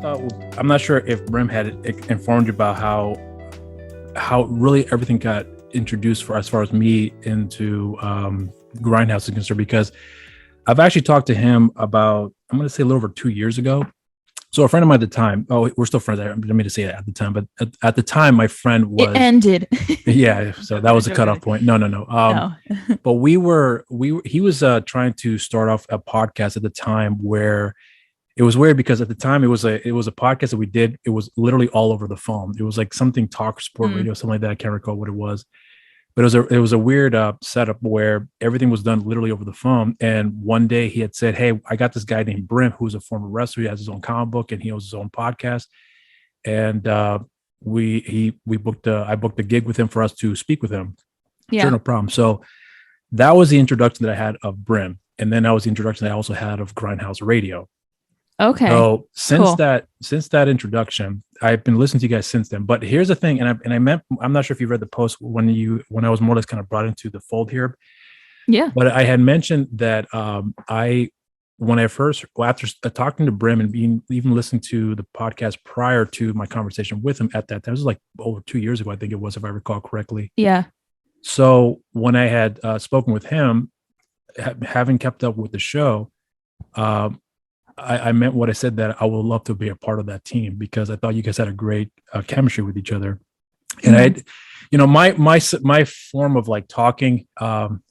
I'm not sure if Brim had informed you about how really everything got introduced for as far as me into Grindhouse is concerned, because I've actually talked to him about, I'm going to say a little over 2 years ago. So a friend of mine at the time, we're still friends. I didn't mean to say that at the time, but at the time, my friend was... It ended. Yeah, so that was a cutoff point. No. But he was trying to start off a podcast at the time where it was weird, because at the time it was a podcast that we did. It was literally all over the phone. It was like something talk sport radio, something like that. I can't recall what it was. But it was a weird setup where everything was done literally over the phone. And one day he had said, "Hey, I got this guy named Brim, who's a former wrestler. He has his own comic book and he owns his own podcast." And I booked a gig with him for us to speak with him. Yeah, sure, no problem. So that was the introduction that I had of Brim, and then that was the introduction that I also had of Grindhouse Radio. Okay. So since that introduction, I've been listening to you guys since then. But here's the thing, I'm not sure if you read the post when I was more or less kind of brought into the fold here. Yeah. But I had mentioned that after talking to Brim and even listening to the podcast prior to my conversation with him at that time, it was like over 2 years ago, I think it was, if I recall correctly. Yeah. So when I had spoken with him, having kept up with the show, I meant what I said, that I would love to be a part of that team, because I thought you guys had a great chemistry with each other. And my form of like talking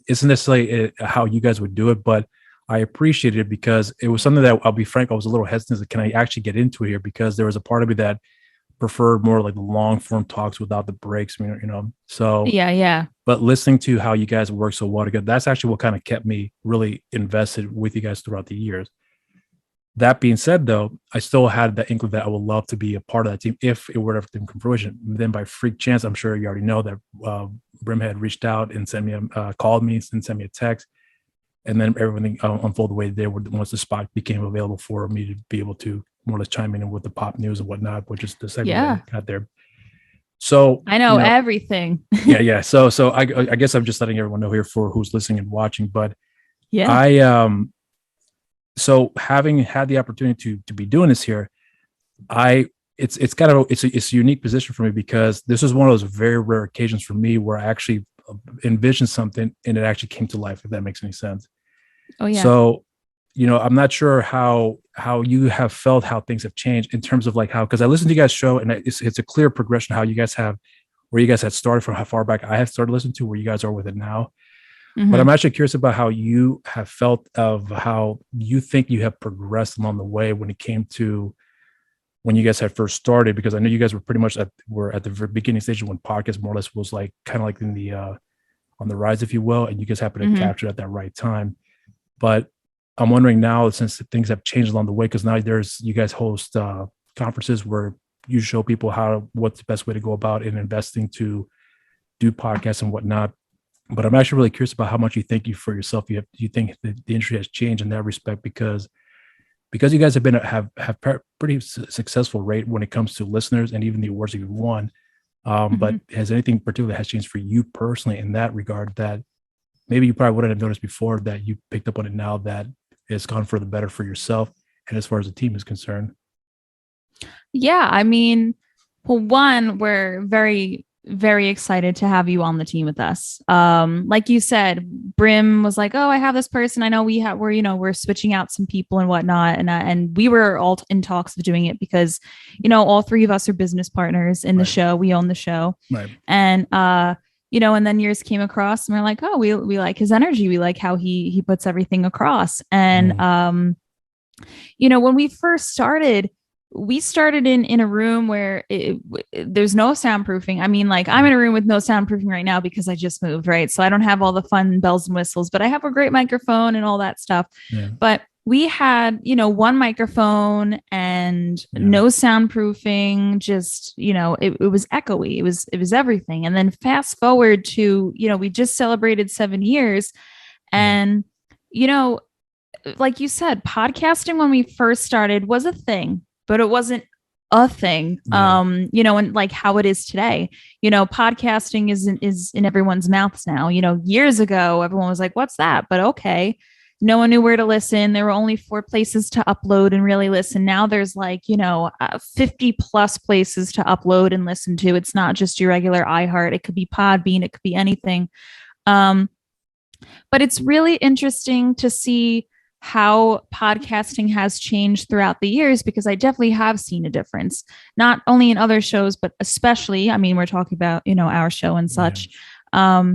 isn't necessarily how you guys would do it, but I appreciated it because it was something that, I'll be frank, I was a little hesitant. Can I actually get into it here? Because there was a part of me that preferred more like the long form talks without the breaks, So yeah. But listening to how you guys work so well together, that's actually what kind of kept me really invested with you guys throughout the years. That being said, though, I still had the inkling that I would love to be a part of that team if it were to come to fruition. Then by freak chance, I'm sure you already know that Brim had reached out and called me and sent me a text. And then everything unfolded the way they did once the spot became available for me to be able to more or less chime in with the pop news and whatnot, which is the segment that I got there. So I know everything. Yeah. So I guess I'm just letting everyone know here for who's listening and watching. But yeah, so having had the opportunity to be doing this here, it's a unique position for me, because this is one of those very rare occasions for me where I actually envisioned something and it actually came to life, if that makes any sense. Oh yeah. So, I'm not sure how you have felt, how things have changed in terms of like because I listened to you guys' show, and it's a clear progression how you guys have, where you guys had started from how far back I have started listening to where you guys are with it now. Mm-hmm. But I'm actually curious about how you have felt, of how you think you have progressed along the way when it came to when you guys had first started, because I know you guys were pretty much at the very beginning stage when podcast more or less was like kind of like in the on the rise, if you will, and you guys happened to capture it at that right time. But I'm wondering now, since things have changed along the way, because now you guys host conferences where you show people what's the best way to go about in investing to do podcasts and whatnot. But I'm actually really curious about how much you think for yourself. You think the industry has changed in that respect, because you guys have pretty successful rate when it comes to listeners and even the awards that you've won. But has anything particular has changed for you personally in that regard that maybe you probably wouldn't have noticed before, that you picked up on it now that it's gone for the better for yourself and as far as the team is concerned? Yeah, I mean, well, one, we're very, very excited to have you on the team with us. Like you said, Brim was like, "Oh, I have this person. I know we're switching out some people and whatnot." And we were all in talks of doing it because, all three of us are business partners in the show. We own the show. Right. And, and then yours came across and we're like, "Oh, we like his energy. We like how he puts everything across." And, when we first started, we started in a room where there's no soundproofing. I mean, like, I'm in a room with no soundproofing right now because I just moved, right? So I don't have all the fun bells and whistles, but I have a great microphone and all that stuff. Yeah. But we had, one microphone and no soundproofing, just, it was echoey. It was everything. And then fast forward to, we just celebrated 7 years and, like you said, podcasting when we first started was a thing, but it wasn't a thing, and like how it is today, podcasting is in everyone's mouths now. Years ago, everyone was like, "What's that?" But okay, no one knew where to listen. There were only 4 places to upload and really listen. Now there's like, 50 plus places to upload and listen to. It's not just your regular iHeart. It could be Podbean. It could be anything. But it's really interesting to see how podcasting has changed throughout the years, because I definitely have seen a difference, not only in other shows, but especially, I mean, we're talking about, our show and such. Yeah.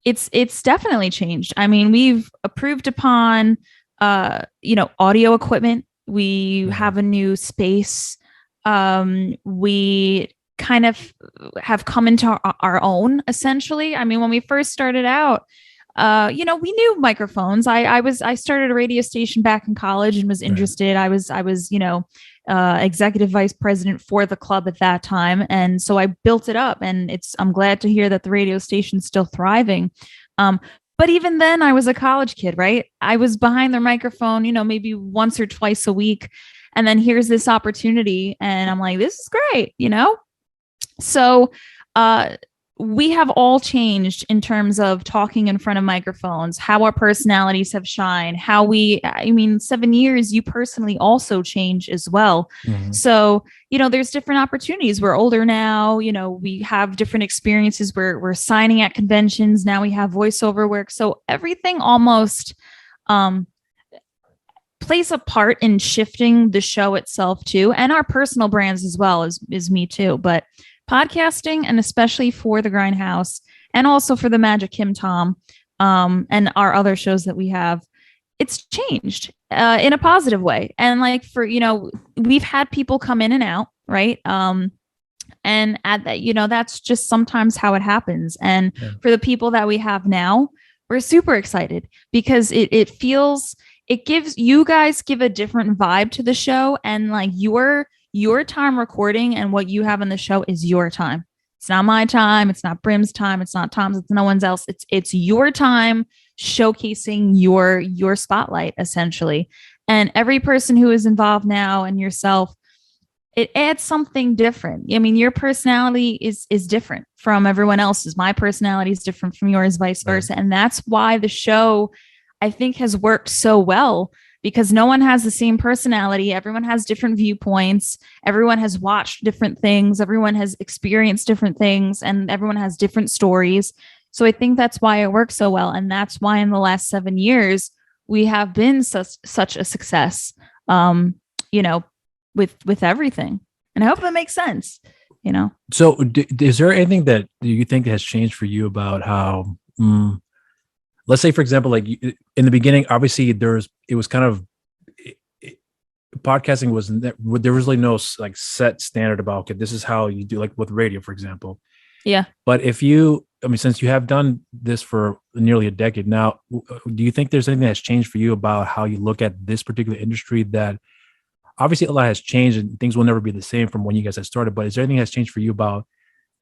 It's definitely changed. I mean, we've improved upon, audio equipment. We have a new space. We kind of have come into our own, essentially. I mean, when we first started out, we knew microphones. I started a radio station back in college and was interested. Right. I was, executive vice president for the club at that time. And so I built it up, and I'm glad to hear that the radio station's still thriving. But even then I was a college kid, right? I was behind their microphone, maybe once or twice a week. And then here's this opportunity, and I'm like, this is great, So, we have all changed in terms of talking in front of microphones, how our personalities have shined, 7 years, you personally also change as well. Mm-hmm. So, there's different opportunities. We're older now, we have different experiences. We're signing at conventions. Now we have voiceover work. So everything almost plays a part in shifting the show itself too, and our personal brands as well as me too. But podcasting, and especially for the Grindhouse and also for the Magic KimTom, and our other shows that we have, it's changed in a positive way. And like we've had people come in and out, right? And at that, that's just sometimes how it happens. And for the people that we have now, we're super excited because it gives you guys give a different vibe to the show, and like your time recording and what you have in the show is your time. It's not my time. It's not Brim's time. It's not Tom's. It's no one's else. It's your time showcasing your spotlight, essentially. And every person who is involved now, and yourself, it adds something different. I mean, your personality is different from everyone else's. My personality is different from yours, vice versa. And that's why the show, I think, has worked so well, because no one has the same personality. Everyone has different viewpoints. Everyone has watched different things. Everyone has experienced different things, and everyone has different stories. So I think that's why it works so well. And that's why in the last 7 years, we have been such a success, with everything. And I hope that makes sense, So is there anything that you think has changed for you about how, let's say, for example, like in the beginning, obviously podcasting there was really no like set standard about, okay, this is how you do, like with radio, for example. Yeah. But since you have done this for nearly a decade now, do you think there's anything that's changed for you about how you look at this particular industry? That obviously a lot has changed and things will never be the same from when you guys had started, but is there anything that's changed for you about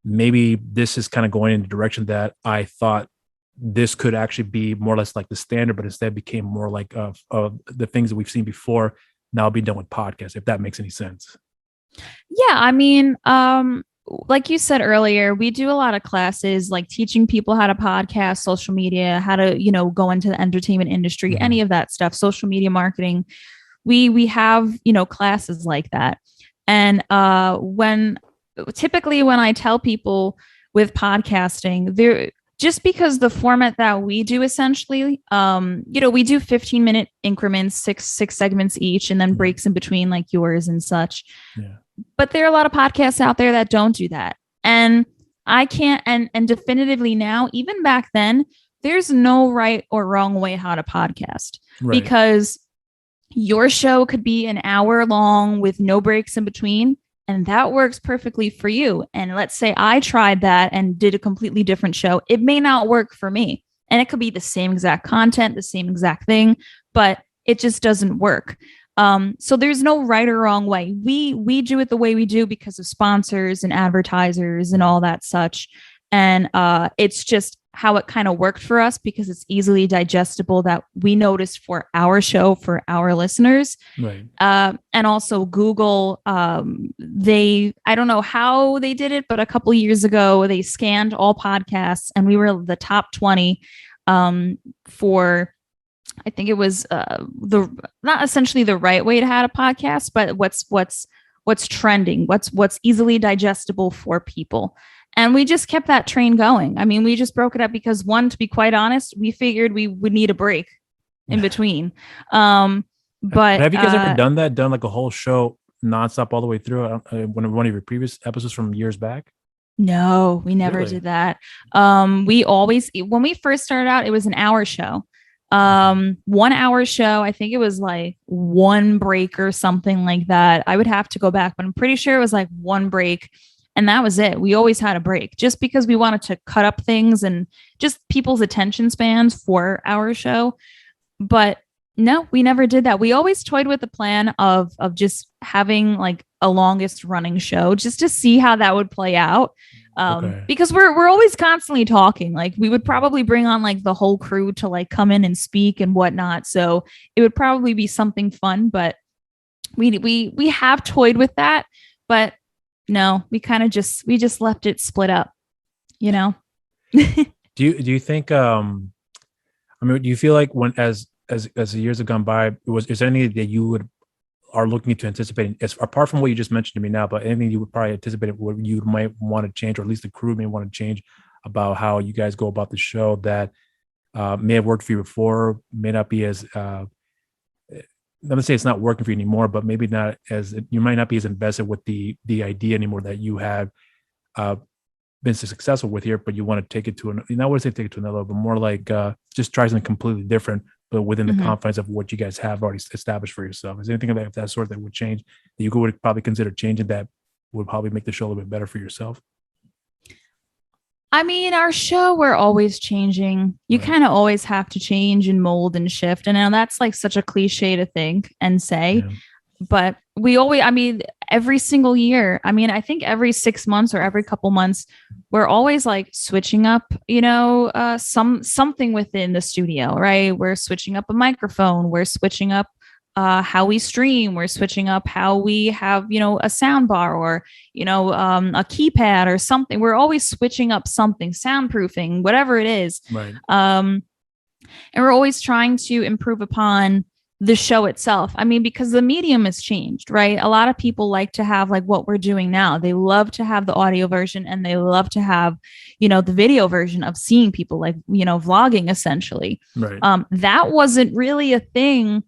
maybe this is kind of going in the direction that I thought this could actually be more or less like the standard, but instead became more like of the things that we've seen before now be done with podcasts, if that makes any sense? Yeah. I mean, like you said earlier, we do a lot of classes, like teaching people how to podcast, social media, how to, go into the entertainment industry, any of that stuff, social media marketing. We have, classes like that. And typically when I tell people with podcasting, just because the format that we do, essentially, we do 15-minute increments, six segments each, and then breaks in between, like yours and such. Yeah. But there are a lot of podcasts out there that don't do that. And I can't, and definitively now, even back then, there's no right or wrong way how to podcast. Right. Because your show could be an hour long with no breaks in between, and that works perfectly for you. And let's say I tried that and did a completely different show. It may not work for me. And it could be the same exact content, the same exact thing, but it just doesn't work. So there's no right or wrong way. We do it the way we do because of sponsors and advertisers and all that such. And it's just how it kind of worked for us because it's easily digestible, that we noticed for our show, for our listeners. Right. And also Google, I don't know how they did it, but a couple of years ago, they scanned all podcasts and we were the top 20 for I think it was the not essentially the right way to have a podcast, but what's trending, what's easily digestible for people. And we just kept that train going. I mean, we just broke it up because one, to be quite honest, we figured we would need a break in between. But have you guys ever done that? Done like a whole show nonstop all the way through? One of your previous episodes from years back? No, we never Really? did that. We always, when we first started out, it was an hour show. 1 hour show. I think it was like one break or something like that. I would have to go back, but I'm pretty sure it was like one break. And that was it. We always had a break just because we wanted to cut up things and just people's attention spans for our show. But no, we never did that. We always toyed with the plan of just having like a longest running show just to see how that would play out. Because we're always constantly talking. Like we would probably bring on like the whole crew to like come in and speak and whatnot. So it would probably be something fun, but we have toyed with that, but no, we just left it split up, you know? Do you think, I mean, do you feel like when, as the years have gone by, is there anything that you are looking to anticipate, as apart from what you just mentioned to me now, but anything you would probably anticipate what you might want to change, or at least the crew may want to change about how you guys go about the show that may have worked for you before, may not be as, I'm gonna say it's not working for you anymore, but maybe not as, you might not be as invested with the idea anymore that you have been so successful with here, but you want to take it to an, I wouldn't say take it to another level, but more like just try something completely different, but within the confines of what you guys have already established for yourself. Is there anything of that sort that would change, that you would probably consider changing, that would probably make the show a little bit better for yourself? I mean, our show, we're always changing. You kind of always have to change and mold and shift. And now that's like such a cliche to think and say, but we always, I mean, every single year, I mean, I think every 6 months or every couple months, we're always like switching up, you know, something within the studio, right? We're switching up a microphone. We're switching up how we stream. We're switching up how we have, you know, a sound bar or, you know, a keypad or something. We're always switching up something, soundproofing, whatever it is. Right. And we're always trying to improve upon the show itself. I mean, because the medium has changed, right? A lot of people like to have like what we're doing now. They love to have the audio version and they love to have, you know, the video version of seeing people, like, you know, vlogging essentially. Right. That wasn't really a thing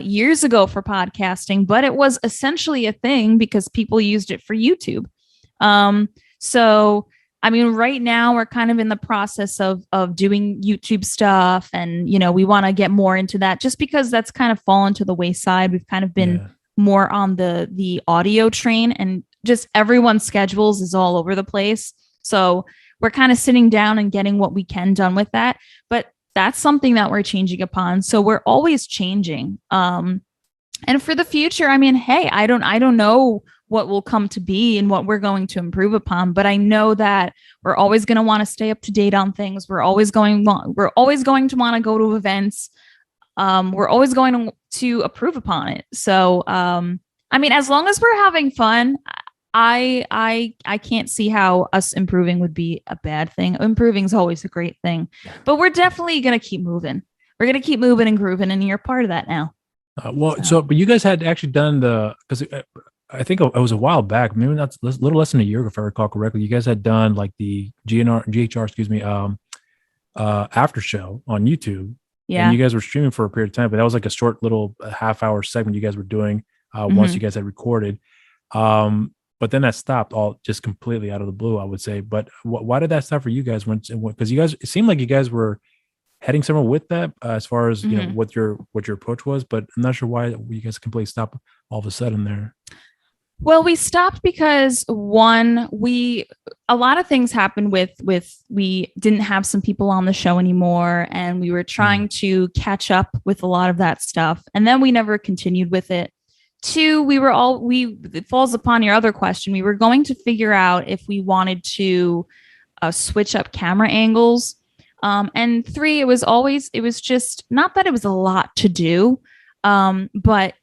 years ago for podcasting, but it was essentially a thing because people used it for YouTube. So I mean, right now we're kind of in the process of doing YouTube stuff, and you know, we want to get more into that just because that's kind of fallen to the wayside. We've kind of been more on the audio train, and just everyone's schedules is all over the place. So we're kind of sitting down and getting what we can done with that. But that's something that we're changing upon. So we're always changing. And for the future, I mean, hey, I don't know what will come to be and what we're going to improve upon, but I know that we're always going to want to stay up to date on things. We're always going to want to go to events. We're always going to improve upon it. So, I mean, as long as we're having fun, I can't see how us improving would be a bad thing. Improving is always a great thing, but we're definitely going to keep moving. We're going to keep moving and grooving, and you're part of that now. But you guys had actually done because I think it was a while back, maybe not a little less than a year ago, if I recall correctly. You guys had done like the GHR, after show on YouTube. Yeah. And you guys were streaming for a period of time, but that was like a short little half-hour segment you guys were doing once you guys had recorded. But then that stopped all just completely out of the blue, I would say. But why did that stop for you guys? Because you guys, it seemed like you guys were heading somewhere with that as far as you know what your approach was, but I'm not sure why you guys completely stopped all of a sudden there. Well, we stopped because one, a lot of things happened with we didn't have some people on the show anymore, and we were trying to catch up with a lot of that stuff, and then we never continued with it. Two, it falls upon your other question. We were going to figure out if we wanted to switch up camera angles. And three, it was just not that it was a lot to do, but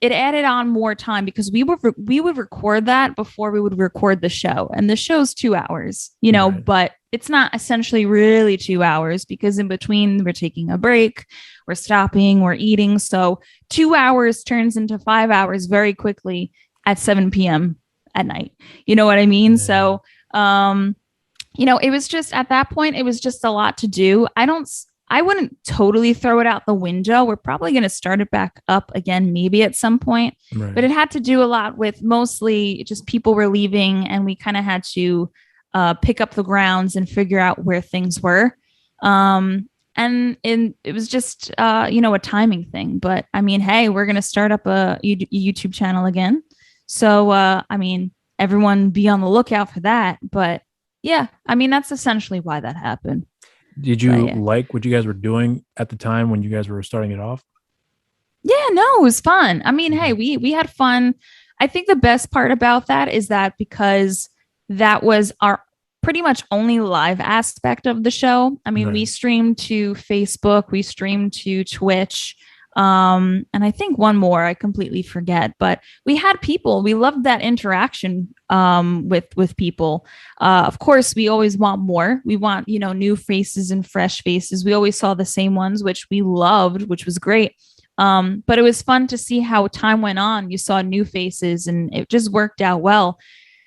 it added on more time because we would record that before we would record the show, and the show's 2 hours, you know, but it's not essentially really 2 hours, because in between we're taking a break, we're stopping, we're eating. So 2 hours turns into 5 hours very quickly at 7 p.m. at night. You know what I mean? Yeah. So, it was just, at that point, it was just a lot to do. I wouldn't totally throw it out the window. We're probably going to start it back up again, maybe at some point, Right. but it had to do a lot with mostly just people were leaving, and we kind of had to pick up the grounds and figure out where things were. It was just, a timing thing. But I mean, hey, we're going to start up a YouTube channel again. So, everyone be on the lookout for that. But yeah, I mean, that's essentially why that happened. Did you like what you guys were doing at the time when you guys were starting it off? Yeah, no, it was fun. I mean, hey, we had fun. I think the best part about that is that because that was our pretty much only live aspect of the show. I mean, we streamed to Facebook, we streamed to Twitch, and I think one more I completely forget, but we had people. We loved that interaction with people. Of course, we always want more. We want, new faces and fresh faces. We always saw the same ones, which we loved, which was great. But it was fun to see how time went on. You saw new faces, and it just worked out well.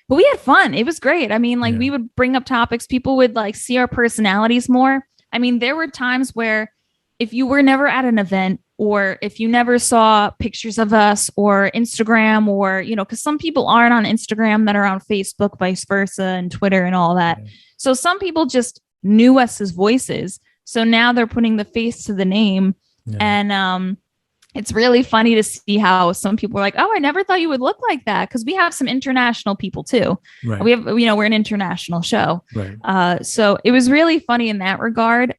But we had fun. It was great. I mean, we would bring up topics. People would see our personalities more. I mean, there were times where if you were never at an event, or if you never saw pictures of us or Instagram, or, because some people aren't on Instagram that are on Facebook, vice versa, and Twitter and all that. Yeah. So some people just knew us as voices. So now they're putting the face to the name. Yeah. And it's really funny to see how some people are like, oh, I never thought you would look like that. Because we have some international people too. Right. We have, we're an international show. Right. So it was really funny in that regard.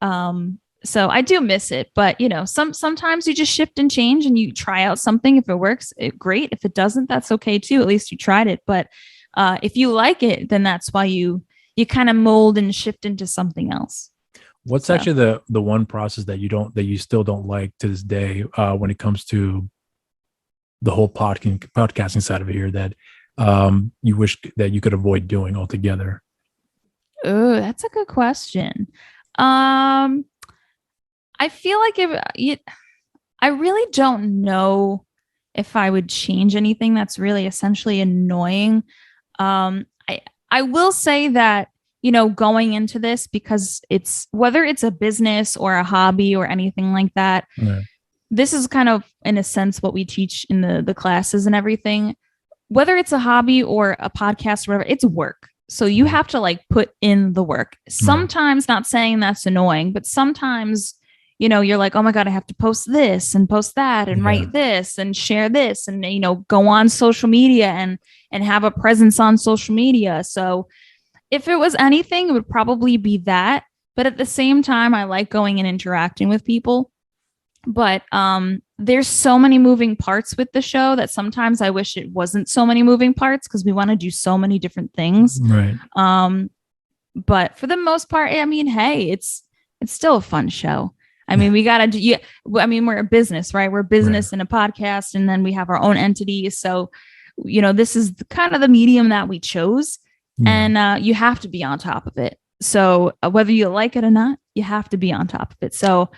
So I do miss it, but sometimes you just shift and change, and you try out something. If it works, great. If it doesn't, that's okay too. At least you tried it. But if you like it, then that's why you kind of mold and shift into something else. What's actually the one process that you still don't like to this day when it comes to the whole podcasting side of it here that you wish that you could avoid doing altogether? Oh, that's a good question. I feel like I really don't know if I would change anything that's really essentially annoying. I will say that, going into this, because whether it's a business or a hobby or anything like that, right. This is kind of, in a sense, what we teach in the classes and everything. Whether it's a hobby or a podcast or whatever, it's work. So you have to put in the work. Sometimes, not saying that's annoying, but sometimes, you're like, oh my God, I have to post this and post that and write this and share this and, go on social media and have a presence on social media. So if it was anything, it would probably be that. But at the same time, I like going and interacting with people. But there's so many moving parts with the show that sometimes I wish it wasn't so many moving parts, because we want to do so many different things. Right. But for the most part, I mean, hey, it's still a fun show. I mean, we got to do, we're a business, right? We're a business and a podcast, and then we have our own entities. So, this is kind of the medium that we chose, and you have to be on top of it. So whether you like it or not, you have to be on top of it. So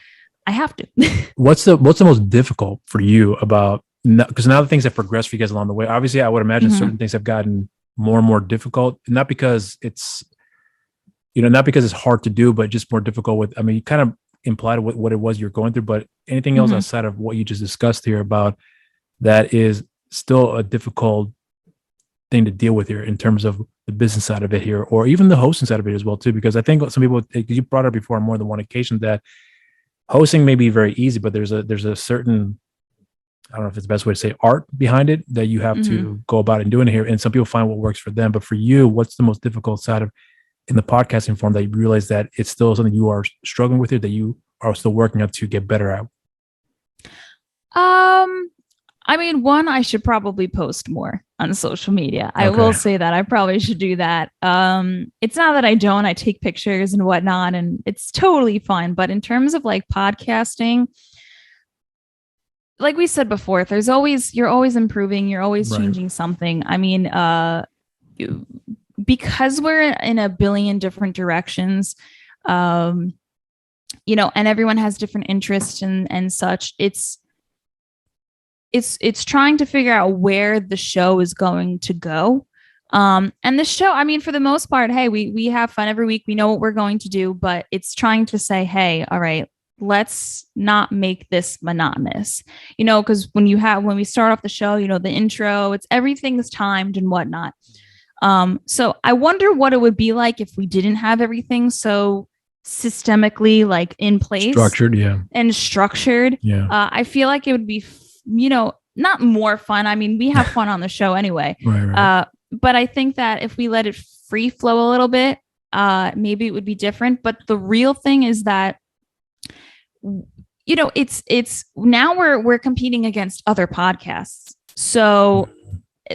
I have to. What's the most difficult for you about, because now the things have progressed for you guys along the way? Obviously, I would imagine certain things have gotten more and more difficult, not because it's, not because it's hard to do, but just more difficult with, you kind of implied what it was you're going through, but anything else outside of what you just discussed here about that is still a difficult thing to deal with here in terms of the business side of it here, or even the hosting side of it as well too, because I think some people, you brought up before on more than one occasion that hosting may be very easy, but there's a certain, I don't know if it's the best way to say, art behind it that you have to go about and doing it here. And some people find what works for them, but for you, what's the most difficult side of in the podcasting form that you realize that it's still something you are struggling with, it that you are still working up to get better at? One, I should probably post more on social media. I will say that I probably should do that. It's not that I don't. I take pictures and whatnot, and it's totally fine. But in terms of podcasting, like we said before, you're always improving. You're always changing something. because we're in a billion different directions, and everyone has different interests and such, it's trying to figure out where the show is going to go. And the show, I mean, for the most part, hey, we have fun every week. We know what we're going to do, but it's trying to say, hey, all right, let's not make this monotonous, because when we start off the show, the intro, everything's timed and whatnot. So I wonder what it would be like if we didn't have everything so systemically like in place, structured. Yeah. I feel like it would be, not more fun. I mean, we have fun on the show anyway. Right. But I think that if we let it free flow a little bit, maybe it would be different. But the real thing is that, it's now we're competing against other podcasts. So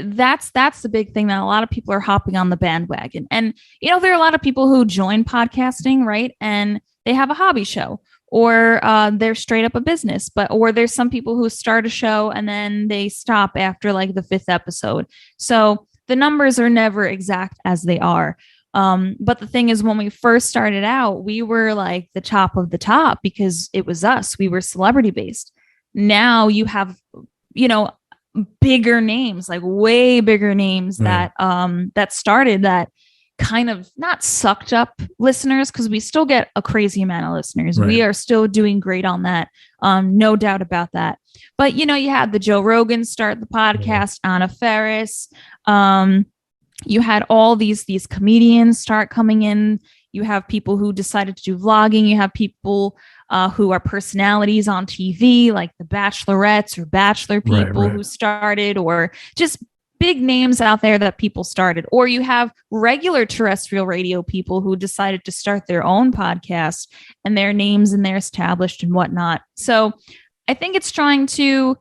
that's the big thing that a lot of people are hopping on the bandwagon. And, there are a lot of people who join podcasting, right? And they have a hobby show, or they're straight up a business, or there's some people who start a show and then they stop after like the 5th episode. So the numbers are never exact as they are. But the thing is, when we first started out, we were like the top of the top because it was us. We were celebrity based. Now you have, bigger names, like way bigger names that started that kind of not sucked up listeners, because we still get a crazy amount of listeners. Right. We are still doing great on that. No doubt about that. But, you had the Joe Rogan start the podcast, Anna Faris. You had all these comedians start coming in. You have people who decided to do vlogging. You have people who are personalities on TV, like the Bachelorettes or Bachelor people who started, or just big names out there that people started. Or you have regular terrestrial radio people who decided to start their own podcast, and their names and they're established and whatnot. So I think it's trying to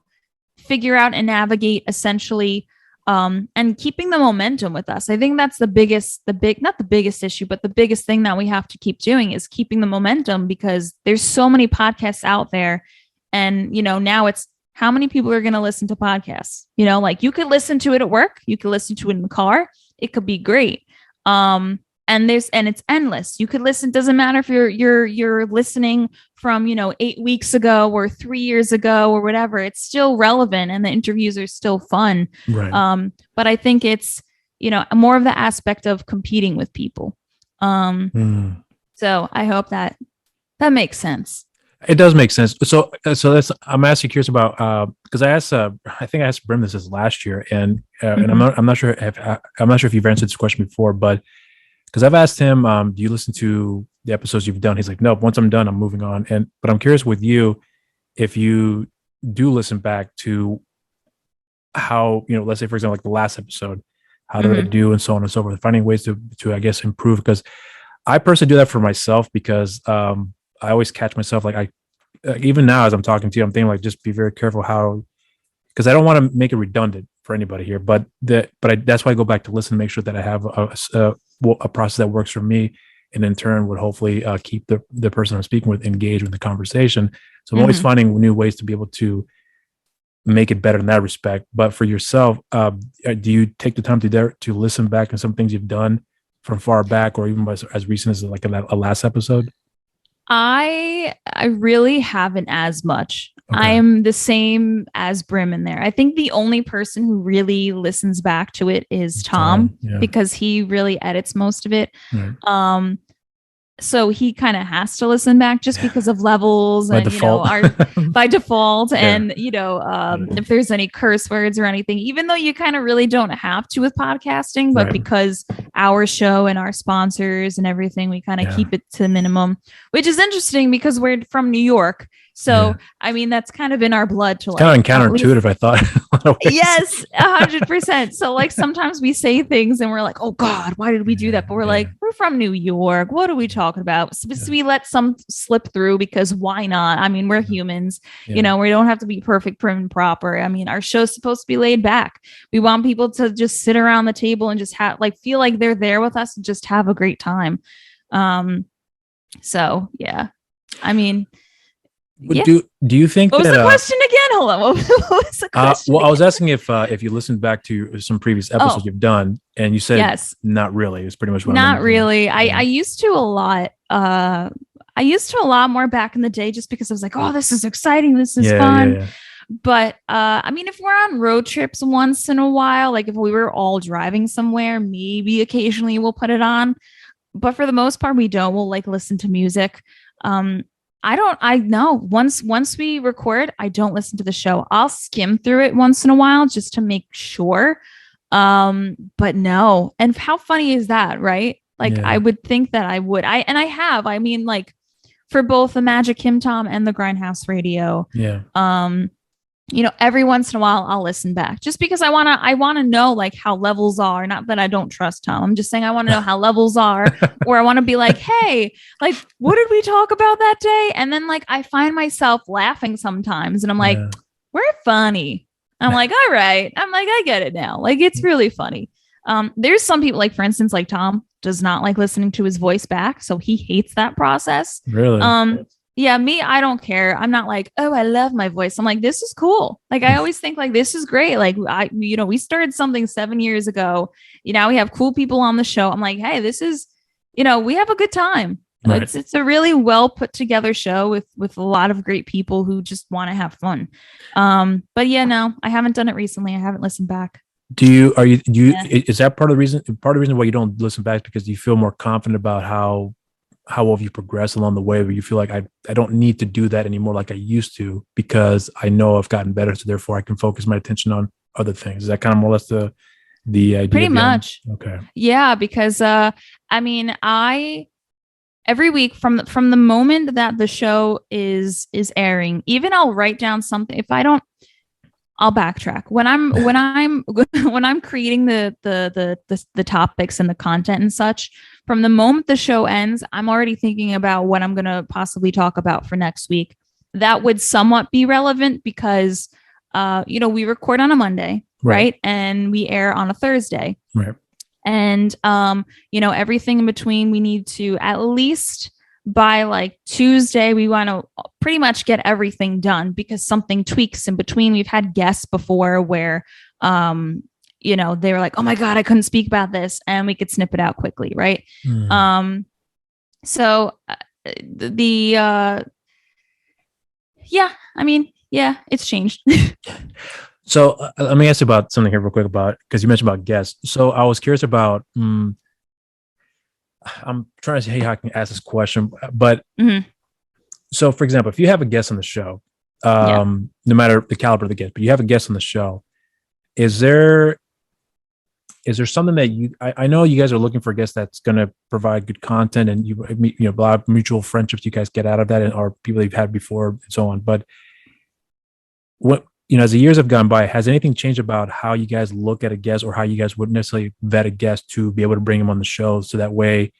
figure out and navigate essentially, and keeping the momentum with us. I think that's not the biggest issue, but the biggest thing that we have to keep doing is keeping the momentum, because there's so many podcasts out there. And, now it's how many people are going to listen to podcasts, like you could listen to it at work. You could listen to it in the car. It could be great. And it's endless. You could listen. Doesn't matter if you're listening from, 8 weeks ago or 3 years ago or whatever, it's still relevant and the interviews are still fun. Right. But I think it's, more of the aspect of competing with people. So I hope that makes sense. It does make sense. So I'm actually curious about, because I think I asked Brim this last year, and I'm not sure if you've answered this question before, but because I've asked him, do you listen to the episodes you've done? He's like, no, once I'm done, I'm moving on. But I'm curious with you, if you do listen back to how, let's say, for example, like the last episode, how did I do, and so on and so forth, finding ways to I guess, improve. Because I personally do that for myself, because I always catch myself, like even now as I'm talking to you, I'm thinking like, just be very careful because I don't want to make it redundant for anybody here, but that's why I go back to listen, make sure that I have a process that works for me, and in turn would hopefully keep the person I'm speaking with engaged with the conversation. So I'm always finding new ways to be able to make it better in that respect. But for yourself, do you take the time to listen back to some things you've done from far back, or even as recent as like a last episode? I really haven't as much. Okay. I'm the same as Brim in there. I think the only person who really listens back to it is Tom, because he really edits most of it. Right. So he kind of has to listen back just because of levels by default. By default. And, if there's any curse words or anything, even though you kind of really don't have to with podcasting, but because our show and our sponsors and everything, we kind of keep it to the minimum, which is interesting because we're from New York. So, I mean, that's kind of in our blood to kind of counterintuitive, I thought. Yes, 100%. So like sometimes we say things and we're like, oh God, why did we do that? But we're like, we're from New York. What are we talking about? So we let some slip through because why not? I mean, we're humans, we don't have to be perfect, prim and proper. I mean, our show's supposed to be laid back. We want people to just sit around the table and just feel like they're there with us and just have a great time. So yeah, I mean, do you think what was the question again? tell them. What was the question? Well, I was asking if you listened back to some previous episodes you've done, and you said yes. Not really. It's pretty much what not really. I used to a lot. I used to a lot more back in the day, just because I was like, oh, this is exciting, this is fun. Yeah. But I mean, if we're on road trips once in a while, like if we were all driving somewhere, maybe occasionally we'll put it on. But for the most part, we don't. We'll like listen to music. I know once we record, I don't listen to the show. I'll skim through it once in a while just to make sure. But no. And how funny is that? Right. Like I would think that I would, I mean, like for both the Magic KimTom and the Grindhouse Radio. Yeah. Every once in a while I'll listen back just because I want to know like how levels are. Not that I don't trust Tom. I'm just saying I want to know how levels are, or I want to be like, hey, like, what did we talk about that day? And then like, I find myself laughing sometimes and I'm like, we're funny. I'm like, all right. I'm like, I get it now. Like, it's really funny. There's some people, like, for instance, like Tom does not like listening to his voice back. So he hates that process. Really? Yeah, me, I don't care. I'm not like, oh, I love my voice. I'm like, this is cool. Like, I always think like, this is great. Like, we started something 7 years ago. We have cool people on the show. I'm like, hey, this is, we have a good time. Right. It's a really well put together show with a lot of great people who just want to have fun. But yeah, no, I haven't done it recently. I haven't listened back. Is that part of the reason why you don't listen back? Because you feel more confident about how well you progress along the way, where you feel like I don't need to do that anymore like I used to, because I know I've gotten better, so therefore I can focus my attention on other things. Is that kind of more or less the idea? Pretty much. Okay. Yeah, because I mean, every week from the moment that the show is airing, even I'll write down something. If I don't, I'll backtrack when I'm creating the topics and the content and such. From the moment the show ends, I'm already thinking about what I'm going to possibly talk about for next week. That would somewhat be relevant because, we record on a Monday, right? And we air on a Thursday. Right. And, everything in between, we need to at least by like Tuesday, we want to pretty much get everything done because something tweaks in between. We've had guests before where, they were like, oh my God, I couldn't speak about this, and we could snip it out quickly. Right. It's changed. So let me ask you about something here real quick because you mentioned about guests. So I was curious about, I'm trying to see how I can ask this question, but so for example, if you have a guest on the show, no matter the caliber of the guest, but you have a guest on the show, is there something that I know you guys are looking for a guest that's going to provide good content, and a lot of mutual friendships you guys get out of that, and or people that you've had before and so on. But what, as the years have gone by, has anything changed about how you guys look at a guest, or how you guys would necessarily vet a guest to be able to bring them on the show, so that way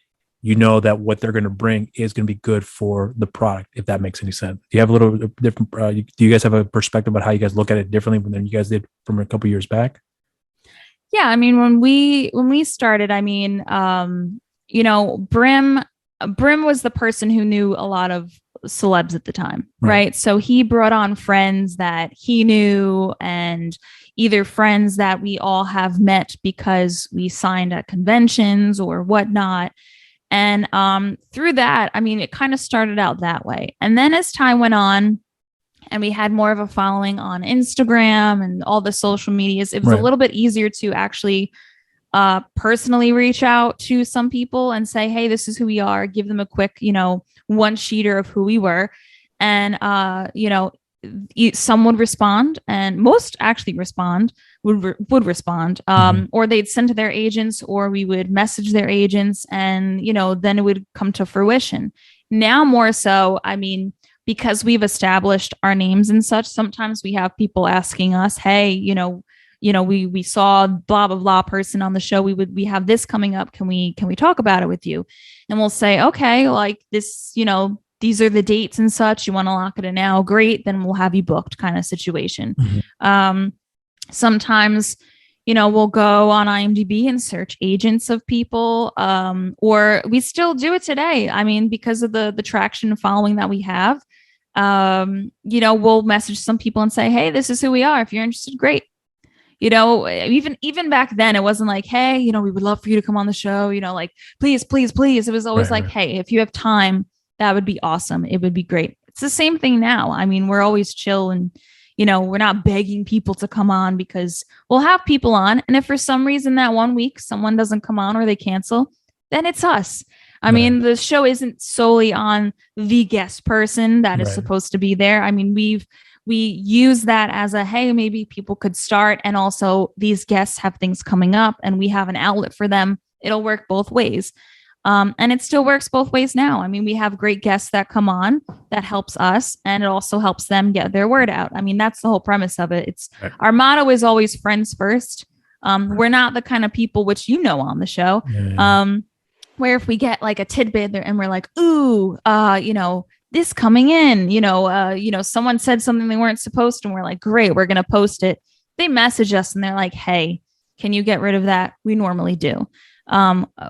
that what they're going to bring is going to be good for the product, if that makes any sense? Do you have a little different, do you guys have a perspective about how you guys look at it differently than you guys did from a couple years back? Yeah, I mean, when we started, I mean, Brim was the person who knew a lot of celebs at the time, right? So he brought on friends that he knew, and either friends that we all have met because we signed at conventions or whatnot. And through that, I mean, it kind of started out that way. And then as time went on, and we had more of a following on Instagram and all the social medias, it was a little bit easier to actually personally reach out to some people and say, hey, this is who we are. Give them a quick, one-sheeter of who we were. And, some would respond, and most actually would respond, or they'd send to their agents, or we would message their agents, and, then it would come to fruition. Now more so, I mean, because we've established our names and such, sometimes we have people asking us, hey, we saw blah, blah, blah person on the show. We have this coming up. Can we talk about it with you? And we'll say, okay, like this, these are the dates and such. You want to lock it in now? Great. Then we'll have you booked, kind of situation. Sometimes, we'll go on IMDb and search agents of people, or we still do it today. I mean, because of the traction and following that we have, We'll message some people and say, hey, this is who we are. If you're interested, great. Even back then, it wasn't like, hey, we would love for you to come on the show, like, please, please, please. It was always Right, like, hey, if you have time, that would be awesome. It would be great. It's the same thing now. I mean, we're always chill and, we're not begging people to come on, because we'll have people on. And if for some reason that 1 week someone doesn't come on or they cancel, then it's us. I mean, the show isn't solely on the guest person that is supposed to be there. I mean, we use that as a, hey, maybe people could start. And also these guests have things coming up and we have an outlet for them. It'll work both ways. And it still works both ways now. I mean, we have great guests that come on that helps us, and it also helps them get their word out. I mean, that's the whole premise of it. Our motto is always friends first. We're not the kind of people, which on the show, where if we get like a tidbit there and we're like, ooh, this coming in, someone said something they weren't supposed to, and we're like, great, we're going to post it. They message us and they're like, hey, can you get rid of that? We normally do.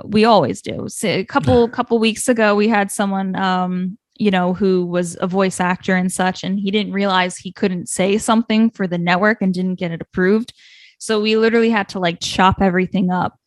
We always do. So a couple weeks ago, we had someone, who was a voice actor and such, and he didn't realize he couldn't say something for the network and didn't get it approved. So we literally had to like chop everything up.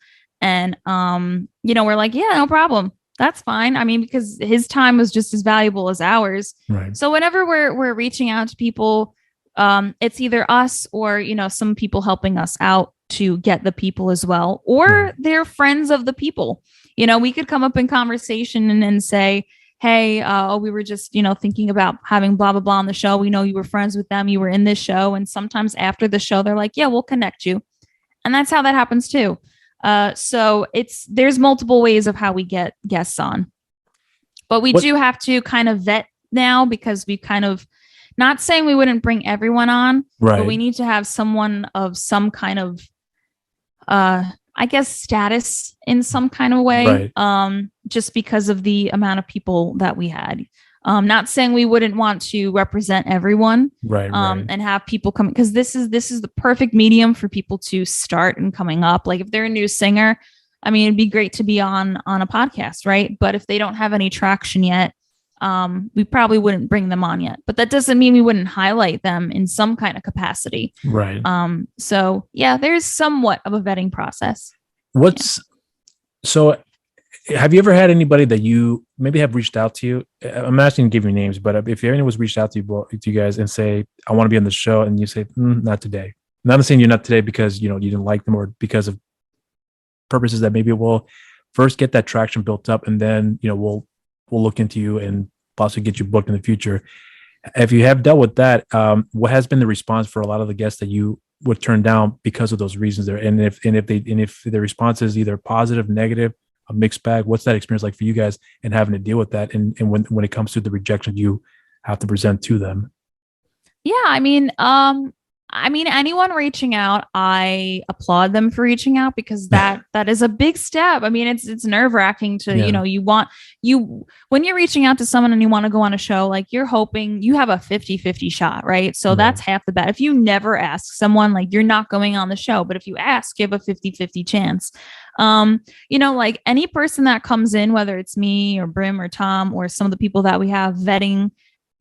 And, we're like, yeah, no problem. That's fine. I mean, because his time was just as valuable as ours. Right. So whenever we're reaching out to people, it's either us or, some people helping us out to get the people as well, or they're friends of the people. We could come up in conversation and then say, hey, we were just, thinking about having blah, blah, blah on the show. We know you were friends with them. You were in this show. And sometimes after the show, they're like, yeah, we'll connect you. And that's how that happens too. So there's multiple ways of how we get guests on, but we do have to kind of vet now, because we kind of, not saying we wouldn't bring everyone on, but we need to have someone of some kind of, I guess, status in some kind of way, just because of the amount of people that we had. Not saying we wouldn't want to represent everyone, and have people come, because this is the perfect medium for people to start and coming up. Like if they're a new singer, I mean, it'd be great to be on a podcast, right? But if they don't have any traction yet, we probably wouldn't bring them on yet. But that doesn't mean we wouldn't highlight them in some kind of capacity. Right. So yeah, there's somewhat of a vetting process. So have you ever had anybody that you maybe have reached out to you? I'm not asking to give you names, but if anyone was reached out to you guys and say, I want to be on the show, and you say, not today. Not saying you're not today because, you didn't like them, or because of purposes that maybe we'll first get that traction built up, and then, we'll look into you and possibly get you booked in the future. If you have dealt with that, what has been the response for a lot of the guests that you would turn down because of those reasons there? And if the response is either positive, negative, a mixed bag, what's that experience like for you guys and having to deal with that? And when it comes to the rejection you have to present to them? Yeah, I mean, anyone reaching out, I applaud them for reaching out, because that is a big step. I mean, it's nerve-wracking to, when you're reaching out to someone and you want to go on a show, like you're hoping you have a 50-50 shot, right? So that's half the bet. If you never ask someone, like you're not going on the show, but if you ask, you have a 50-50 chance. Like any person that comes in, whether it's me or Brim or Tom or some of the people that we have vetting,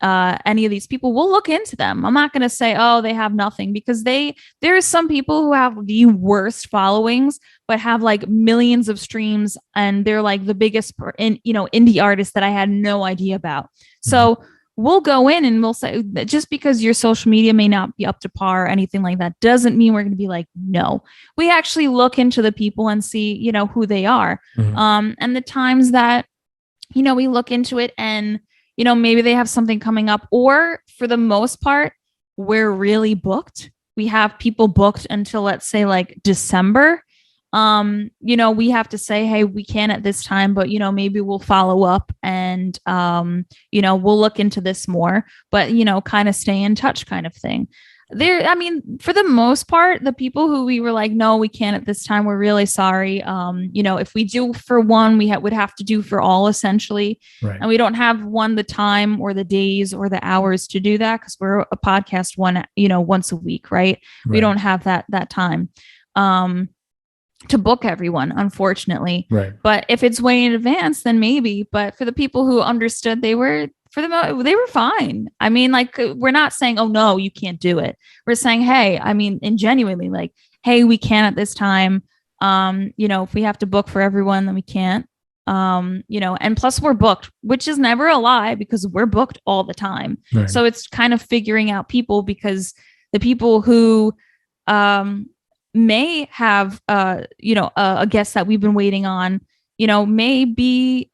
any of these people, we'll look into them. I'm not going to say, oh, they have nothing, because there are some people who have the worst followings, but have like millions of streams, and they're like the biggest indie artists that I had no idea about. So we'll go in and we'll say, just because your social media may not be up to par or anything like that, doesn't mean we're going to be like, no. We actually look into the people and see, who they are. And the times that, we look into it and, maybe they have something coming up, or for the most part, we're really booked. We have people booked until, let's say, like December. We have to say, hey, we can at this time, but, maybe we'll follow up and, we'll look into this more, but, kind of stay in touch kind of thing. For the most part, the people who we were like, no, we can't at this time, we're really sorry. If we do for one, we would have to do for all, essentially. Right. And we don't have the time or the days or the hours to do that, because we're a podcast once a week, right? We don't have that time to book everyone, unfortunately. Right. But if it's way in advance, then maybe. But for the people who understood, they were for the they were fine. I mean, like, we're not saying, oh no, you can't do it. We're saying, hey, I mean, and genuinely, like, hey, we can't at this time. If we have to book for everyone, then we can't. And plus we're booked, which is never a lie because we're booked all the time. Right. So it's kind of figuring out people, because the people who may have a guest that we've been waiting on, may be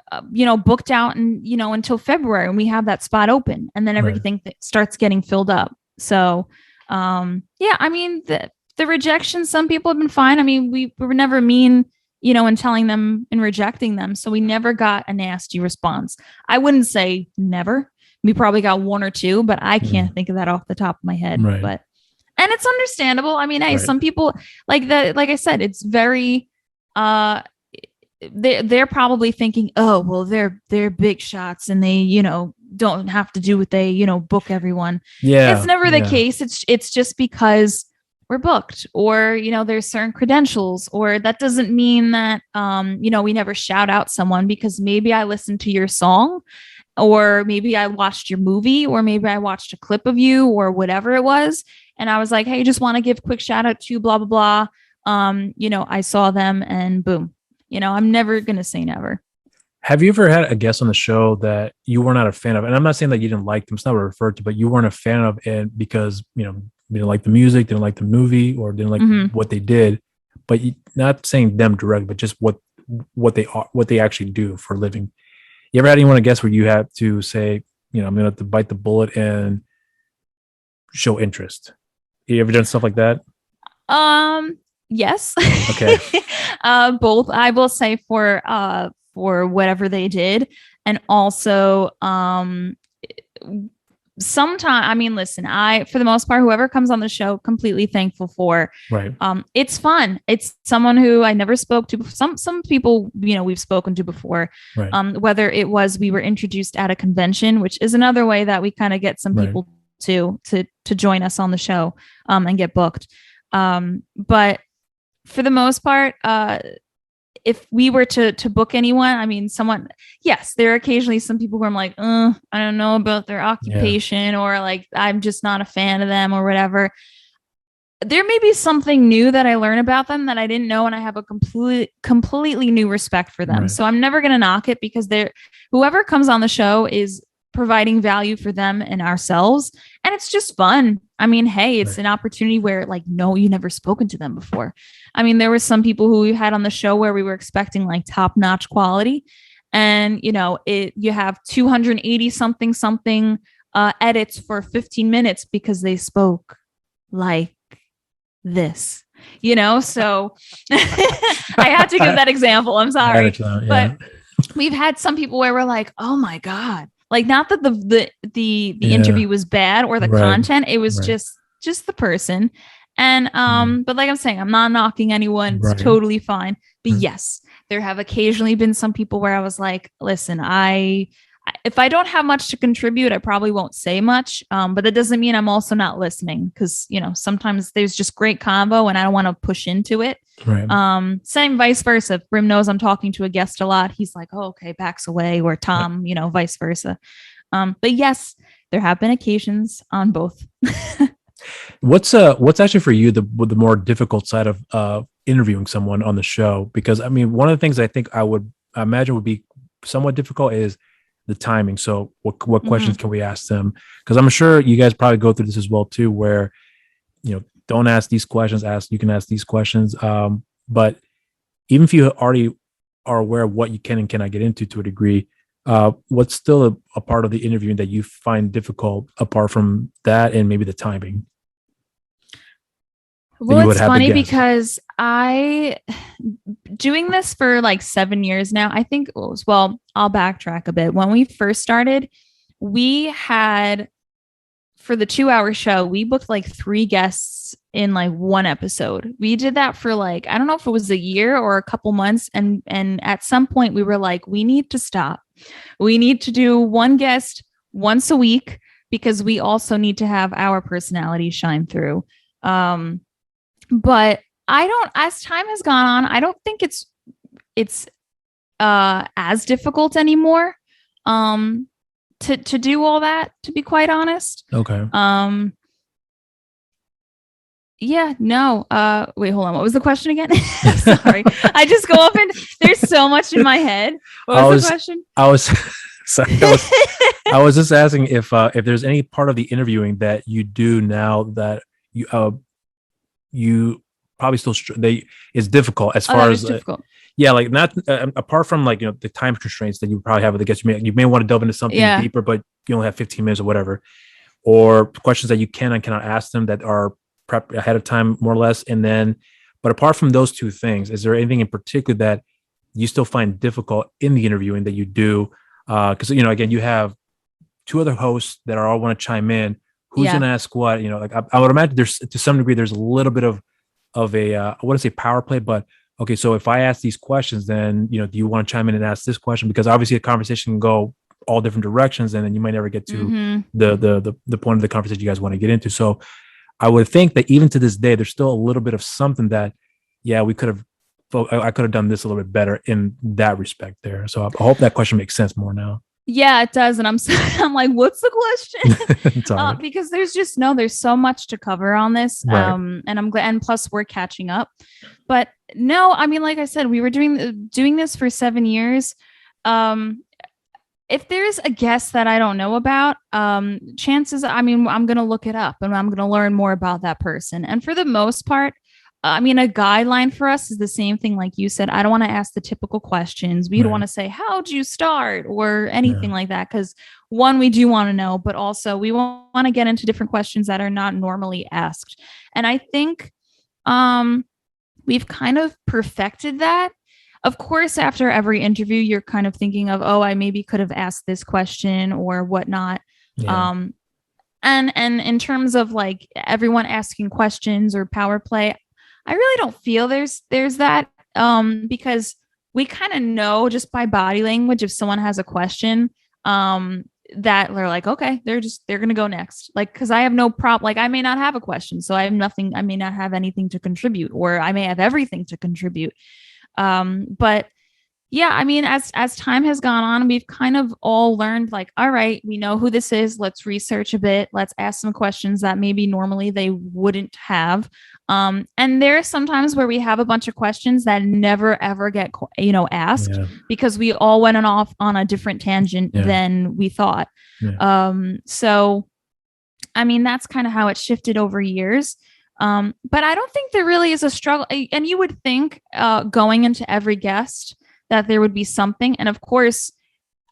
booked out and until February, and we have that spot open, and then everything starts getting filled up. So I mean, the rejection, some people have been fine. I mean, we were never mean in telling them and rejecting them. So we never got a nasty response. I wouldn't say never. We probably got one or two, but I can't think of that off the top of my head. Right. But, and it's understandable. I mean, hey, some people like that, like I said, it's very, they're probably thinking, oh, well, they're big shots and they, don't have to do what they, book everyone. Yeah. It's never the case. It's just because we're booked, or there's certain credentials, or that doesn't mean that we never shout out someone because maybe I listened to your song, or maybe I watched your movie, or maybe I watched a clip of you, or whatever it was, and I was like, hey, just want to give a quick shout out to blah blah blah. I saw them and boom. I'm never gonna say never. Have you ever had a guest on the show that you were not a fan of? And I'm not saying that you didn't like them, it's not what I referred to, but you weren't a fan of it because didn't like the music, didn't like the movie, or didn't like what they did, but not saying them direct, but just what they are, what they actually do for a living. You ever had anyone, I guess, where you had to say, I'm going to have to bite the bullet and show interest? You ever done stuff like that? Yes. Okay. Both, I will say, for whatever they did, and also sometimes, I mean, listen, for the most part, whoever comes on the show, completely thankful for. Right. It's fun. It's someone who I never spoke to. Some people, we've spoken to before. Right. Whether it was we were introduced at a convention, which is another way that we kind of get some people to join us on the show and get booked. But for the most part, if we were to book anyone, I mean, yes, there are occasionally some people who I'm like, I don't know about their occupation, or like, I'm just not a fan of them, or whatever. There may be something new that I learn about them that I didn't know, and I have a completely new respect for them. Right. So I'm never going to knock it, because whoever comes on the show is providing value for them and ourselves. And it's just fun. I mean, hey, it's an opportunity where, like, no, you never spoken to them before. I mean, there were some people who we had on the show where we were expecting like top-notch quality. And, you have 280 something edits for 15 minutes because they spoke like this, so I had to give that example. I'm sorry. But we've had some people where we're like, oh my God. Like, not that the interview was bad or the content, it was just the person. And but like I'm saying, I'm not knocking anyone. It's totally fine. But yes, there have occasionally been some people where I was like, listen, if I don't have much to contribute, I probably won't say much. But that doesn't mean I'm also not listening, because sometimes there's just great convo and I don't want to push into it. Right. Same vice versa. If Brim knows I'm talking to a guest a lot, he's like, oh, okay, backs away, or Tom, vice versa. But yes, there have been occasions on both. What's actually for you the more difficult side of interviewing someone on the show? Because I mean, one of the things I think I imagine would be somewhat difficult is the timing. So what questions can we ask them? Because I'm sure you guys probably go through this as well too, where don't ask these questions, you can ask these questions. But even if you already are aware of what you can and cannot get into to a degree, what's still a part of the interviewing that you find difficult apart from that and maybe the timing? Well, it's funny because doing this for like 7 years now, I think, well, I'll backtrack a bit. When we first started, we had, for the 2-hour show, we booked like 3 guests in like one episode. We did that for like, I don't know if it was a year or a couple months. And at some point we were like, we need to stop. We need to do one guest once a week, because we also need to have our personality shine through. But as time has gone on, I don't think it's as difficult anymore. to do all that, to be quite honest. Okay. Yeah, no. Wait, hold on. What was the question again? Sorry. I just go up and there's so much in my head. What was the question? I was sorry. I was just asking if there's any part of the interviewing that you do now that you probably still is difficult as far as difficult. Yeah, like not apart from like, the time constraints that you probably have with the guests. You may want to delve into something deeper, but you only have 15 minutes or whatever, or questions that you can and cannot ask them that are prepped ahead of time, more or less. And then, but apart from those two things, is there anything in particular that you still find difficult in the interviewing that you do? Because again, you have two other hosts that are all want to chime in. Who's going to ask what? Like I would imagine there's to some degree there's a little bit of a I wouldn't say power play, but okay, so if I ask these questions, then do you want to chime in and ask this question? Because obviously the conversation can go all different directions, and then you might never get to the point of the conversation you guys want to get into. So I would think that even to this day, there's still a little bit of something that, I could have done this a little bit better in that respect there. So I hope that question makes sense more now. Yeah, it does. And I'm like, what's the question? Because there's so much to cover on this. Right. And I'm glad, and plus we're catching up. But no, I mean, like I said, we were doing this for 7 years. If there's a guest that I don't know about, chances, I'm going to look it up and I'm going to learn more about that person. And for the most part, a guideline for us is the same thing. Like you said, I don't want to ask the typical questions. We don't want to say, how'd you start or anything like that? Because one, we do want to know, but also we want to get into different questions that are not normally asked. And I think we've kind of perfected that. Of course, after every interview, you're kind of thinking of, I maybe could have asked this question or whatnot. Yeah. And in terms of like everyone asking questions or power play, I really don't feel there's that because we kind of know just by body language if someone has a question that they're like, okay, they're going to go next. Like, because I have no problem. Like I may not have a question, so I may not have anything to contribute, or I may have everything to contribute. But yeah, as time has gone on, we've kind of all learned like, all right, we know who this is. Let's research a bit. Let's ask some questions that maybe normally they wouldn't have. And there are some times where we have a bunch of questions that never, ever get, asked because we all went off on a different tangent than we thought. Yeah. So, that's kind of how it shifted over years. But I don't think there really is a struggle. And you would think going into every guest that there would be something. And of course,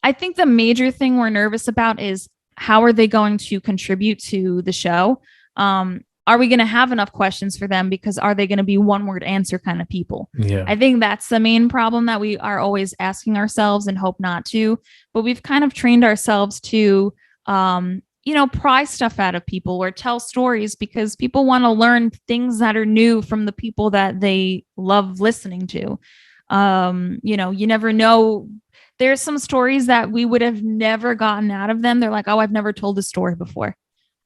I think the major thing we're nervous about is how are they going to contribute to the show? Are we going to have enough questions for them? Because are they going to be one word answer kind of people? Yeah. I think that's the main problem that we are always asking ourselves and hope not to. But we've kind of trained ourselves to pry stuff out of people or tell stories because people want to learn things that are new from the people that they love listening to. You never know. There's some stories that we would have never gotten out of them. They're like, I've never told this story before.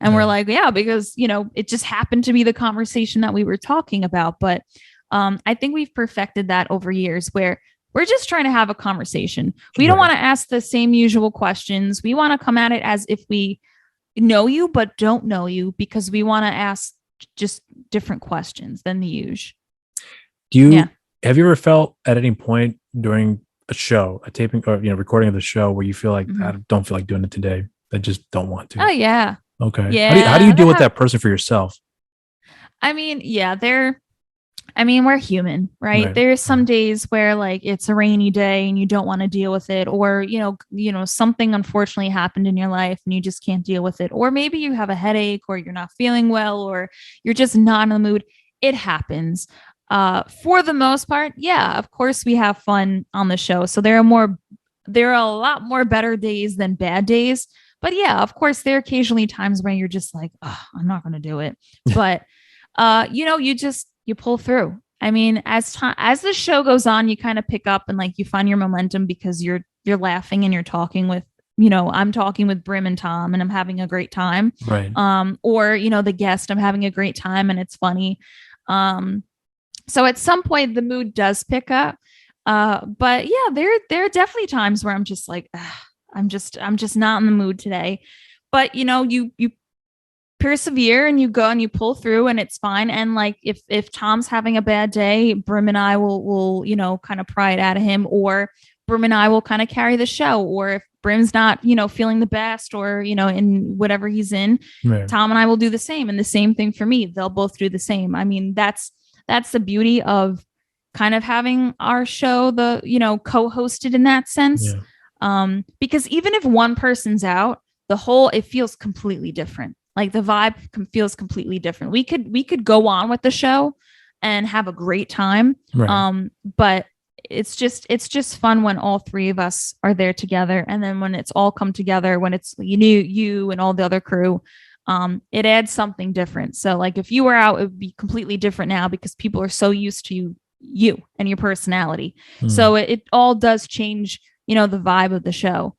And we're like, because, it just happened to be the conversation that we were talking about. But I think we've perfected that over years where we're just trying to have a conversation. We don't want to ask the same usual questions. We want to come at it as if we know you, but don't know you, because we want to ask just different questions than the usual. Have you ever felt at any point during a show, a taping or, recording of the show where you feel like, I don't feel like doing it today. I just don't want to. Oh yeah. Okay. Yeah. How do you deal with that person for yourself? We're human, right? There's some days where like it's a rainy day and you don't want to deal with it, or something unfortunately happened in your life and you just can't deal with it, or maybe you have a headache, or you're not feeling well, or you're just not in the mood. It happens. For the most part, of course we have fun on the show. So there are a lot more better days than bad days. But of course there are occasionally times where you're just like, I'm not going to do it. But you pull through. As the show goes on, you kind of pick up and like you find your momentum because you're laughing and you're talking with, I'm talking with Brim and Tom and I'm having a great time. Right. Or the guest, I'm having a great time and it's funny. So at some point the mood does pick up. But there are definitely times where I'm just like, I'm just not in the mood today. But you persevere and you go and you pull through and it's fine. And like if Tom's having a bad day, Brim and I will kind of pry it out of him, or Brim and I will kind of carry the show. Or if Brim's not feeling the best, or in whatever he's in, Right. Tom and I will do the same. And the same thing for me, they'll both do the same. I mean, that's the beauty of kind of having our show, the co-hosted in that sense. Because even if one person's out, it feels completely different. Like the vibe feels completely different. We could go on with the show and have a great time. Right. But it's just fun when all three of us are there together. And then when it's all come together, when it's you and all the other crew, it adds something different. So like if you were out, it would be completely different now because people are so used to you and your personality. So it all does change, the vibe of the show.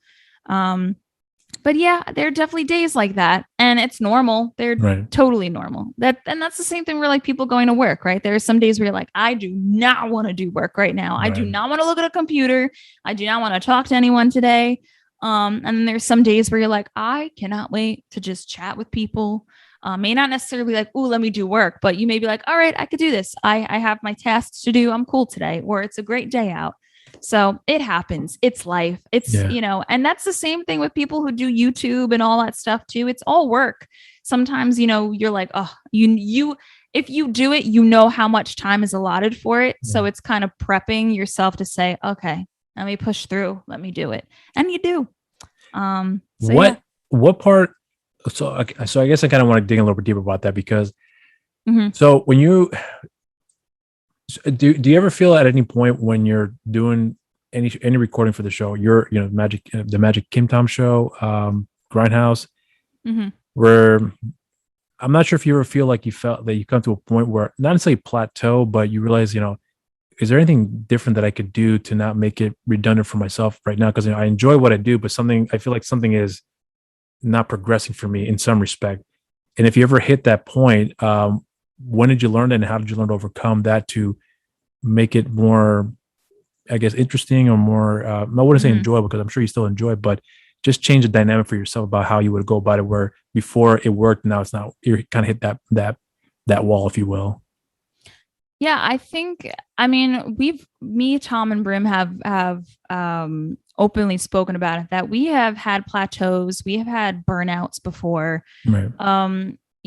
But yeah, there are definitely days like that, and it's normal. They're totally normal. And that's the same thing where like people going to work, right? There are some days where you're like, I do not want to do work right now. I do not want to look at a computer. I do not want to talk to anyone today. And then there's some days where you're like, I cannot wait to just chat with people. May not necessarily be like, oh, let me do work, but you may be like, all right, I could do this. I have my tasks to do. I'm cool today, or it's a great day out. So it happens. It's life. It's, and that's the same thing with people who do YouTube and all that stuff too. It's all work. Sometimes, you're like, oh, if you do it, how much time is allotted for it. Yeah. So it's kind of prepping yourself to say, okay, let me push through. Let me do it. And you do. What part? So I guess I kind of want to dig a little bit deeper about that because so when you do you ever feel at any point when you're doing any recording for the show, the Magic KimTom show, Grindhouse, where I'm not sure if you ever feel like you felt that you come to a point where not necessarily plateau, but you realize, is there anything different that I could do to not make it redundant for myself right now? Because I enjoy what I do, but I feel like something is not progressing for me in some respect. And if you ever hit that point, when did you learn it and how did you learn to overcome that to make it more, I guess, interesting or more, I wouldn't say enjoyable because I'm sure you still enjoy it, but just change the dynamic for yourself about how you would go about it, where before it worked, now it's not, you kind of hit that wall, if you will. Yeah, I think, me, Tom, and Brim have openly spoken about it, that we have had plateaus, we have had burnouts before. Right.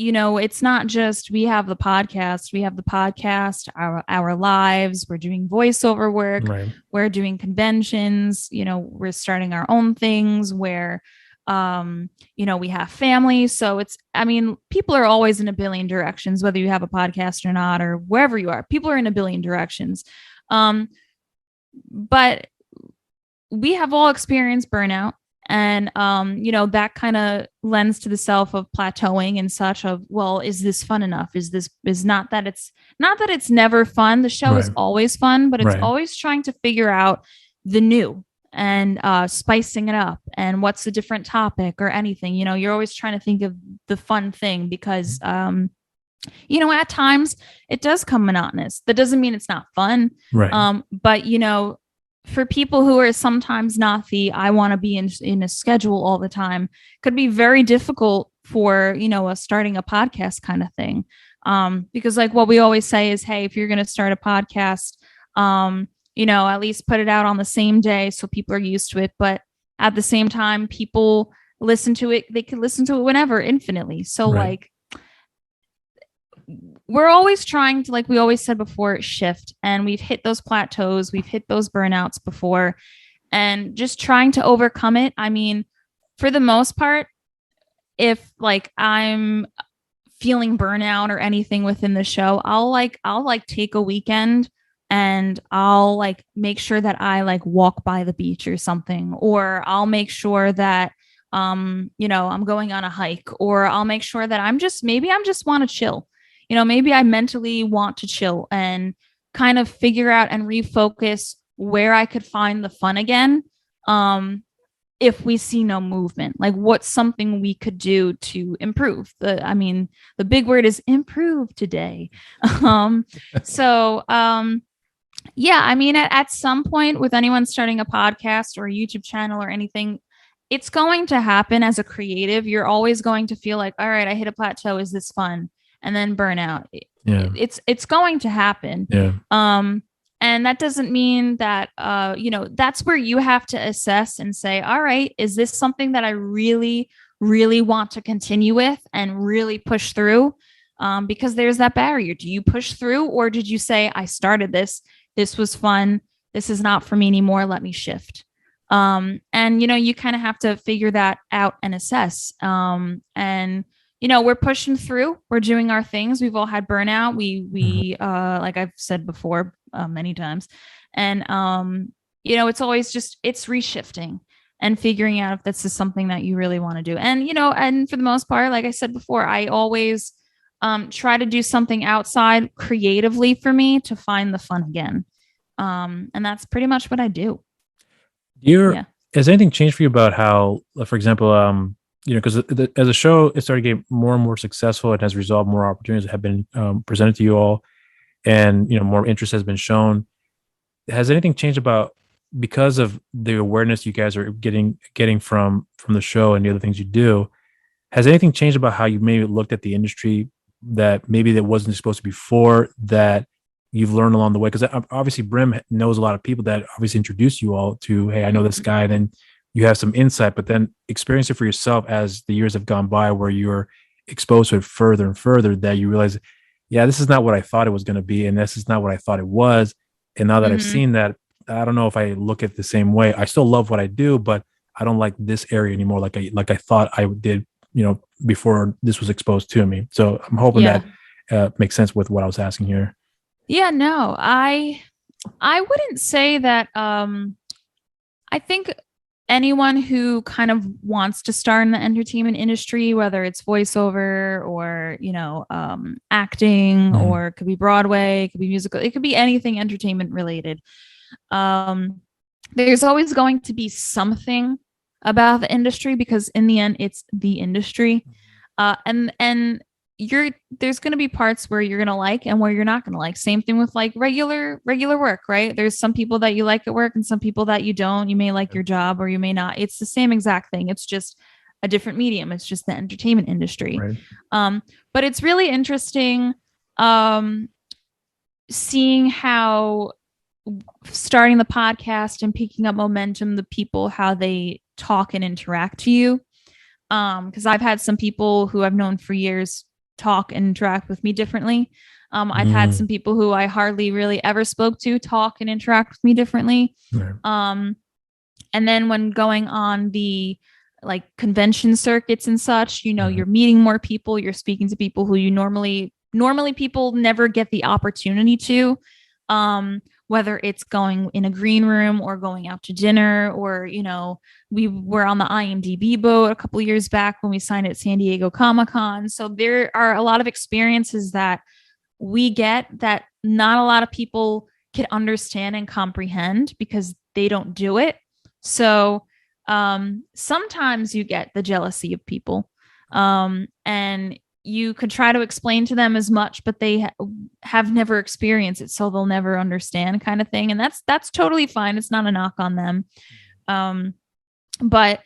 It's not just we have the podcast, our lives, we're doing voiceover work, we're doing conventions, we're starting our own things where, we have family. So people are always in a billion directions, whether you have a podcast or not, or wherever you are, people are in a billion directions. But we have all experienced burnout. And, that kind of lends to the self of plateauing and such of, well, is this fun enough? Is not that it's never fun. The show is always fun, but it's always trying to figure out the new and spicing it up and what's a different topic or anything. You're always trying to think of the fun thing because, at times it does come monotonous. That doesn't mean it's not fun. But, for people who are sometimes not I want to be in a schedule all the time, could be very difficult for, starting a podcast kind of thing. Because like what we always say is, hey, if you're going to start a podcast, at least put it out on the same day so people are used to it. But at the same time, people listen to it. They can listen to it whenever, infinitely. So like, we're always trying to, like we always said before, shift, and we've hit those plateaus, we've hit those burnouts before, and just trying to overcome it. For the most part, if like I'm feeling burnout or anything within the show, I'll take a weekend and I'll like make sure that I like walk by the beach or something, or I'll make sure that I'm going on a hike, or I'll make sure that I'm just want to chill. Maybe I mentally want to chill and kind of figure out and refocus where I could find the fun again. If we see no movement, like what's something we could do to improve the big word is improve today. At some point with anyone starting a podcast or a YouTube channel or anything, it's going to happen as a creative. You're always going to feel like, all right, I hit a plateau. Is this fun? And then burnout. Yeah. It's going to happen. Yeah. And that doesn't mean that, that's where you have to assess and say, all right, is this something that I really, really want to continue with and really push through? Because there's that barrier. Do you push through, or did you say, I started this was fun, this is not for me anymore, let me shift? And you kind of have to figure that out and assess. And we're pushing through, we're doing our things. We've all had burnout. We like I've said before many times, and it's always it's reshifting and figuring out if this is something that you really want to do. And and for the most part, like I said before, I always try to do something outside creatively for me to find the fun again. And that's pretty much what I do. Has anything changed for you about how, for example, because as a show, it started getting more and more successful, it has resolved, more opportunities that have been presented to you all, and more interest has been shown. Has anything changed about, because of the awareness you guys are getting from the show and the other things you do? Has anything changed about how you maybe looked at the industry that maybe that wasn't supposed to be before, that you've learned along the way? Because obviously Brim knows a lot of people that obviously introduced you all to, hey, I know this guy. Then you have some insight, but then experience it for yourself as the years have gone by, where you're exposed to it further and further, that you realize, yeah, this is not what I thought it was going to be, and this is not what I thought it was. And now that I've seen that, I don't know if I look at it the same way. I still love what I do, but I don't like this area anymore like I thought I did, before this was exposed to me. So I'm hoping that makes sense with what I was asking here. Yeah, no, I wouldn't say that. I think anyone who kind of wants to start in the entertainment industry, whether it's voiceover or, acting, or it could be Broadway, it could be musical, it could be anything entertainment related. There's always going to be something about the industry, because in the end, it's the industry. And there's going to be parts where you're going to like and where you're not going to like. Same thing with like regular work, right? There's some people that you like at work and some people that you don't. You may like your job or you may not. It's the same exact thing. It's just a different medium. It's just the entertainment industry. Right. But it's really interesting seeing how, starting the podcast and picking up momentum, the people, how they talk and interact to you. Because I've had some people who I've known for years talk and interact with me differently. I've had some people who I hardly really ever spoke to talk and interact with me differently. Right. And then when going on the like convention circuits and such, you're meeting more people, you're speaking to people who you normally people never get the opportunity to, whether it's going in a green room or going out to dinner, or, we were on the IMDb boat a couple of years back when we signed at San Diego Comic-Con. So there are a lot of experiences that we get that not a lot of people can understand and comprehend because they don't do it. So sometimes you get the jealousy of people, and you could try to explain to them as much, but they have never experienced it, so they'll never understand, kind of thing. And that's totally fine. It's not a knock on them. But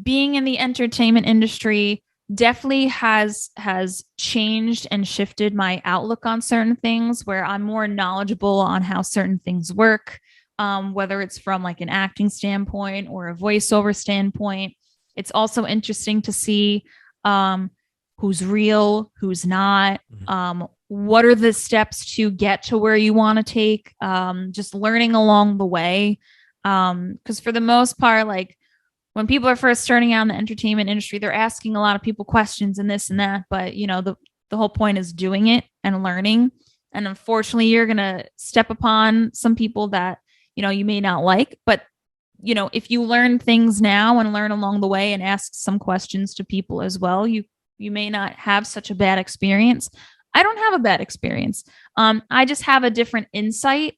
being in the entertainment industry definitely has changed and shifted my outlook on certain things, where I'm more knowledgeable on how certain things work, whether it's from like an acting standpoint or a voiceover standpoint. It's also interesting to see who's real, who's not, what are the steps to get to where you want to take, just learning along the way. Because for the most part, like when people are first starting out in the entertainment industry, they're asking a lot of people questions and this and that. But, the whole point is doing it and learning. And unfortunately, you're going to step upon some people that, you may not like. But, if you learn things now and learn along the way and ask some questions to people as well, you may not have such a bad experience. I don't have a bad experience. I just have a different insight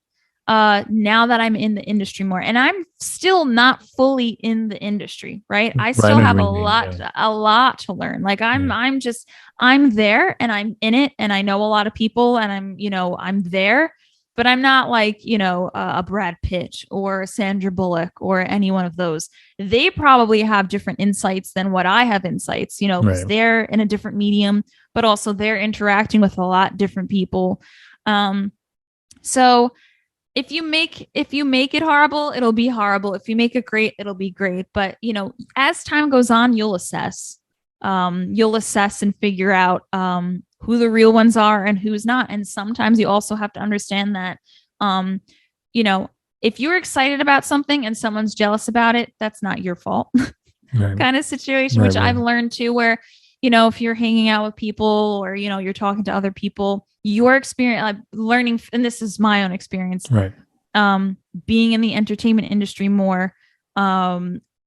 now that I'm in the industry more, and I'm still not fully in the industry, right? I still have a lot to learn. Like I'm there and I'm in it, and I know a lot of people, and I'm there, but I'm not like, a Brad Pitt or Sandra Bullock or any one of those. They probably have different insights than what I have insights, because they're in a different medium, but also they're interacting with a lot different people. So if you make it horrible, it'll be horrible. If you make it great, it'll be great. But, as time goes on, you'll assess. You'll assess and figure out who the real ones are and who's not. And sometimes you also have to understand that, if you're excited about something and someone's jealous about it, that's not your fault. Kind of situation, which I've learned too, where, if you're hanging out with people or, you're talking to other people, your experience, like learning, and this is my own experience, being in the entertainment industry more,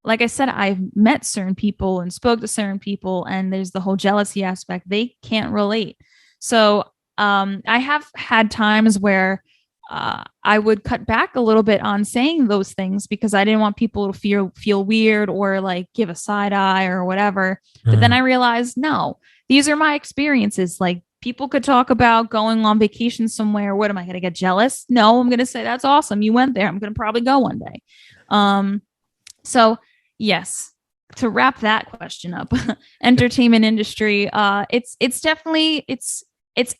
like I said, I've met certain people and spoke to certain people, and there's the whole jealousy aspect. They can't relate. So I have had times where I would cut back a little bit on saying those things because I didn't want people to feel weird or like give a side eye or whatever. But then I realized, no, these are my experiences. Like, people could talk about going on vacation somewhere. What am I going to get jealous? No, I'm going to say, that's awesome. You went there. I'm going to probably go one day. So yes, to wrap that question up, entertainment industry, it's definitely, it's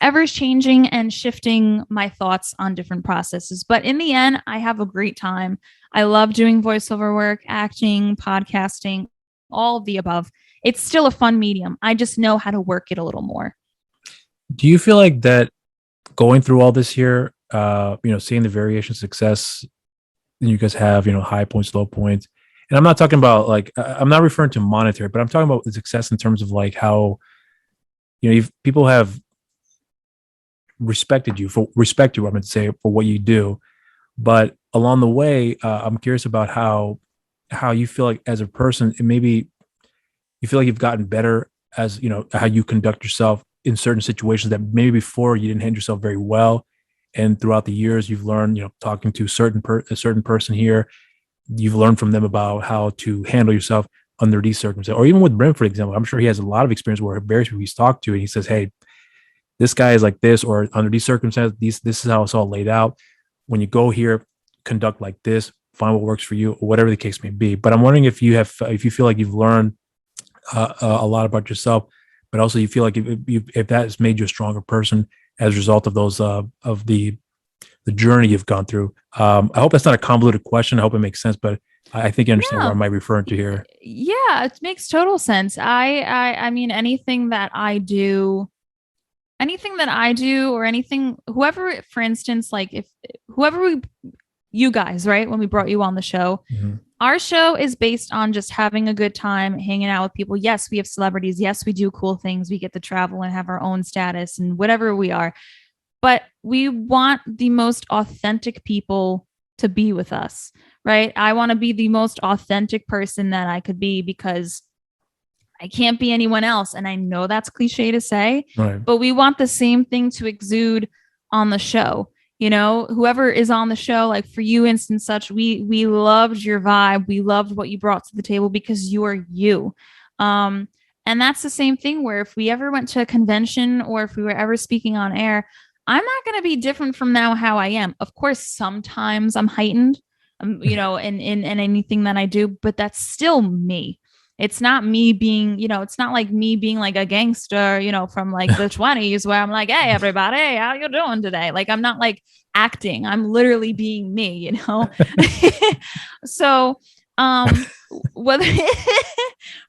ever changing and shifting my thoughts on different processes. But in the end, I have a great time. I love doing voiceover work, acting, podcasting, all of the above. It's still a fun medium. I just know how to work it a little more. Do you feel like that going through all this here, seeing the variation success you guys have, high points, low points, and I'm not talking about like, I'm not referring to monetary, but I'm talking about the success in terms of like how, if people have respect you, I'm going to say, for what you do, but along the way, I'm curious about how you feel like as a person, and maybe you feel like you've gotten better as, how you conduct yourself in certain situations that maybe before you didn't handle yourself very well. And throughout the years, you've learned, talking to a certain person here, you've learned from them about how to handle yourself under these circumstances. Or even with Brim, for example, I'm sure he has a lot of experience where various people he's talked to, and he says, hey, this guy is like this, or under these circumstances, this is how it's all laid out. When you go here, conduct like this, find what works for you, or whatever the case may be. But I'm wondering if you feel like you've learned a lot about yourself, but also you feel like if that has made you a stronger person as a result of those of the journey you've gone through. I hope that's not a convoluted question. I hope it makes sense, but I think you understand what I might be referring to here. Yeah, it makes total sense. I mean, anything that I do, or anything, whoever, for instance, like you guys, right? When we brought you on the show, our show is based on just having a good time, hanging out with people. Yes, we have celebrities. Yes, we do cool things. We get to travel and have our own status and whatever we are. But we want the most authentic people to be with us, right? I want to be the most authentic person that I could be because I can't be anyone else. And I know that's cliche to say, but we want the same thing to exude on the show. Whoever is on the show, like for you, instance, such, we loved your vibe. We loved what you brought to the table because you are you. And that's the same thing where if we ever went to a convention or if we were ever speaking on air, I'm not going to be different from now how I am. Of course, sometimes I'm heightened, in anything that I do, but that's still me. It's not me being, it's not like me being like a gangster, from like the 20s where I'm like, hey, everybody, how you doing today? Like, I'm not like acting. I'm literally being me, So, whether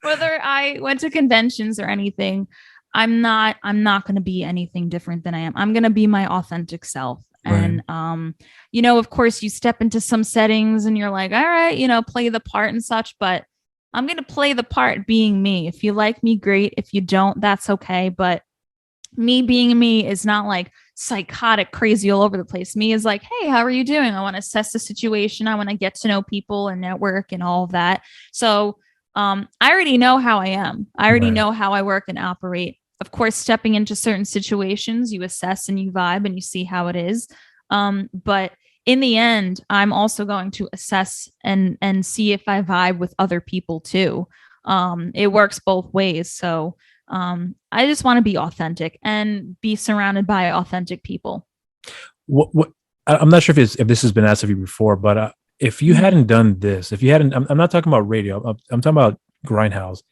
I went to conventions or anything, I'm not going to be anything different than I am. I'm going to be my authentic self. Right. And, of course you step into some settings and you're like, all right, play the part and such, but I'm going to play the part being me. If you like me, great. If you don't, that's okay. But me being me is not like psychotic, crazy all over the place. Me is like, hey, how are you doing? I want to assess the situation. I want to get to know people and network and all of that. So I already know how I am. I already know how I work and operate. Of course, stepping into certain situations, you assess and you vibe and you see how it is. But in the end, I'm also going to assess and see if I vibe with other people too. It works both ways. So I just want to be authentic and be surrounded by authentic people. What I'm not sure if this has been asked of you before, but if you hadn't done this, if you hadn't, I'm not talking about radio, I'm talking about Grindhouse.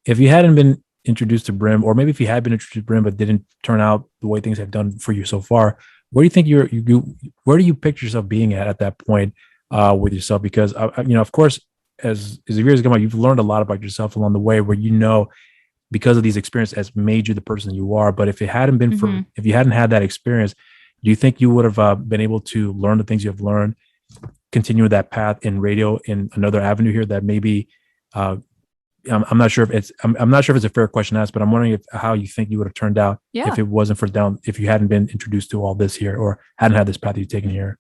If you hadn't been introduced to Brim, or maybe if you had been introduced to Brim but didn't turn out the way things have done for you so far, where do you think where do you picture yourself being at that point with yourself? Because of course, as the years go on, you've learned a lot about yourself along the way, where because of these experiences has made you the person you are. But if it hadn't been if you hadn't had that experience, do you think you would have been able to learn the things you have learned, continue that path in radio in another avenue here that maybe I'm not sure if it's I'm not sure if it's a fair question to ask, but I'm wondering how you think you would have turned out if it wasn't if you hadn't been introduced to all this here or hadn't had this path you've taken here.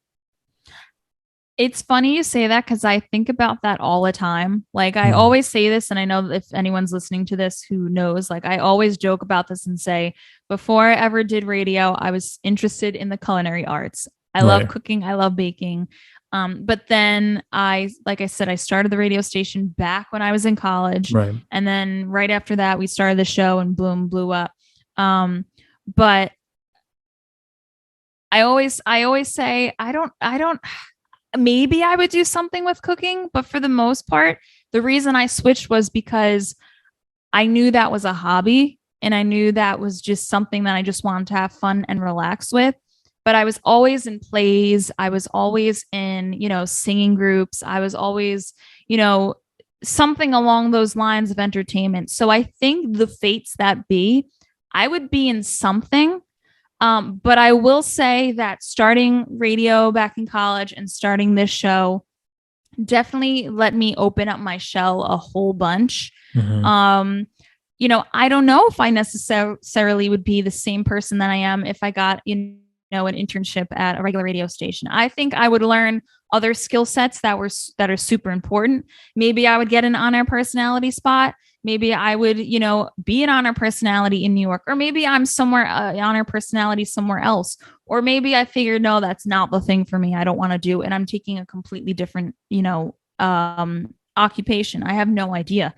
It's funny you say that because I think about that all the time. Like I always say this, and I know if anyone's listening to this who knows, like I always joke about this and say, before I ever did radio, I was interested in the culinary arts. I love cooking. I love baking. But then like I said, I started the radio station back when I was in college. Right. And then right after that, we started the show and blew up. But I always say, I don't, maybe I would do something with cooking, but for the most part, the reason I switched was because I knew that was a hobby and I knew that was just something that I just wanted to have fun and relax with. But I was always in plays. I was always in, singing groups. I was always, something along those lines of entertainment. So I think the fates that be, I would be in something. But I will say that starting radio back in college and starting this show definitely let me open up my shell a whole bunch. I don't know if I necessarily would be the same person that I am if I got, an internship at a regular radio station. I think I would learn other skill sets that are super important. Maybe I would get an on-air personality spot. Maybe I would, be an on-air personality in New York, or maybe I'm somewhere on-air personality somewhere else. Or maybe I figured, no, that's not the thing for me. I don't want to do, and I'm taking a completely different, occupation. I have no idea.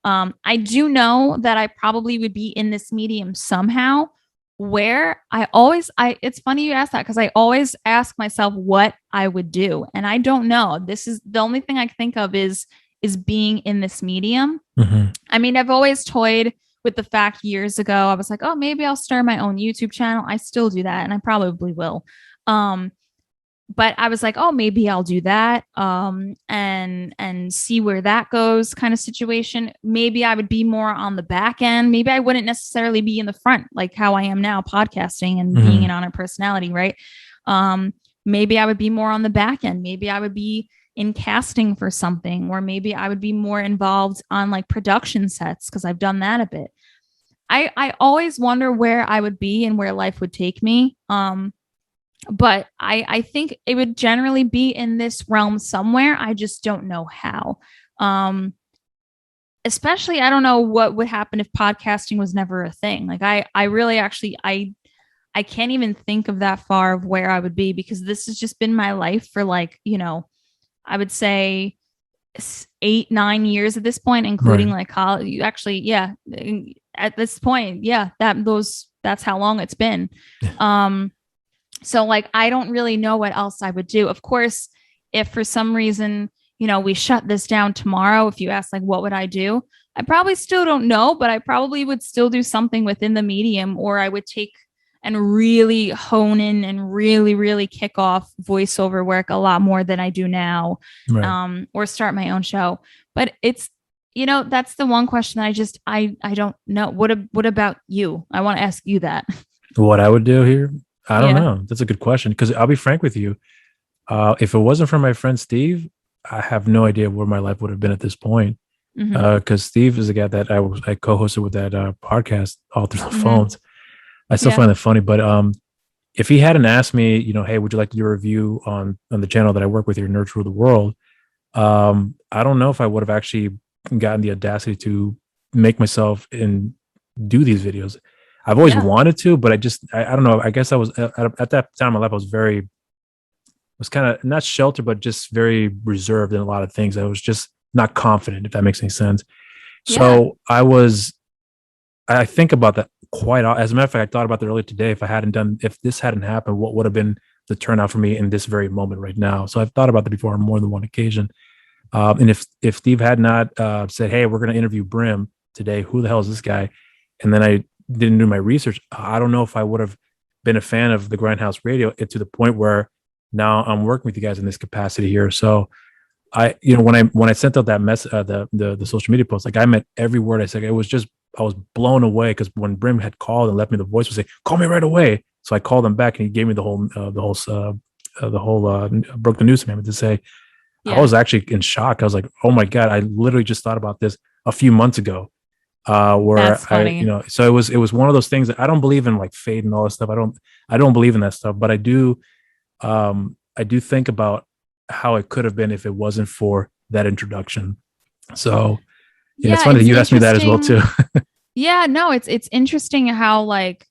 I do know that I probably would be in this medium somehow, where it's funny you ask that, because I always ask myself what I would do. And I don't know. This is the only thing I can think of is being in this medium. I mean, I've always toyed with the fact years ago, I was like, oh, maybe I'll start my own YouTube channel. I still do that, and I probably will. But I was like, oh, maybe I'll do that and see where that goes kind of situation. Maybe I would be more on the back end. Maybe I wouldn't necessarily be in the front like how I am now, podcasting and being an on-air personality, right? Maybe I would be more on the back end. Maybe I would be in casting for something, or maybe I would be more involved on like production sets, because I've done that a bit. I always wonder where I would be and where life would take me. But I think it would generally be in this realm somewhere. I just don't know how. Especially, I don't know what would happen if podcasting was never a thing. Like I really actually, I can't even think of that far of where I would be, because this has just been my life for like, I would say 8-9 years at this point, including like college. Actually, yeah. At this point, yeah, that's how long it's been. So like, I don't really know what else I would do. Of course, if for some reason, we shut this down tomorrow, if you ask like, what would I do? I probably still don't know, but I probably would still do something within the medium, or I would take and really hone in and really, really kick off voiceover work a lot more than I do now, or start my own show. But it's, that's the one question that I don't know. What about you? I want to ask you that. What I would do here? I don't know. That's a good question, because I'll be frank with you. If it wasn't for my friend Steve, I have no idea where my life would have been at this point. Because Steve is the guy that I co-hosted with that podcast all through the phones. I still find that funny. But if he hadn't asked me, hey, would you like to do a review on the channel that I work with here, Nerds Rule the World? I don't know if I would have actually gotten the audacity to make myself and do these videos. I've always wanted to, but I don't know. I guess I was at that time in my life, I was kind of not sheltered, but just very reserved in a lot of things. I was just not confident, if that makes any sense. So I think about that quite. As a matter of fact, I thought about that earlier today. If this hadn't happened, what would have been the turnout for me in this very moment right now. So I've thought about that before on more than one occasion. And if Steve had not said, "Hey, we're going to interview Brim today," who the hell is this guy? And then I didn't do my research. I don't know if I would have been a fan of the Grindhouse Radio to the point where now I'm working with you guys in this capacity here. So when I sent out that mess, the social media post, like I meant every word I said. It was just, I was blown away because when Brim had called and left me the voice, was say, "Call me right away." So I called him back and he gave me the whole broke the news to me to say, I was actually in shock. I was like, "Oh my God, I literally just thought about this a few months ago." Where so it was one of those things that I don't believe in, like fate and all that stuff. I don't believe in that stuff, but I do think about how it could have been if it wasn't for that introduction. So it's funny that you asked me that as well too. Yeah, no, it's interesting how like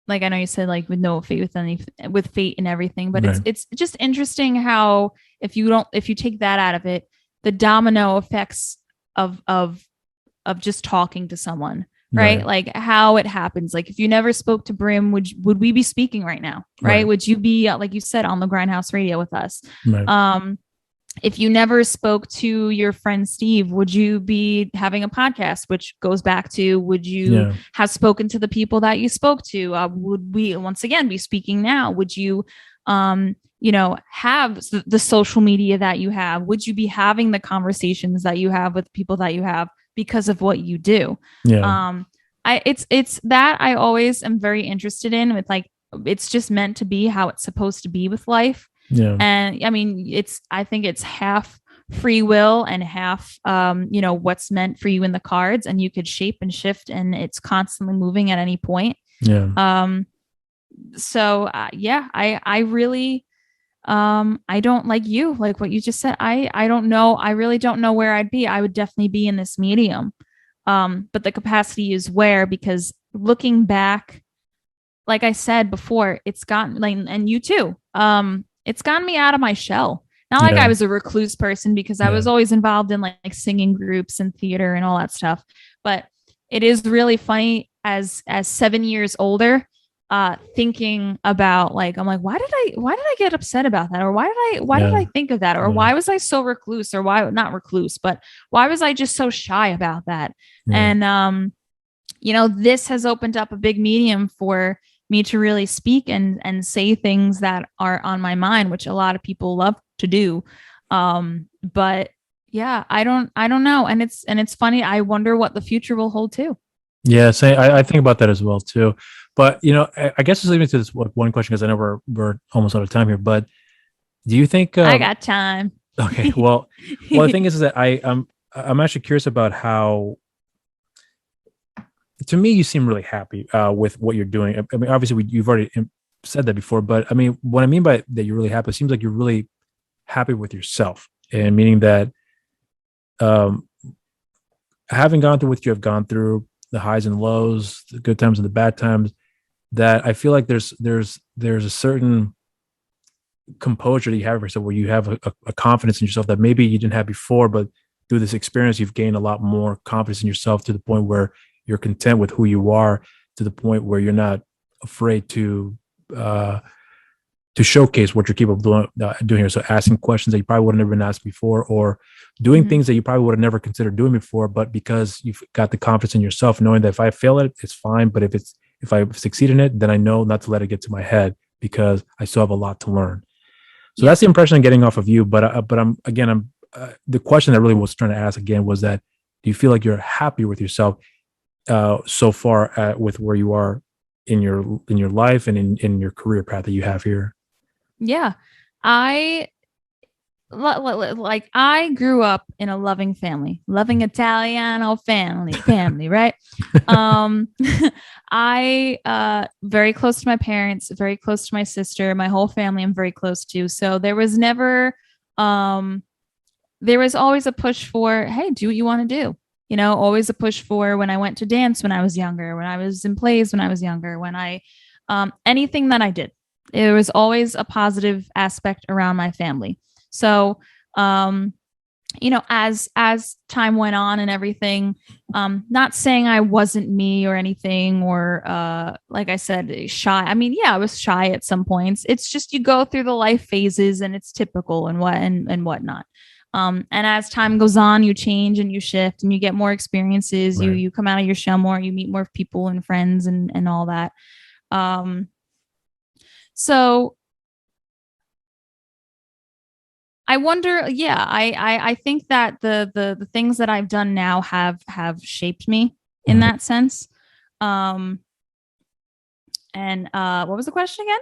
I know you said like with no fate with fate and everything, but right. it's just interesting how if you take that out of it, the domino effects of just talking to someone, right? Like how it happens. Like if you never spoke to Brim, would we be speaking right now? Right? Would you be, like you said, on the Grindhouse Radio with us? Right. If you never spoke to your friend Steve, would you be having a podcast? Which goes back to, would you have spoken to the people that you spoke to? Would we once again be speaking now? Would you, have the social media that you have? Would you be having the conversations that you have with people that you have because of what you do? Yeah. It's that I always am very interested in with, like, it's just meant to be how it's supposed to be with life. Yeah. And I mean, I think it's half free will and half, what's meant for you in the cards, and you could shape and shift, and it's constantly moving at any point. Yeah. I really, I don't, like you, like what you just said. I don't know. I really don't know where I'd be. I would definitely be in this medium. But the capacity is where, because looking back, like I said before, it's gotten like, and you too, it's gotten me out of my shell. Not like I was a recluse person, because I was always involved in like singing groups and theater and all that stuff. But it is really funny as 7 years older, thinking about, like, I'm like, why did I get upset about that? Or why did I think of that? Or why was I so recluse? Or why not recluse, but why was I just so shy about that? And, this has opened up a big medium for me to really speak and say things that are on my mind, which a lot of people love to do. But yeah, I don't know. And it's funny. I wonder what the future will hold too. Yeah. I think about that as well too. But, I guess just leaving to this one question, because I know we're almost out of time here, but do you think, I got time. Okay. Well, the thing is that I'm actually curious about how, to me, you seem really happy with what you're doing. I mean, obviously, you've already said that before, but I mean, what I mean by that you're really happy, it seems like you're really happy with yourself, and meaning that having gone through what you have gone through, the highs and lows, the good times and the bad times, that I feel like there's a certain composure that you have for yourself, where you have a confidence in yourself that maybe you didn't have before, but through this experience, you've gained a lot more confidence in yourself, to the point where you're content with who you are, to the point where you're not afraid to showcase what you're capable of doing here. So asking questions that you probably would have never been asked before, or doing things that you probably would have never considered doing before, but because you've got the confidence in yourself, knowing that if I fail at it, it's fine. But if I succeed in it, then I know not to let it get to my head, because I still have a lot to learn. So that's the impression I'm getting off of you. But I'm the question that I really was trying to ask again was that, do you feel like you're happy with yourself so far with where you are in your life and in your career path that you have here? Yeah, I grew up in a loving Italiano family, right? I very close to my parents, very close to my sister, my whole family I'm very close to. So there was never, there was always a push for, hey, do what you want to do. Always a push for, when I went to dance when I was younger, when I was in plays when I was younger, when I, anything that I did, there was always a positive aspect around my family. So, as time went on and everything, not saying I wasn't me or anything, or like I said, shy. I mean, yeah, I was shy at some points. It's just you go through the life phases, and it's typical and whatnot. And as time goes on, you change and you shift and you get more experiences. Right. You come out of your shell more. You meet more people and friends and all that. So I wonder, yeah, I think that the things that I've done now have shaped me in that sense. And what was the question again?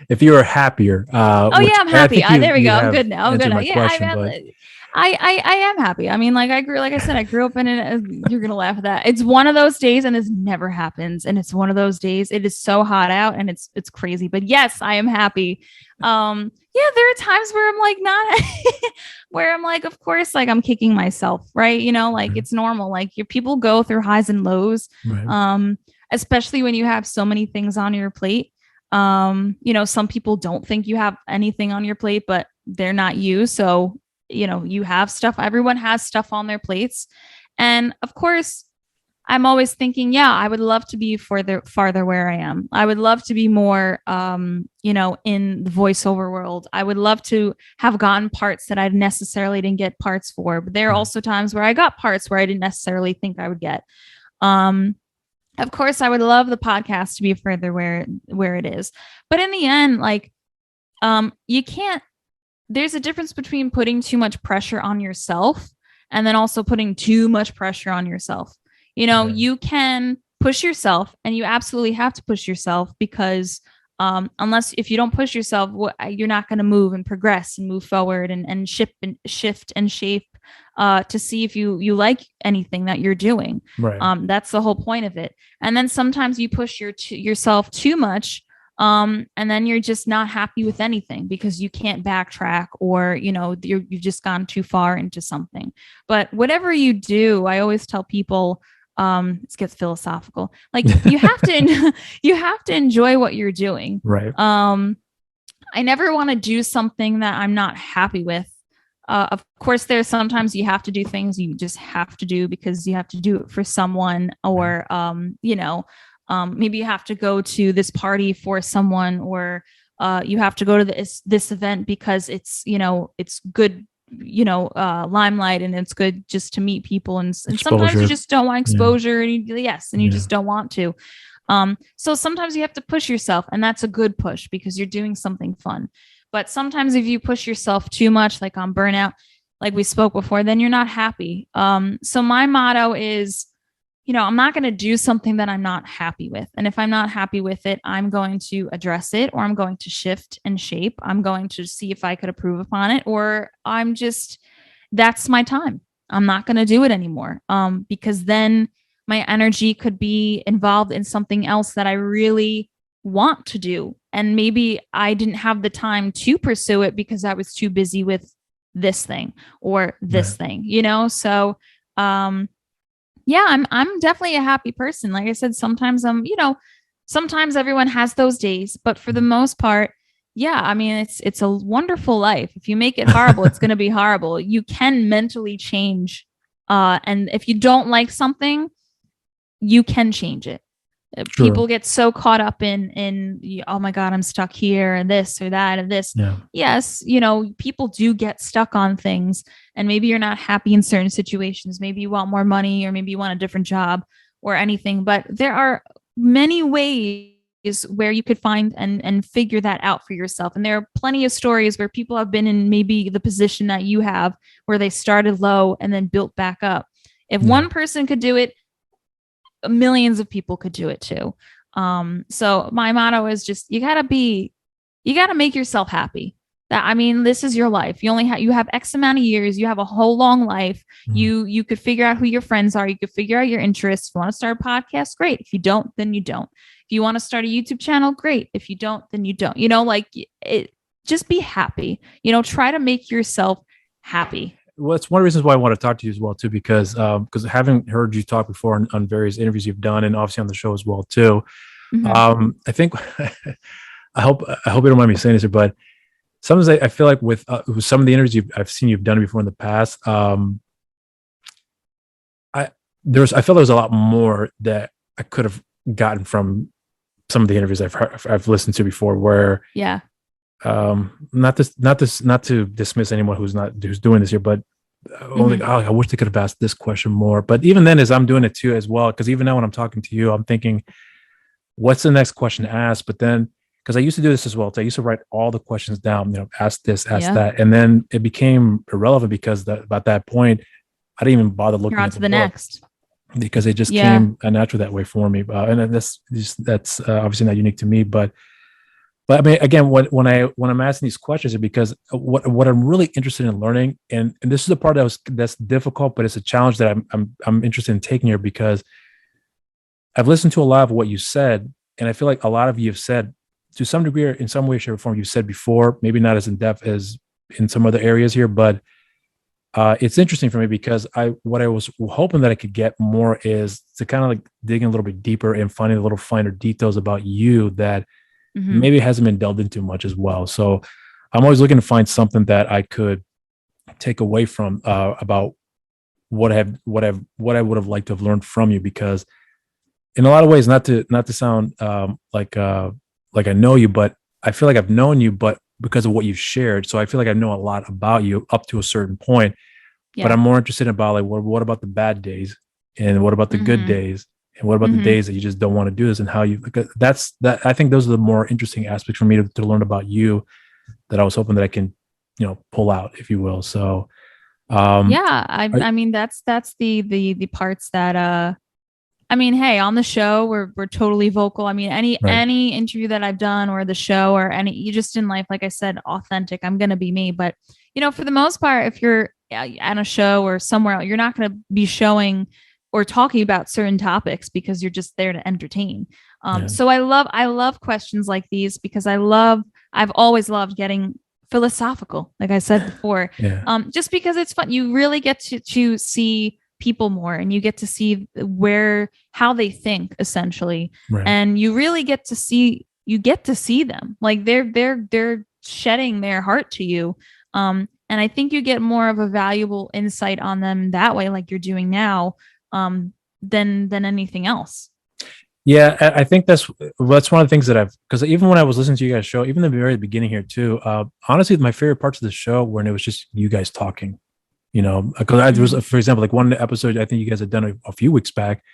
If you were happier, I'm happy. There we go. I'm good now. I'm good now. Yeah, question, I am happy. I mean, like I grew up in it. You're going to laugh at that. It's one of those days, and this never happens. And it's one of those days. It is so hot out and it's crazy, but yes, I am happy. Yeah, there are times where I'm like, not where I'm like, of course, like I'm kicking myself, right? Like it's normal. Like your people go through highs and lows. Right. Especially when you have so many things on your plate. Some people don't think you have anything on your plate, but they're not you. So, you have stuff. Everyone has stuff on their plates. And of course, I'm always thinking, yeah, I would love to be farther where I am. I would love to be more, in the voiceover world. I would love to have gotten parts that I necessarily didn't get parts for. But there are also times where I got parts where I didn't necessarily think I would get. Of course, I would love the podcast to be further where it is. But in the end, like, you can't, there's a difference between putting too much pressure on yourself and then also putting too much pressure on yourself. You can push yourself, and you absolutely have to push yourself, because if you don't push yourself, you're not going to move and progress and move forward and shift and shape to see if you like anything that you're doing. Right. That's the whole point of it. And then sometimes you push yourself too much, and then you're just not happy with anything because you can't backtrack, or you've just gone too far into something. But whatever you do, I always tell people, this gets philosophical, like you have to enjoy what you're doing. Right. I never want to do something that I'm not happy with. Of course, there's sometimes you have to do things you just have to do because you have to do it for someone, or maybe you have to go to this party for someone, or you have to go to this event because it's good, limelight, and it's good just to meet people, and sometimes you just don't want exposure. And you just don't want to. So sometimes you have to push yourself, and that's a good push because you're doing something fun. But sometimes if you push yourself too much, like on burnout, like we spoke before, then you're not happy. So my motto is, I'm not going to do something that I'm not happy with. And if I'm not happy with it, I'm going to address it, or I'm going to shift and shape. I'm going to see if I could improve upon it, or that's my time. I'm not going to do it anymore. Because then my energy could be involved in something else that I really want to do. And maybe I didn't have the time to pursue it because I was too busy with this thing or this thing, So, yeah, I'm definitely a happy person. Like I said, sometimes sometimes everyone has those days, but for the most part, yeah, I mean, it's a wonderful life. If you make it horrible, it's going to be horrible. You can mentally change. And if you don't like something, you can change it. True. People get so caught up in, oh my God, I'm stuck here and this or that and this. Yeah. Yes, people do get stuck on things, and maybe you're not happy in certain situations. Maybe you want more money, or maybe you want a different job or anything. But there are many ways where you could find and figure that out for yourself. And there are plenty of stories where people have been in maybe the position that you have, where they started low and then built back up. If one person could do it, millions of people could do it too. So my motto is just, you gotta make yourself happy. This is your life. You have X amount of years. You have a whole long life. You could figure out who your friends are. You could figure out your interests. If you want to start a podcast, great. If you don't, then you don't. If you want to start a YouTube channel, great. If you don't, then you don't. Just be happy. Try to make yourself happy. Well, it's one of the reasons why I want to talk to you as well too, because having heard you talk before on various interviews you've done, and obviously on the show as well too. I think I hope you don't mind me saying this, but sometimes I feel like with some of the interviews I've seen you've done before in the past, I feel there was a lot more that I could have gotten from some of the interviews I've listened to before. Where Yeah. not to dismiss anyone who's doing this here, but only I wish they could have asked this question more. But even then, as I'm doing it too as well, because even now when I'm talking to you, I'm thinking, what's the next question to ask? But then, because I used to do this as well, so I used to write all the questions down, ask this, ask that, and then it became irrelevant because about that point, I didn't even bother looking You're on at to the next, because it just came natural that way for me. And that's obviously not unique to me, but I mean, again, when I'm asking these questions, is because what I'm really interested in learning, and this is the part that's difficult, but it's a challenge that I'm interested in taking here, because I've listened to a lot of what you said, and I feel like a lot of you have said to some degree, or in some way, shape, or form, you've said before, maybe not as in depth as in some other areas here, but it's interesting for me because what I was hoping that I could get more is to kind of like digging a little bit deeper and finding a little finer details about you that maybe hasn't been delved into much as well. So I'm always looking to find something that I could take away from about what I would have liked to have learned from you, because in a lot of ways, not to sound like I know you, but I feel like I've known you, but because of what you've shared. So I feel like I know a lot about you up to a certain point, but I'm more interested about like, what about the bad days, and what about the good days, and what about the days that you just don't want to do this, and how you, I think those are the more interesting aspects for me to learn about you that I was hoping that I can, pull out, if you will. So, I mean, that's the parts that, I mean, hey, on the show, we're totally vocal. I mean, any interview that I've done, or the show, or you just in life, like I said, authentic, I'm going to be me. But, for the most part, if you're at a show or somewhere, you're not going to be showing or talking about certain topics because you're just there to entertain. So I love questions like these, because I've always loved getting philosophical, like I said before, just because it's fun. You really get to see people more, and you get to see how they think, essentially, and you really get to see them, like they're shedding their heart to you, and I think you get more of a valuable insight on them that way, like you're doing now, than anything else. Yeah, I think that's one of the things that because even when I was listening to you guys' show, even in the very beginning here too, honestly, my favorite parts of the show when it was just you guys talking. Because there was, for example, like one episode I think you guys had done a few weeks back,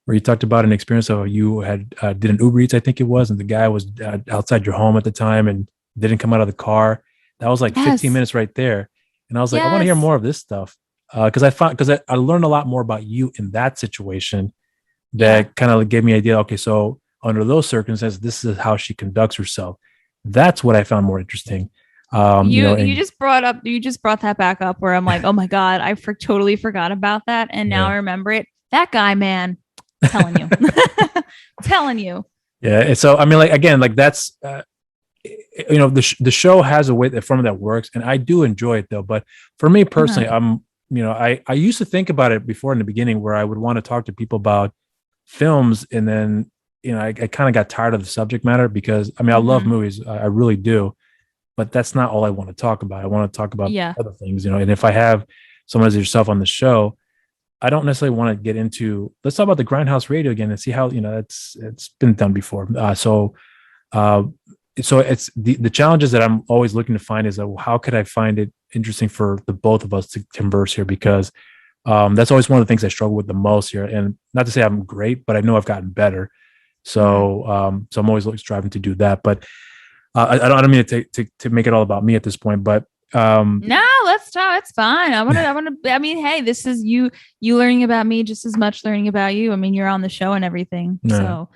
where you talked about an experience of you had did an Uber Eats, I think it was, and the guy was outside your home at the time and didn't come out of the car. That was like 15 minutes right there, and I was like, I want to hear more of this stuff, because I learned a lot more about you in that situation. That kind of gave me an idea. Okay, so under those circumstances, this is how she conducts herself. That's what I found more interesting. You just brought that back up, where I'm like, oh my God, I totally forgot about that. And now I remember it. That guy, man, telling you, telling you. Yeah. And so, I mean, like, again, like that's, the show has a way that works, and I do enjoy it though. But for me personally, I used to think about it before in the beginning, where I would want to talk to people about films, and then, I kind of got tired of the subject matter, because I mean, I love movies. I really do. But that's not all I want to talk about. I want to talk about other things, and if I have someone as yourself on the show, I don't necessarily want to get into, let's talk about the Grindhouse Radio again and see how, it's been done before. So it's the challenges that I'm always looking to find is how could I find it interesting for the both of us to converse here? Because that's always one of the things I struggle with the most here. And not to say I'm great, but I know I've gotten better. So, so I'm always striving to do that. But I don't mean to make it all about me at this point, but no, let's talk. It's fine. I mean, hey, this is you learning about me just as much learning about you. I mean, you're on the show and everything. So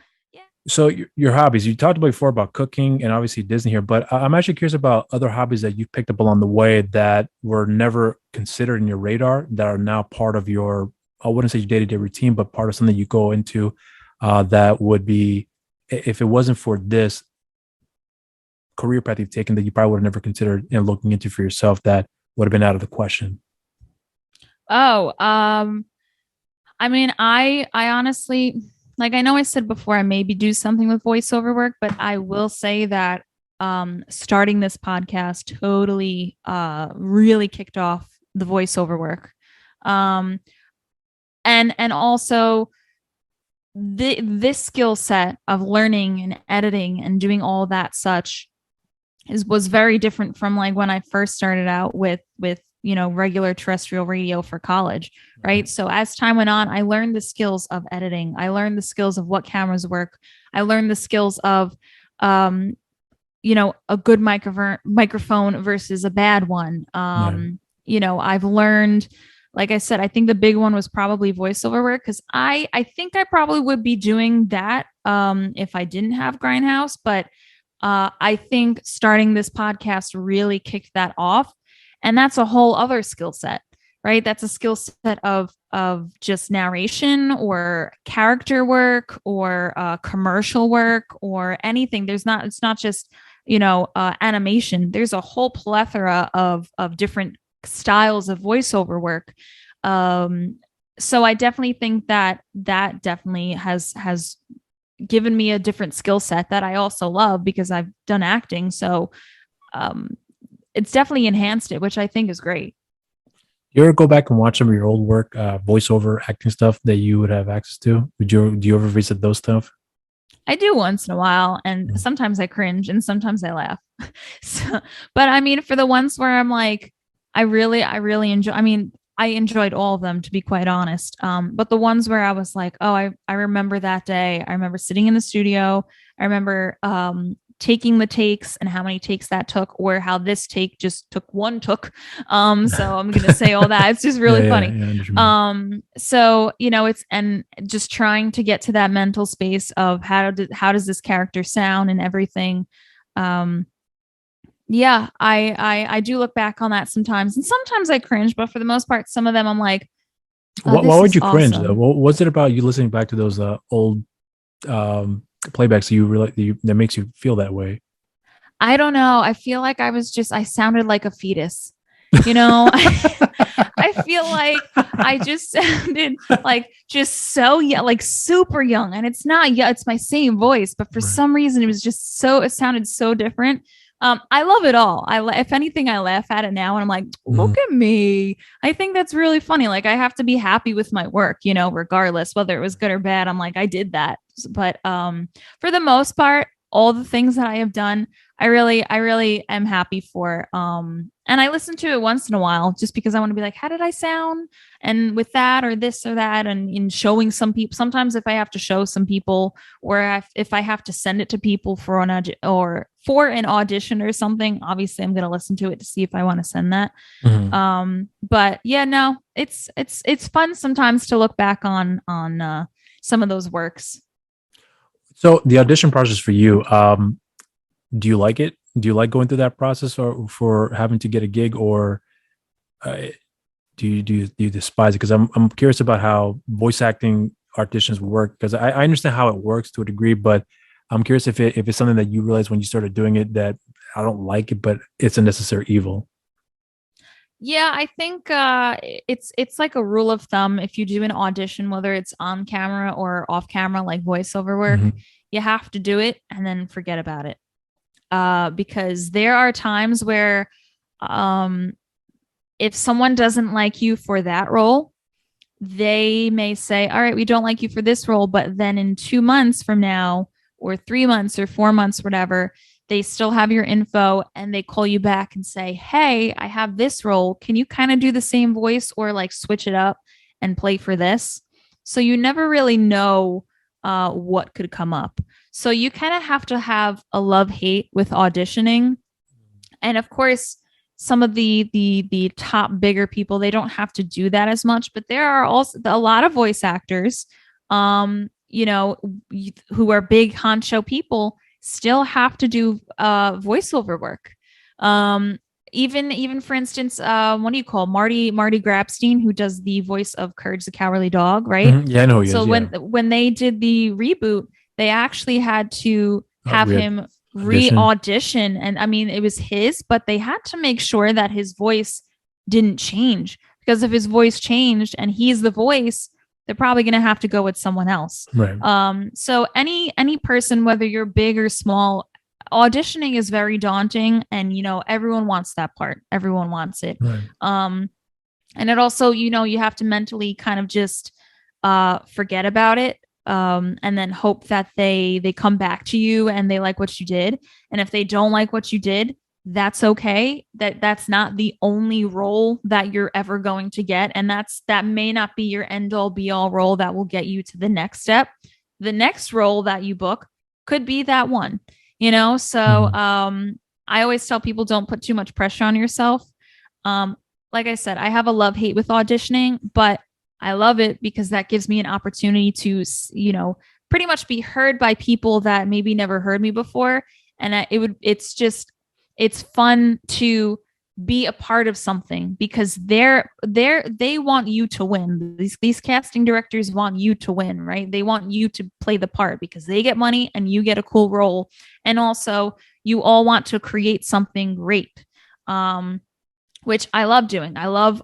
So your hobbies, you talked before about cooking and obviously Disney here, but I'm actually curious about other hobbies that you picked up along the way that were never considered in your radar, that are now part of your, I wouldn't say your day-to-day routine, but part of something you go into, that would be, if it wasn't for this career path you've taken, that you probably would have never considered looking into for yourself, that would have been out of the question. I mean, I honestly, like, I know I said before, I maybe do something with voiceover work, but I will say that starting this podcast totally really kicked off the voiceover work. And also this skill set of learning and editing and doing all that such was very different from like when I first started out with regular terrestrial radio for college, right? So as time went on, I learned the skills of editing. I learned the skills of what cameras work. I learned the skills of a good microphone versus a bad one. I've learned, like I said, I think the big one was probably voiceover work, because I think I probably would be doing that if I didn't have Grindhouse. But I think starting this podcast really kicked that off. And that's a whole other skill set, right? That's a skill set of just narration or character work or commercial work or anything. It's not just, animation. There's a whole plethora of different styles of voiceover work. So I definitely think that definitely has given me a different skill set that I also love because I've done acting. So it's definitely enhanced it, which I think is great. You ever go back and watch some of your old work, voiceover acting stuff that you would have access to? Do you ever visit those stuff? I do once in a while, and sometimes I cringe and sometimes I laugh. But I mean, for the ones where I'm like, I really enjoy, I enjoyed all of them, to be quite honest. But the ones where I was like, oh, I remember that day. I remember sitting in the studio. I remember taking the takes and how many takes that took, or how this take just took one took. So I'm going to say all that. It's just really funny. So, it's, and just trying to get to that mental space of how does this character sound and everything. Yeah, I do look back on that sometimes, and sometimes I cringe, but for the most part, some of them I'm like, why would you cringe though? What was it about you listening back to those old playbacks that makes you feel that way? I don't know. I feel like I sounded like a fetus. I feel like I just sounded like just so young, like super young, and it's not. Yeah, it's my same voice, but for some reason it sounded so different. I love it all. If anything, I laugh at it now and I'm like, look at me. I think that's really funny. Like, I have to be happy with my work, regardless whether it was good or bad. I'm like, I did that. But for the most part, all the things that I have done, I really am happy for. And I listen to it once in a while just because I want to be like, how did I sound? And with that or this or that, and in showing some people, sometimes if I have to show some people, or if I have to send it to people for an audition or something, obviously I'm going to listen to it to see if I want to send that. But yeah, no, it's fun sometimes to look back on some of those works. So the audition process for you, do you like it? Do you like going through that process, or for having to get a gig, or do you despise it? Because I'm curious about how voice acting auditions work, because I understand how it works to a degree, but I'm curious if it's something that you realized when you started doing it that I don't like it, but it's a necessary evil. Yeah, I think it's like a rule of thumb. If you do an audition, whether it's on camera or off camera, like voiceover work, you have to do it and then forget about it. Because there are times where if someone doesn't like you for that role, they may say, all right, we don't like you for this role, but then in 2 months from now, or 3 months or 4 months, whatever, they still have your info and they call you back and say, hey, I have this role. Can you kind of do the same voice or like switch it up and play for this? So you never really know what could come up. So you kind of have to have a love-hate with auditioning. And of course, some of the top bigger people, they don't have to do that as much, but there are also a lot of voice actors, who are big honcho people, still have to do voiceover work. Even for instance, what do you call Marty Grabstein, who does the voice of Courage the Cowardly Dog, right? Yeah, I know. So when they did the reboot, they actually had to have him re-audition, and I mean, it was his, but they had to make sure that his voice didn't change, because if his voice changed and he's the voice, they're probably going to have to go with someone else. Right. So any person, whether you're big or small, auditioning is very daunting, and everyone wants that part. Everyone wants it. Right. And it also, you have to mentally kind of just forget about it, and then hope that they come back to you and they like what you did. And if they don't like what you did, that's okay. That's not the only role that you're ever going to get, and that may not be your end all be all role that will get you to the next step. The next role that you book could be that one. So I always tell people, don't put too much pressure on yourself. Like I said, I have a love-hate with auditioning, but I love it because that gives me an opportunity to, pretty much be heard by people that maybe never heard me before. And it's fun to be a part of something because they want you to win. These casting directors want you to win, right? They want you to play the part because they get money and you get a cool role. And also you all want to create something great. Which I love doing. I love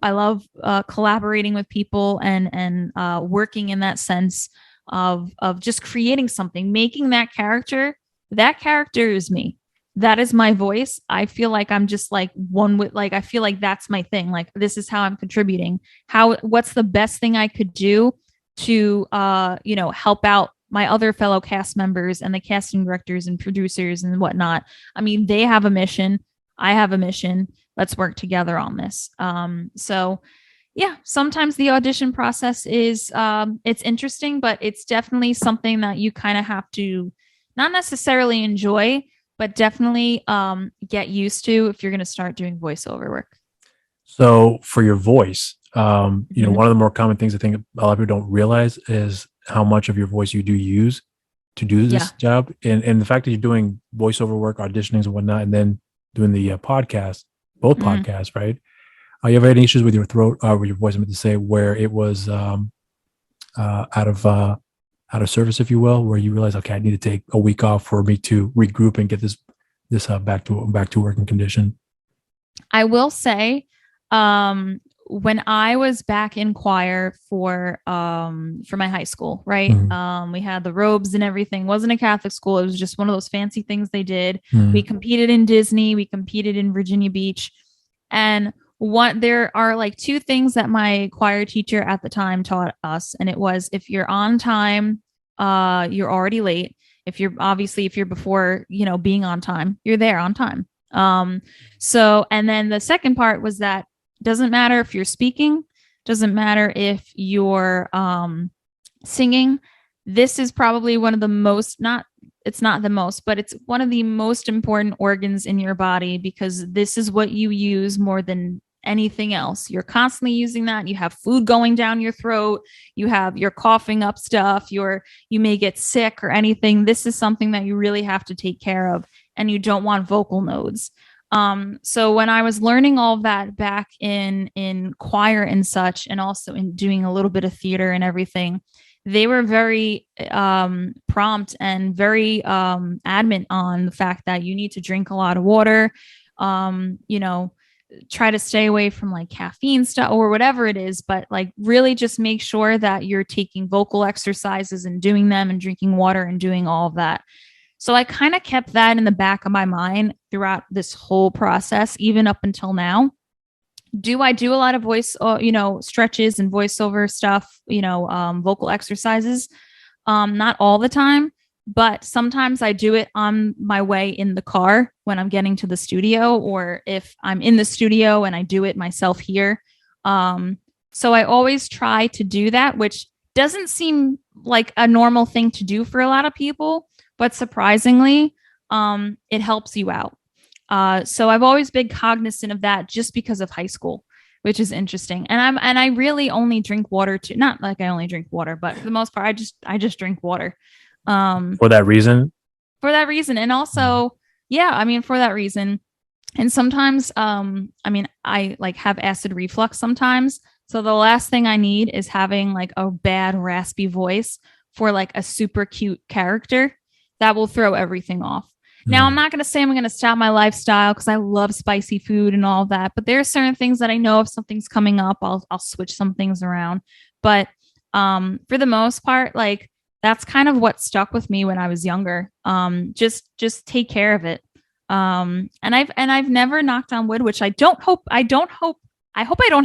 collaborating with people and working in that sense of just creating something, making that character. That character is me. That is my voice. I feel like I'm just like one with, like, I feel like that's my thing. Like, this is how I'm contributing. What's the best thing I could do to, help out my other fellow cast members and the casting directors and producers and whatnot. I mean, they have a mission. I have a mission. Let's work together on this. So yeah, sometimes the audition process is, it's interesting, but it's definitely something that you kind of have to not necessarily enjoy, but definitely get used to if you're going to start doing voiceover work. So for your voice, one of the more common things I think a lot of people don't realize is how much of your voice you do use to do this job. And the fact that you're doing voiceover work, auditionings and whatnot, and then doing the podcast, both podcasts, right? You ever had any issues with your throat or with your voice, I meant to say, where it was out of service, if you will, where you realize, okay, I need to take a week off for me to regroup and get this back to working condition? I will say, when I was back in choir for my high school, right? We had the robes and everything. It wasn't a Catholic school. It was just one of those fancy things they did. We competed in Disney. We competed in Virginia Beach. And there are like two things that my choir teacher at the time taught us. And it was, if you're on time, you're already late. If you're before, being on time, you're there on time. So, and then the second part was that doesn't matter if you're speaking, doesn't matter if you're singing. This is probably one of the most, it's not the most, but it's one of the most important organs in your body, because this is what you use more than anything else. You're constantly using that. You have food going down your throat. You're coughing up stuff. You may get sick or anything. This is something that you really have to take care of, and you don't want vocal nodes. So when I was learning all of that back in choir and such, and also in doing a little bit of theater and everything, they were very prompt and very adamant on the fact that you need to drink a lot of water, try to stay away from like caffeine stuff or whatever it is, but like really just make sure that you're taking vocal exercises and doing them and drinking water and doing all of that. So I kind of kept that in the back of my mind throughout this whole process, even up until now. Do I do a lot of voice, stretches and voiceover stuff, vocal exercises? Not all the time, but sometimes I do it on my way in the car when I'm getting to the studio, or if I'm in the studio and I do it myself here. So I always try to do that, which doesn't seem like a normal thing to do for a lot of people, but surprisingly, it helps you out. So I've always been cognizant of that just because of high school, which is interesting. And I really only drink water too. Not like I only drink water, but for the most part, I just drink water. For that reason. And also, for that reason. And sometimes, I like have acid reflux sometimes. So the last thing I need is having like a bad raspy voice for like a super cute character. That will throw everything off. Now, I'm not going to say I'm going to stop my lifestyle because I love spicy food and all that. But there are certain things that I know if something's coming up, I'll switch some things around. But for the most part, like that's kind of what stuck with me when I was younger. Just take care of it. And I've never knocked on wood, which I hope I don't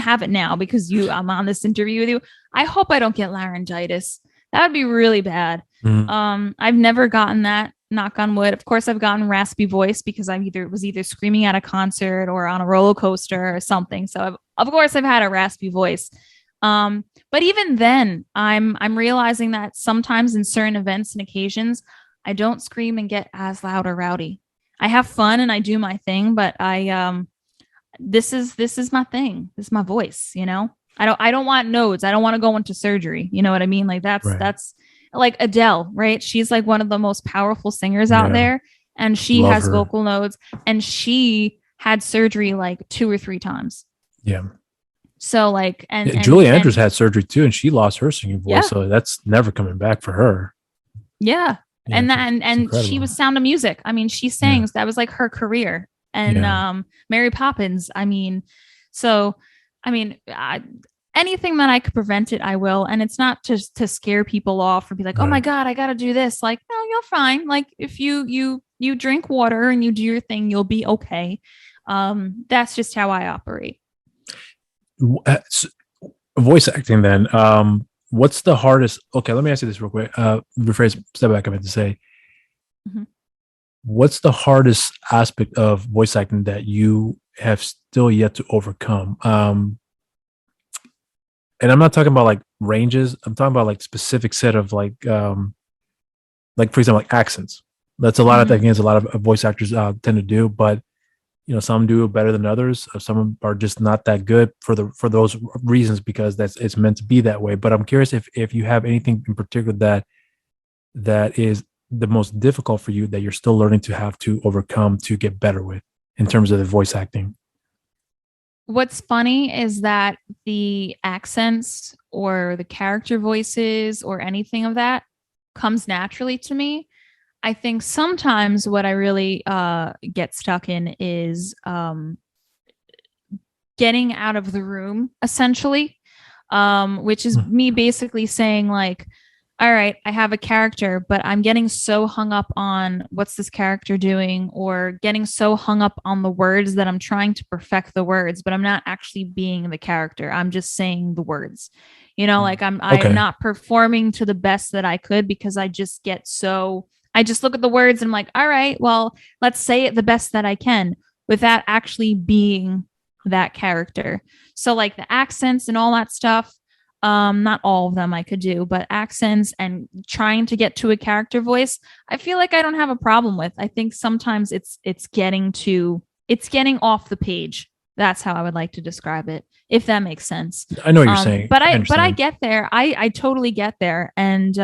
have it now because I'm on this interview with you. I hope I don't get laryngitis. That would be really bad. I've never gotten that, knock on wood. Of course, I've gotten raspy voice because I was either screaming at a concert or on a roller coaster or something. So of course I've had a raspy voice. But even then, I'm realizing that sometimes in certain events and occasions, I don't scream and get as loud or rowdy. I have fun and I do my thing, but this is my thing. This is my voice, you know? I don't want nodes. I don't want to go into surgery. You know what I mean? Like that's like Adele, right? She's like one of the most powerful singers out there, and she has vocal nodes, and she had surgery like 2 or 3 times. Yeah. So like, and Julie Andrews had surgery too, and she lost her singing voice, so that's never coming back for her. Yeah. And she was Sound of Music. I mean, she sang. That was like her career. And Mary Poppins. I mean, so I mean, anything that I could prevent it, I will. And it's not just to scare people off or be like, oh my God, I got to do this. Like, no, you're fine. Like if you drink water and you do your thing, you'll be okay. That's just how I operate. Voice acting then. What's the hardest? Okay, let me ask you this real quick. Rephrase, step back. I meant to say, what's the hardest aspect of voice acting that you have still yet to overcome? And I'm not talking about like ranges. I'm talking about like specific set of like for example, like accents. That's a lot of things. A lot of voice actors tend to do, but you know, some do better than others. Some are just not that good for those reasons because it's meant to be that way. But I'm curious if you have anything in particular that is the most difficult for you that you're still learning to have to overcome to get better with in terms of the voice acting. What's funny is that the accents or the character voices or anything of that comes naturally to me. I think sometimes what I really get stuck in is getting out of the room, essentially, which is me basically saying like, all right, I have a character, but I'm getting so hung up on what's this character doing, or getting so hung up on the words that I'm trying to perfect the words, but I'm not actually being the character. I'm just saying the words, you know, like I'm not performing to the best that I could because I just look at the words and I'm like, all right, well, let's say it the best that I can without actually being that character. So like the accents and all that stuff, not all of them I could do, but accents and trying to get to a character voice, I feel like I don't have a problem with. I think sometimes it's getting off the page. That's how I would like to describe it, if that makes sense. I know what you're saying. But I get there. I totally get there. And,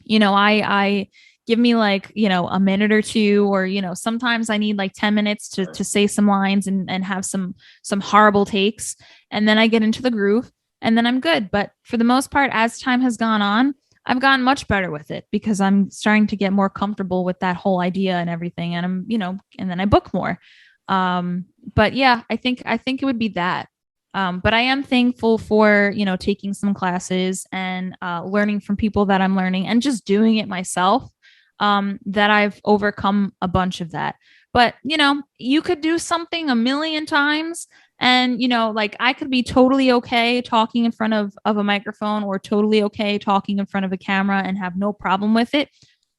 you know, I give me like, you know, a minute or two, or, you know, sometimes I need like 10 minutes to say some lines and have some horrible takes. And then I get into the groove and then I'm good. But for the most part, as time has gone on, I've gotten much better with it because I'm starting to get more comfortable with that whole idea and everything. And I'm, you know, and then I book more. But yeah, I think it would be that. But I am thankful for, you know, taking some classes and learning from people that I'm learning and just doing it myself, that I've overcome a bunch of that. But, you know, you could do something a million times and, you know, like I could be totally okay talking in front of a microphone or totally okay talking in front of a camera and have no problem with it.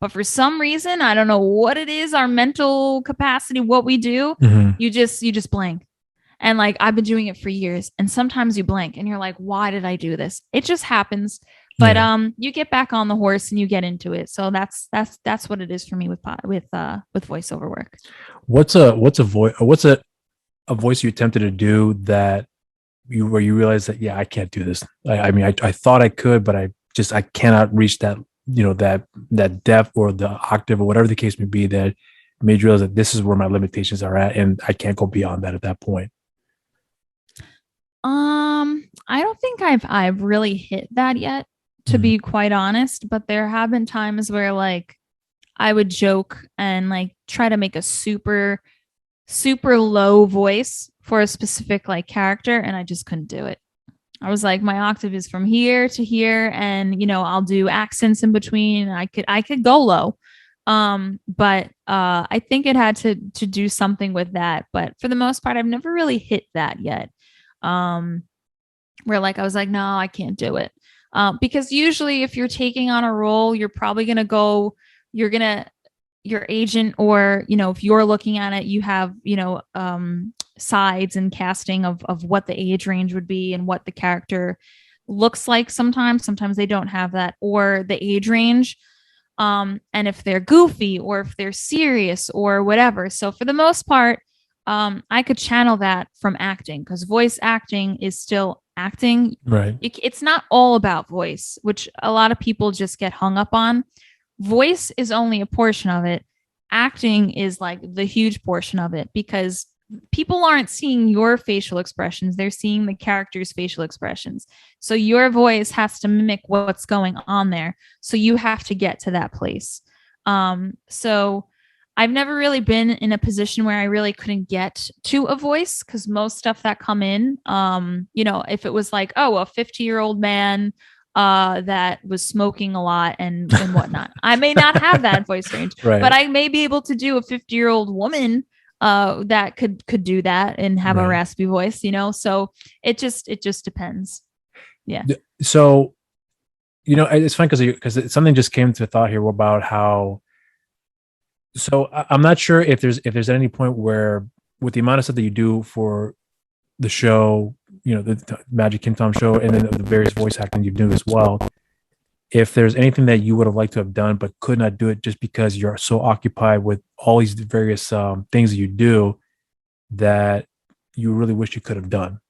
But for some reason, I don't know what it is, our mental capacity, what we do, you just blank. And like, I've been doing it for years and sometimes you blank and you're like, why did I do this? It just happens. But you get back on the horse and you get into it. So that's what it is for me with voiceover work. What's a voice you attempted to do where you realize that, I can't do this. I mean, I thought I could, but I cannot reach that, you know, that depth or the octave or whatever the case may be that made you realize that this is where my limitations are at and I can't go beyond that at that point. I don't think I've really hit that yet, to be quite honest, but there have been times where like I would joke and like try to make a super, super low voice for a specific like character and I just couldn't do it. I was like, my octave is from here to here, and I'll do accents in between. I could go low. But I think it had to do something with that. But for the most part, I've never really hit that yet. Where like I was like, no, I can't do it. Because usually if you're taking on a role, you're probably gonna go, you're gonna your agent, or if you're looking at it, you have sides and casting of what the age range would be and what the character looks like. Sometimes they don't have that, or the age range, and if they're goofy or if they're serious or whatever. So for the most part, I could channel that from acting, because voice acting is still acting. Right. It's not all about voice, which a lot of people just get hung up on. Voice is only a portion of it. Acting is like the huge portion of it, because people aren't seeing your facial expressions. They're seeing the character's facial expressions. So your voice has to mimic what's going on there. So you have to get to that place. So I've never really been in a position where I really couldn't get to a voice, because most stuff that come in, if it was like, oh, a 50-year-old man that was smoking a lot and whatnot, I may not have that voice range, Right. but I may be able to do a 50-year-old woman that could do that and have a raspy voice, so it just depends. Yeah. So, it's fun because something just came to thought here about how, so I'm not sure if there's at any point where, with the amount of stuff that you do for the show, the Magic KimTom show, and then the various voice acting you do as well, if there's anything that you would have liked to have done but could not do it just because you're so occupied with all these various things that you do that you really wish you could have done.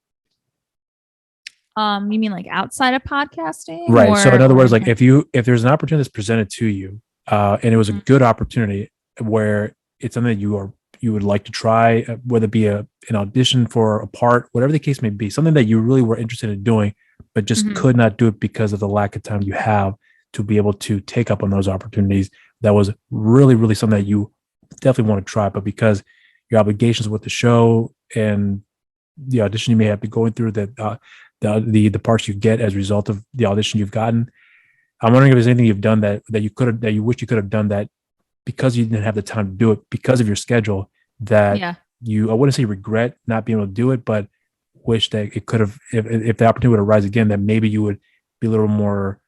You mean like outside of podcasting? Right. So in other words, like if there's an opportunity that's presented to you, and it was a good opportunity where it's something that you would like to try, whether it be an audition for a part, whatever the case may be, something that you really were interested in doing, but just could not do it because of the lack of time you have to be able to take up on those opportunities. That was really, really something that you definitely want to try, but because your obligations with the show and the audition you may have been going through, that the parts you get as a result of the audition you've gotten, I'm wondering if there's anything you've done that you wish you could have done that because you didn't have the time to do it because of your schedule, that I wouldn't say regret not being able to do it, but wish that it could have, if the opportunity would arise again, that maybe you would be a little more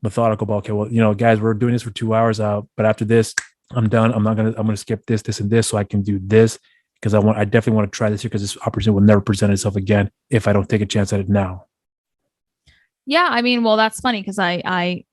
methodical about, okay, well, guys, we're doing this for 2 hours out, but after this, I'm done. I'm going to skip this, and this, so I can do this, because I definitely want to try this here, because this opportunity will never present itself again if I don't take a chance at it now. Yeah. I mean, well, that's funny, because I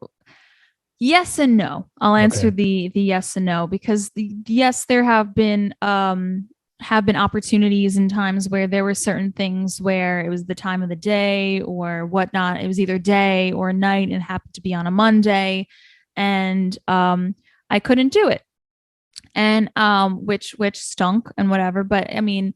yes and no. I'll answer the yes and no, because yes, there have been opportunities and times where there were certain things where it was the time of the day or whatnot. It was either day or night, and it happened to be on a Monday, and I couldn't do it, and which stunk and whatever. But I mean,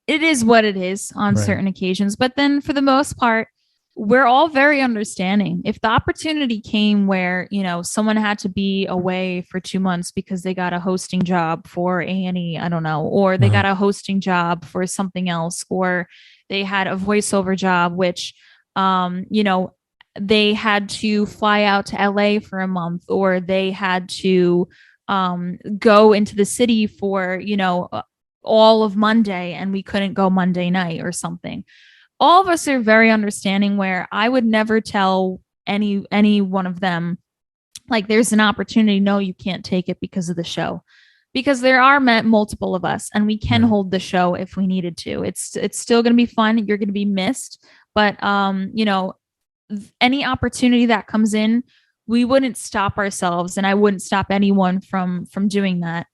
it is what it is on certain occasions. But then for the most part, we're all very understanding. If the opportunity came where, someone had to be away for 2 months because they got a hosting job for A&E, I don't know, or they got a hosting job for something else, or they had a voiceover job, which, they had to fly out to LA for a month, or they had to go into the city for, all of Monday, and we couldn't go Monday night or something. All of us are very understanding, where I would never tell any one of them, like, there's an opportunity, no, you can't take it because of the show, because there are multiple of us, and we can hold the show if we needed to. It's still going to be fun. You're going to be missed, but any opportunity that comes in, we wouldn't stop ourselves, and I wouldn't stop anyone from doing that,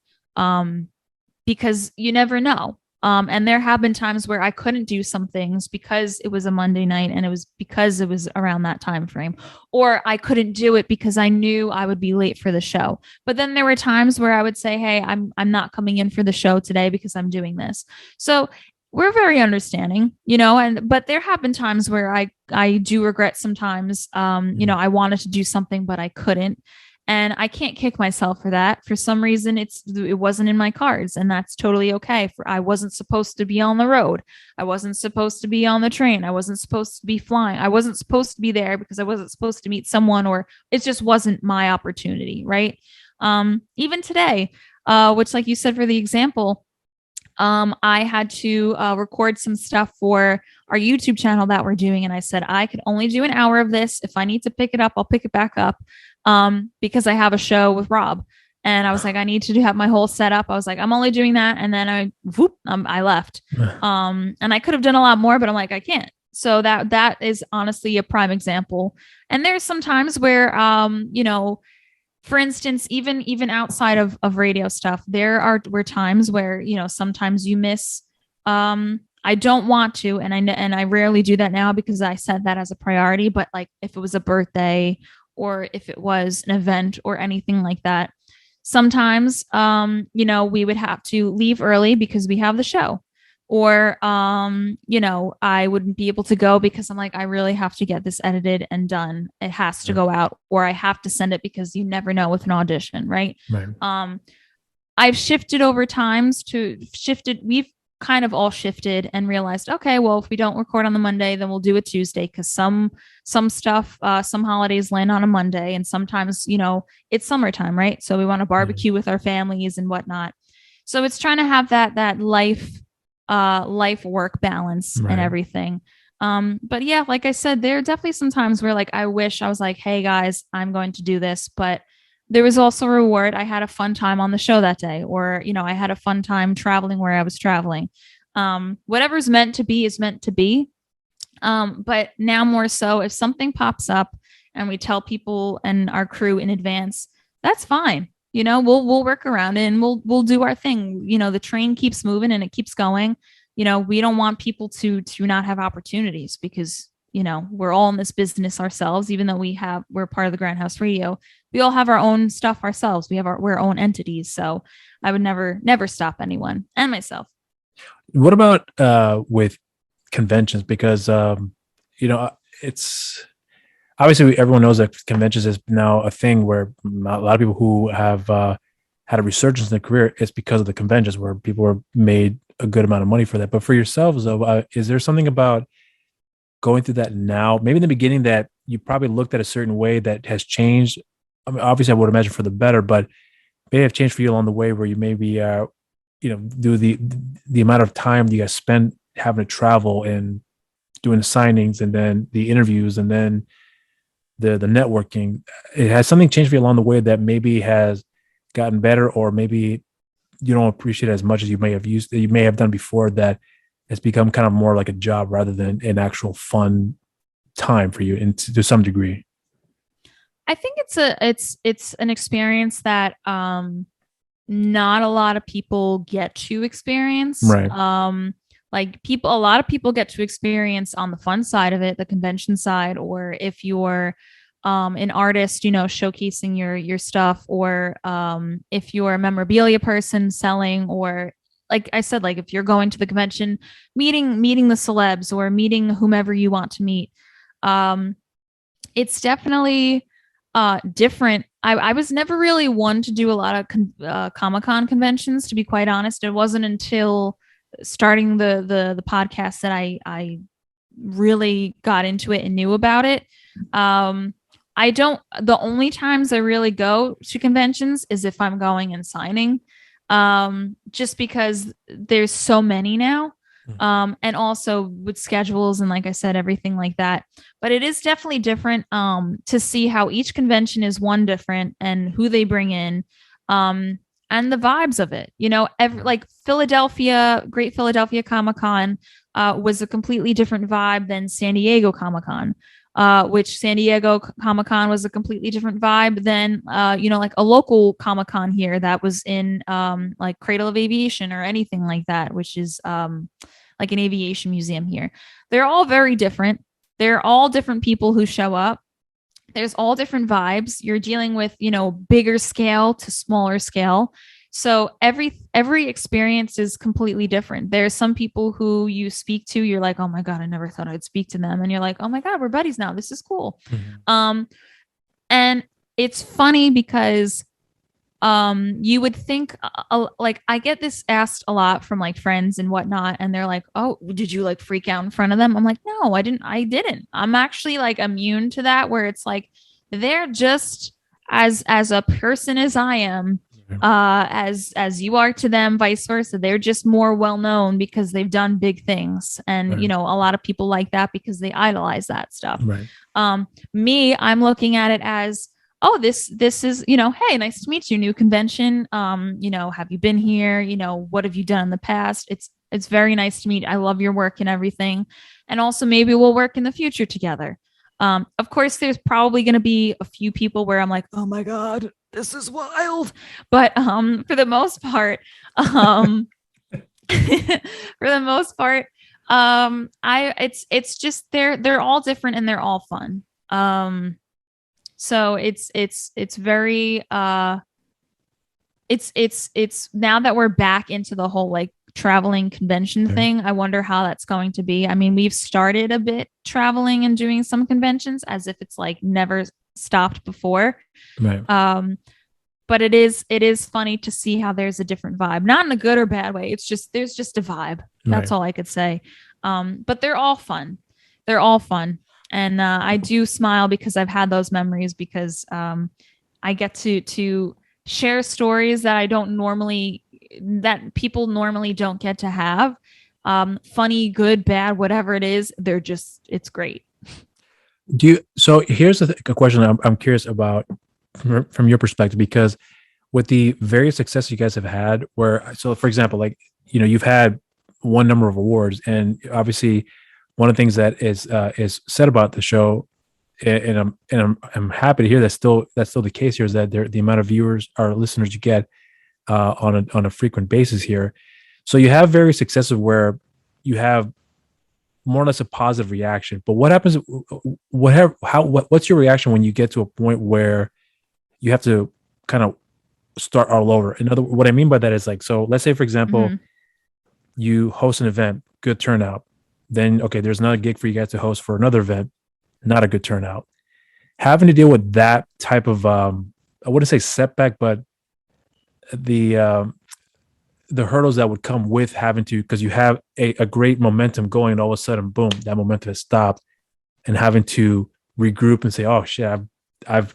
because you never know. And there have been times where I couldn't do some things because it was a Monday night, and it was because it was around that time frame, or I couldn't do it because I knew I would be late for the show. But then there were times where I would say, hey, I'm not coming in for the show today because I'm doing this. So we're very understanding, but there have been times where I do regret sometimes, I wanted to do something, but I couldn't. And I can't kick myself for that. For some reason, it wasn't in my cards, and that's totally okay. I wasn't supposed to be on the road. I wasn't supposed to be on the train. I wasn't supposed to be flying. I wasn't supposed to be there because I wasn't supposed to meet someone, or it just wasn't my opportunity, right? Even today, which, like you said, for the example, I had to record some stuff for our YouTube channel that we're doing. And I said, I could only do an hour of this. If I need to pick it up, I'll pick it back up, because I have a show with Rob. And I was like, I need to have my whole setup. I was like, I'm only doing that. And then I left. And I could have done a lot more, but I'm like, I can't. So that is honestly a prime example. And there's some times where, for instance, even outside of radio stuff, were times where, sometimes you miss, I don't want to, and I rarely do that now because I set that as a priority. But like if it was a birthday or if it was an event or anything like that, sometimes, we would have to leave early because we have the show, or, I wouldn't be able to go because I'm like, I really have to get this edited and done. It has to go out, or I have to send it because you never know with an audition. Right. I've shifted over times we've kind of all shifted and realized, okay, well, if we don't record on the Monday, then we'll do it Tuesday. Cause some stuff, some holidays land on a Monday, and sometimes, it's summertime, right? So we want to barbecue with our families and whatnot. So it's trying to have that life work balance and everything. But yeah, like I said, there are definitely some times where like I wish I was like, hey guys, I'm going to do this, but there was also a reward. I had a fun time on the show that day, or I had a fun time traveling where I was traveling. Whatever's meant to be is meant to be. But now more so, if something pops up and we tell people and our crew in advance, that's fine. We'll work around it and we'll do our thing. The train keeps moving and it keeps going. We don't want people to not have opportunities because, we're all in this business ourselves, even though we're part of the Grindhouse Radio. We all have our own stuff ourselves. We're our own entities. So I would never stop anyone and myself. What about with conventions? Because, it's obviously everyone knows that conventions is now a thing where a lot of people who have had a resurgence in their career, it's because of the conventions where people are made a good amount of money for that. But for yourselves, though, is there something about going through that now, maybe in the beginning, that you probably looked at a certain way that has changed? I mean, obviously I would imagine for the better, but may have changed for you along the way where you maybe, do the amount of time you guys spend having to travel and doing the signings and then the interviews and then the networking. It has something changed for you along the way that maybe has gotten better, or maybe you don't appreciate it as much as you may have done before, that it's become kind of more like a job rather than an actual fun time for you, and to some degree. I think it's an experience that not a lot of people get to experience. Right. A lot of people get to experience on the fun side of it, the convention side, or if you're an artist, showcasing your stuff, or if you're a memorabilia person selling, or like I said, like if you're going to the convention, meeting the celebs or meeting whomever you want to meet. It's definitely different. I was never really one to do a lot of Comic-Con conventions, to be quite honest. It wasn't until starting the podcast that I really got into it and knew about it. The only times I really go to conventions is if I'm going and signing, just because there's so many now. And also with schedules and, like I said, everything like that. But it is definitely different to see how each convention is one different, and who they bring in, and the vibes of it. Like Philadelphia, Great Philadelphia Comic-Con was a completely different vibe than San Diego Comic-Con, which San Diego Comic-Con was a completely different vibe than, like a local Comic-Con here that was in like Cradle of Aviation or anything like that, which is like an aviation museum here. They're all very different. They're all different people who show up. There's all different vibes. You're dealing with, bigger scale to smaller scale. So every experience is completely different. There's some people who you speak to, you're like, oh my God, I never thought I'd speak to them. And you're like, oh my God, we're buddies now. This is cool. Mm-hmm. And it's funny because you would think like I get this asked a lot from like friends and whatnot, and they're like, oh, did you like freak out in front of them? I'm like, no, I didn't. I'm actually like immune to that, where it's like they're just as a person as I am, as you are to them, vice versa. They're just more well known because they've done big things, and Right. you know, a lot of people like that because they idolize that stuff. Right. Me, I'm looking at it as, oh, this is, you know, hey, nice to meet you, new convention. You know, have you been here? You know, what have you done in the past? It's very nice to meet. I love your work and everything. And also maybe we'll work in the future together. Of course, there's probably going to be a few people where I'm like, oh my God, this is wild. But for the most part, for the most part, it's just they're all different and they're all fun. So it's very it's now that we're back into the whole like traveling convention thing, I wonder how that's going to be. I mean, we've started a bit traveling and doing some conventions as if it's like never stopped before. Right. But it is funny to see how there's a different vibe, not in a good or bad way. It's just there's just a vibe. That's all I could say. But they're all fun. They're all fun. And I do smile because I've had those memories, because I get to share stories that that people normally don't get to have. Funny, good, bad, whatever it is, it's great. So here's a question I'm curious about from your perspective, because with the various success you guys have had, so for example, like, you know, you've had one number of awards, and obviously one of the things that is said about the show, and I'm happy to hear that's still the case here, is that the amount of viewers or listeners you get on a frequent basis here. So you have very successive where you have more or less a positive reaction. But what happens? What's your reaction when you get to a point where you have to kind of start all over? What I mean by that is, like, so let's say, for example, you host an event, good turnout. Then, okay, there's another gig for you guys to host for another event, not a good turnout. Having to deal with that type of, I wouldn't say setback, but the hurdles that would come with having to, because you have a great momentum going, and all of a sudden, boom, that momentum has stopped, and having to regroup and say, oh shit, I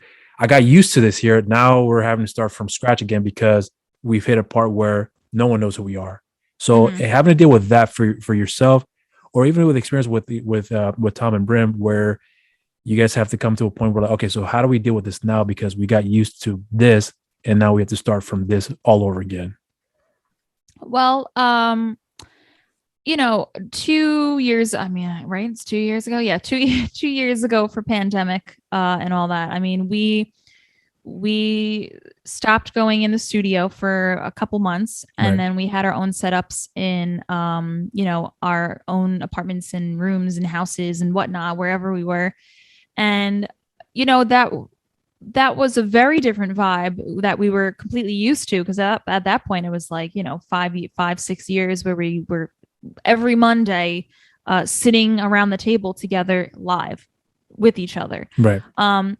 got used to this here. Now we're having to start from scratch again because we've hit a part where no one knows who we are. So having to deal with that for yourself, or even with experience with Tom and Brim, where you guys have to come to a point where, like, okay, so how do we deal with this now? Because we got used to this, and now we have to start from this all over again. Well, you know, 2 years, I mean, right? It's 2 years ago. Yeah. 2 years ago for pandemic, and all that. I mean, we stopped going in the studio for a couple months, and then we had our own setups in, you know, our own apartments and rooms and houses and whatnot, wherever we were. And, you know, that was a very different vibe that we were completely used to, because at that point it was like, you know, 6 years where we were every Monday sitting around the table together live with each other. Right.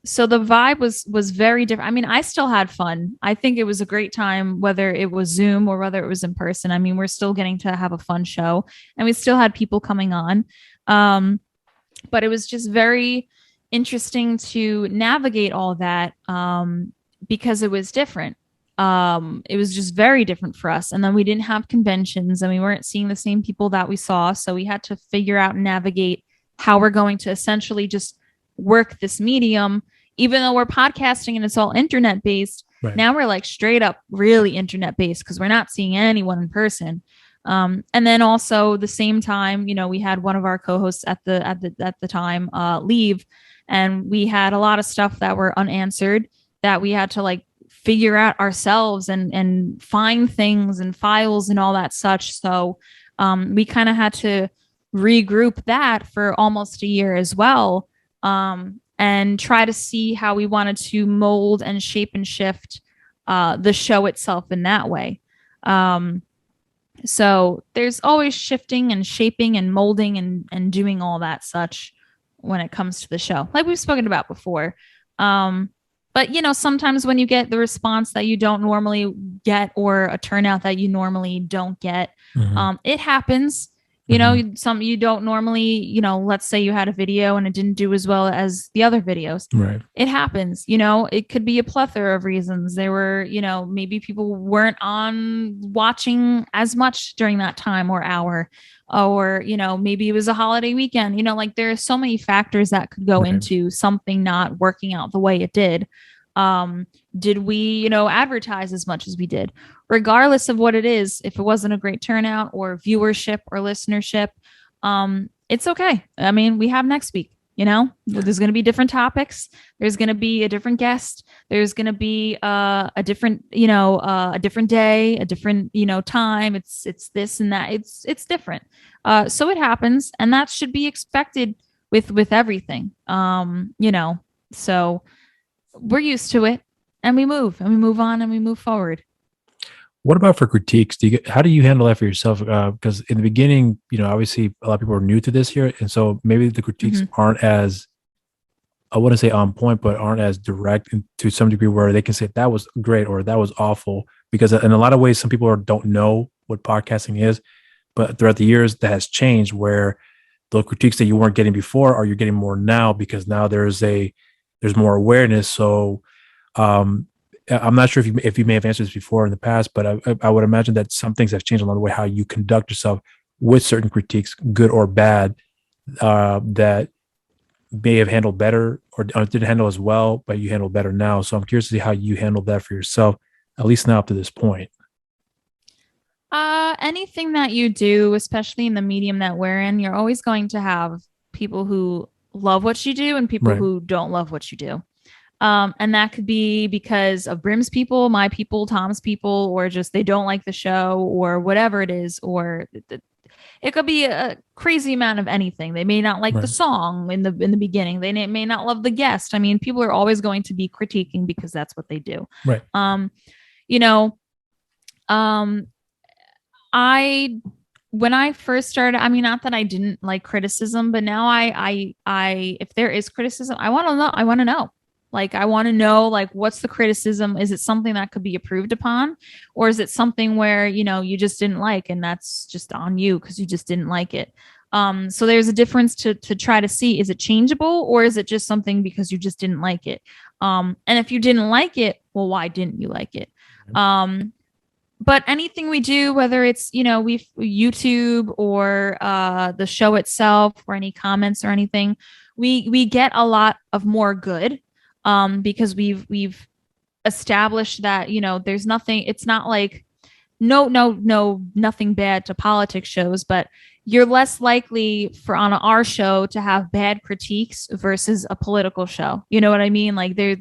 So the vibe was very different. I mean, I still had fun. I think it was a great time, whether it was Zoom or whether it was in person. I mean, we're still getting to have a fun show, and we still had people coming on. But it was just very interesting to navigate all that, because it was different. It was just very different for us. And then we didn't have conventions, and we weren't seeing the same people that we saw. So we had to figure out and navigate how we're going to essentially just work this medium, even though we're podcasting and it's all internet based. Right. Now we're like straight up really internet based, because we're not seeing anyone in person. And then also the same time, you know, we had one of our co-hosts at the time leave, and we had a lot of stuff that were unanswered that we had to like figure out ourselves and find things and files and all that such. So we kind of had to regroup that for almost a year as well, and try to see how we wanted to mold and shape and shift the show itself in that way. So there's always shifting and shaping and molding and doing all that such when it comes to the show, like we've spoken about before. But, sometimes when you get the response that you don't normally get or a turnout that you normally don't get, it happens. Some you don't normally, let's say you had a video and it didn't do as well as the other videos. Right. It happens. It could be a plethora of reasons. There were, maybe people weren't on watching as much during that time or hour, or, maybe it was a holiday weekend. Like there are so many factors that could go into something not working out the way it did. Did we, advertise as much as we did? Regardless of what it is, if it wasn't a great turnout or viewership or listenership, it's okay. I mean, we have next week, there's going to be different topics. There's going to be a different guest. There's going to be a different, a different day, a different, time. It's this and that. It's different. So it happens, and that should be expected with everything. So we're used to it, and we move on and we move forward. What about for critiques? How do you handle that for yourself? Because in the beginning, obviously a lot of people are new to this here. And so maybe the critiques aren't as, I wouldn't say on point, but aren't as direct to some degree where they can say that was great or that was awful. Because in a lot of ways, some people don't know what podcasting is, but throughout the years that has changed where the critiques that you weren't getting before, or you're getting more now because now there's more awareness. So, I'm not sure if you may have answered this before in the past, but I would imagine that some things have changed along the way, how you conduct yourself with certain critiques, good or bad, that may have handled better or didn't handle as well, but you handle better now. So I'm curious to see how you handled that for yourself, at least now up to this point. Anything that you do, especially in the medium that we're in, you're always going to have people who love what you do and people who don't love what you do. And that could be because of Brim's people, my people, Tom's people, or just they don't like the show or whatever it is, or it could be a crazy amount of anything. They may not like the song in the beginning. They may not love the guest. I mean, people are always going to be critiquing because that's what they do. Right. When I first started, I mean, not that I didn't like criticism, but now I if there is criticism, I want to know. Like, I want to know, like, what's the criticism? Is it something that could be improved upon? Or is it something where, you just didn't like, and that's just on you because you just didn't like it? So there's a difference to try to see, is it changeable or is it just something because you just didn't like it? And if you didn't like it, well, why didn't you like it? But anything we do, whether it's, YouTube or the show itself or any comments or anything, we get a lot of more good. Because we've established that, there's nothing, it's not like nothing bad to politics shows, but you're less likely on our show to have bad critiques versus a political show. You know what I mean? Like they're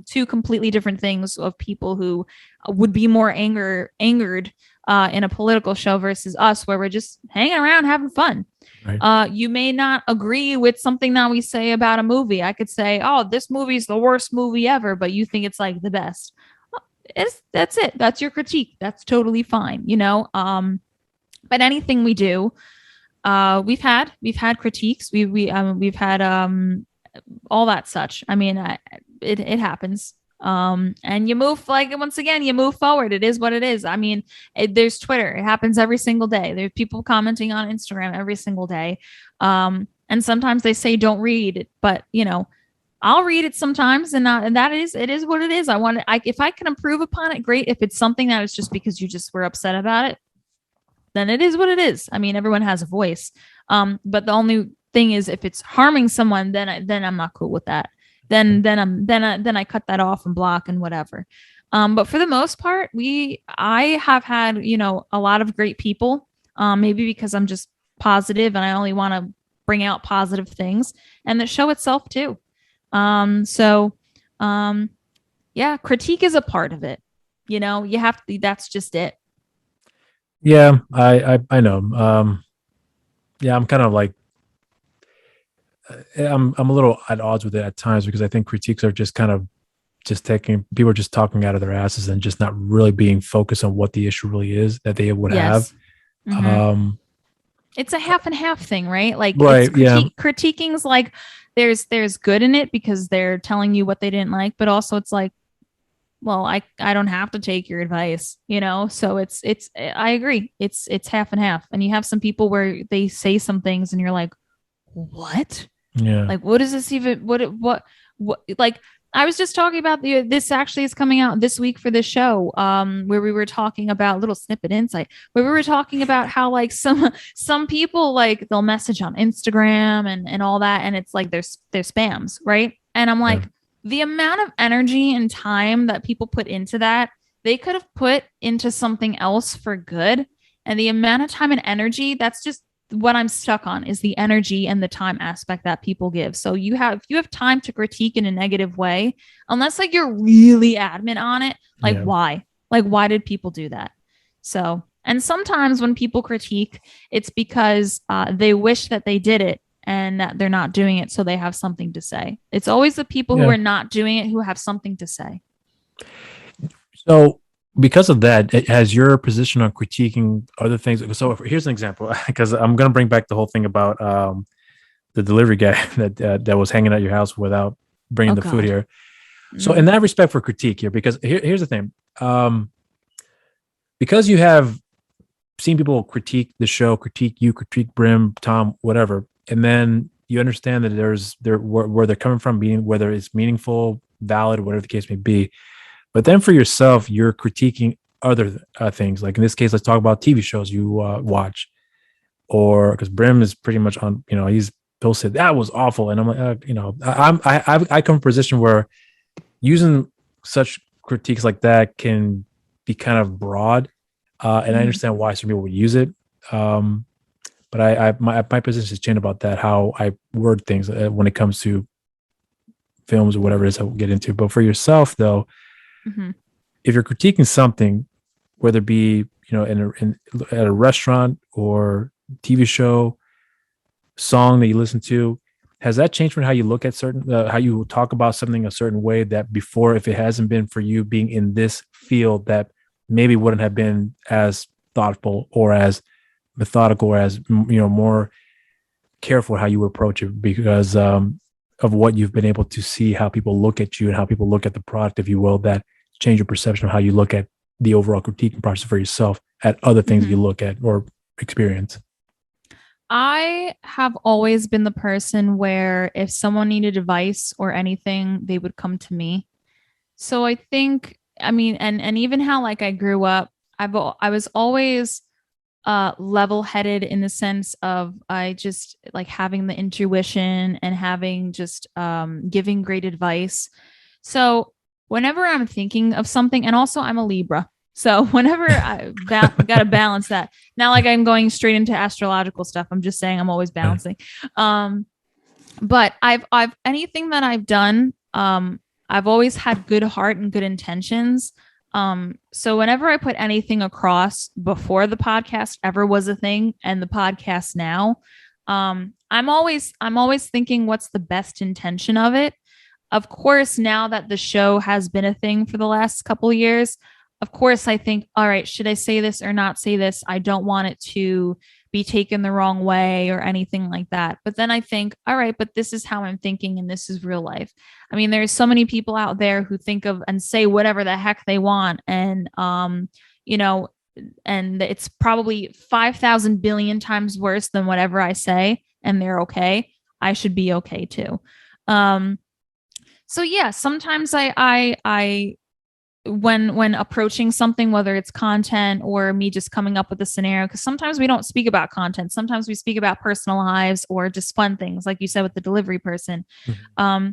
two completely different things of people who would be more angered in a political show versus us, where we're just hanging around having fun. Right. You may not agree with something that we say about a movie. I could say, oh, this movie is the worst movie ever, but you think it's like the best. That's it. That's your critique. That's totally fine. But anything we do, we've had critiques. We've had all that such. I mean, it happens. And you move, like, once again, you move forward. It is what it is. I mean, there's Twitter. It happens every single day. There's people commenting on Instagram every single day. And sometimes they say, don't read it, but I'll read it sometimes. And it is what it is. If I can improve upon it, great. If it's something that is just because you just were upset about it, then it is what it is. I mean, everyone has a voice. But the only thing is, if it's harming someone, then I'm not cool with that. Then I cut that off and block and whatever. But for the most part, I have had, a lot of great people, maybe because I'm just positive and I only want to bring out positive things, and the show itself too. Yeah, critique is a part of it. You have to, that's just it. Yeah, I know. Yeah, I'm kind of like, I'm a little at odds with it at times, because I think critiques are just kind of people are just talking out of their asses and just not really being focused on what the issue really is that they would have. Mm-hmm. it's a half and half thing, right? Like Right. it's Yeah. critiquing's like there's good in it because they're telling you what they didn't like, but also it's like, well, I don't have to take your advice, So it's I agree. It's half and half. And you have some people where they say some things and you're like, what? Yeah. Like, what is this even? What? Like, I was just talking about this actually is coming out this week for this show, where we were talking about little snippet insight, where we were talking about how like some people like they'll message on Instagram and all that, and it's like they're spams, right? And I'm like, the amount of energy and time that people put into that, they could have put into something else for good. And the amount of time and energy, that's just what I'm stuck on is the energy and the time aspect that people give. So you have time to critique in a negative way, unless like you're really adamant on it. Like why? Like why did people do that? So, and sometimes when people critique, it's because they wish that they did it and that they're not doing it, so they have something to say. It's always the people who are not doing it who have something to say. So because of that, has your position on critiquing other things? So here's an example, because I'm going to bring back the whole thing about the delivery guy that was hanging at your house without bringing the food here. So in that respect for critique here, because here's the thing, because you have seen people critique the show, critique you, critique Brim, Tom, whatever, and then you understand that where they're coming from, being whether it's meaningful, valid, whatever the case may be. But then for yourself, you're critiquing other things. Like in this case, let's talk about TV shows you watch, or because Brim is pretty much on. He'll say that was awful, and I'm like, I come from a position where using such critiques like that can be kind of broad, and I understand why some people would use it. But my position has changed about that, how I word things when it comes to films or whatever it is I will get into. But for yourself, though. Mm-hmm. If you're critiquing something, whether it be at a restaurant or TV show, song that you listen to, has that changed from how you look at how you talk about something a certain way that before, if it hasn't been for you being in this field, that maybe wouldn't have been as thoughtful or as methodical or as more careful how you approach it because of what you've been able to see, how people look at you and how people look at the product, if you will, that change your perception of how you look at the overall critiquing process for yourself at other things you look at or experience? I have always been the person where if someone needed advice or anything, they would come to me. So I think, and even how like I grew up, I was always level-headed in the sense of I just like having the intuition and having just giving great advice. So whenever I'm thinking of something, and also I'm a Libra, so whenever I got to balance that. Not like I'm going straight into astrological stuff. I'm just saying I'm always balancing. But I've anything that I've done, I've always had good heart and good intentions. So whenever I put anything across before the podcast ever was a thing and the podcast now, I'm always thinking what's the best intention of it. Of course, now that the show has been a thing for the last couple of years, of course, I think, all right, should I say this or not say this? I don't want it to be taken the wrong way or anything like that. But then I think, all right, but this is how I'm thinking and this is real life. I mean, there's so many people out there who think of and say whatever the heck they want. And, and it's probably 5,000 billion times worse than whatever I say. And they're okay. I should be okay too. So yeah, sometimes I when approaching something, whether it's content or me just coming up with a scenario, because sometimes we don't speak about content. Sometimes we speak about personal lives or just fun things, like you said with the delivery person. Mm-hmm.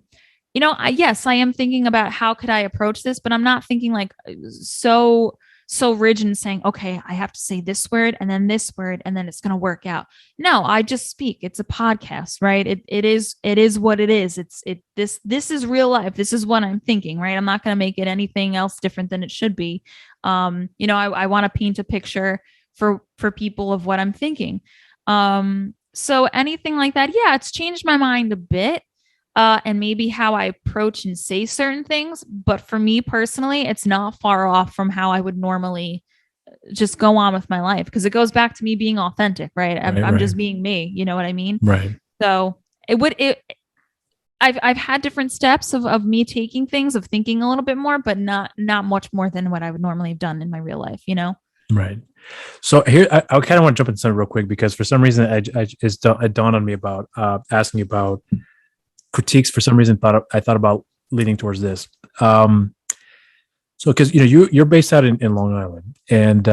Yes, I am thinking about how could I approach this, but I'm not thinking like so rigid and saying, okay, I have to say this word and then this word and then it's going to work out. No, I just speak. It's a podcast, right? It is what it is. This is real life. This is what I'm thinking, right? I'm not going to make it anything else different than it should be. I want to paint a picture for people of what I'm thinking. So anything like that, yeah, it's changed my mind a bit. And maybe how I approach and say certain things. But for me personally, it's not far off from how I would normally just go on with my life, because it goes back to me being authentic, right? I'm just being me. You know what I mean? Right. So I've had different steps of me taking things, of thinking a little bit more, but not much more than what I would normally have done in my real life, Right. So here, I kind of want to jump into something real quick, because for some reason, it dawned on me about asking you about critiques. For some reason, I thought about leaning towards this. So because you're based out in Long Island, and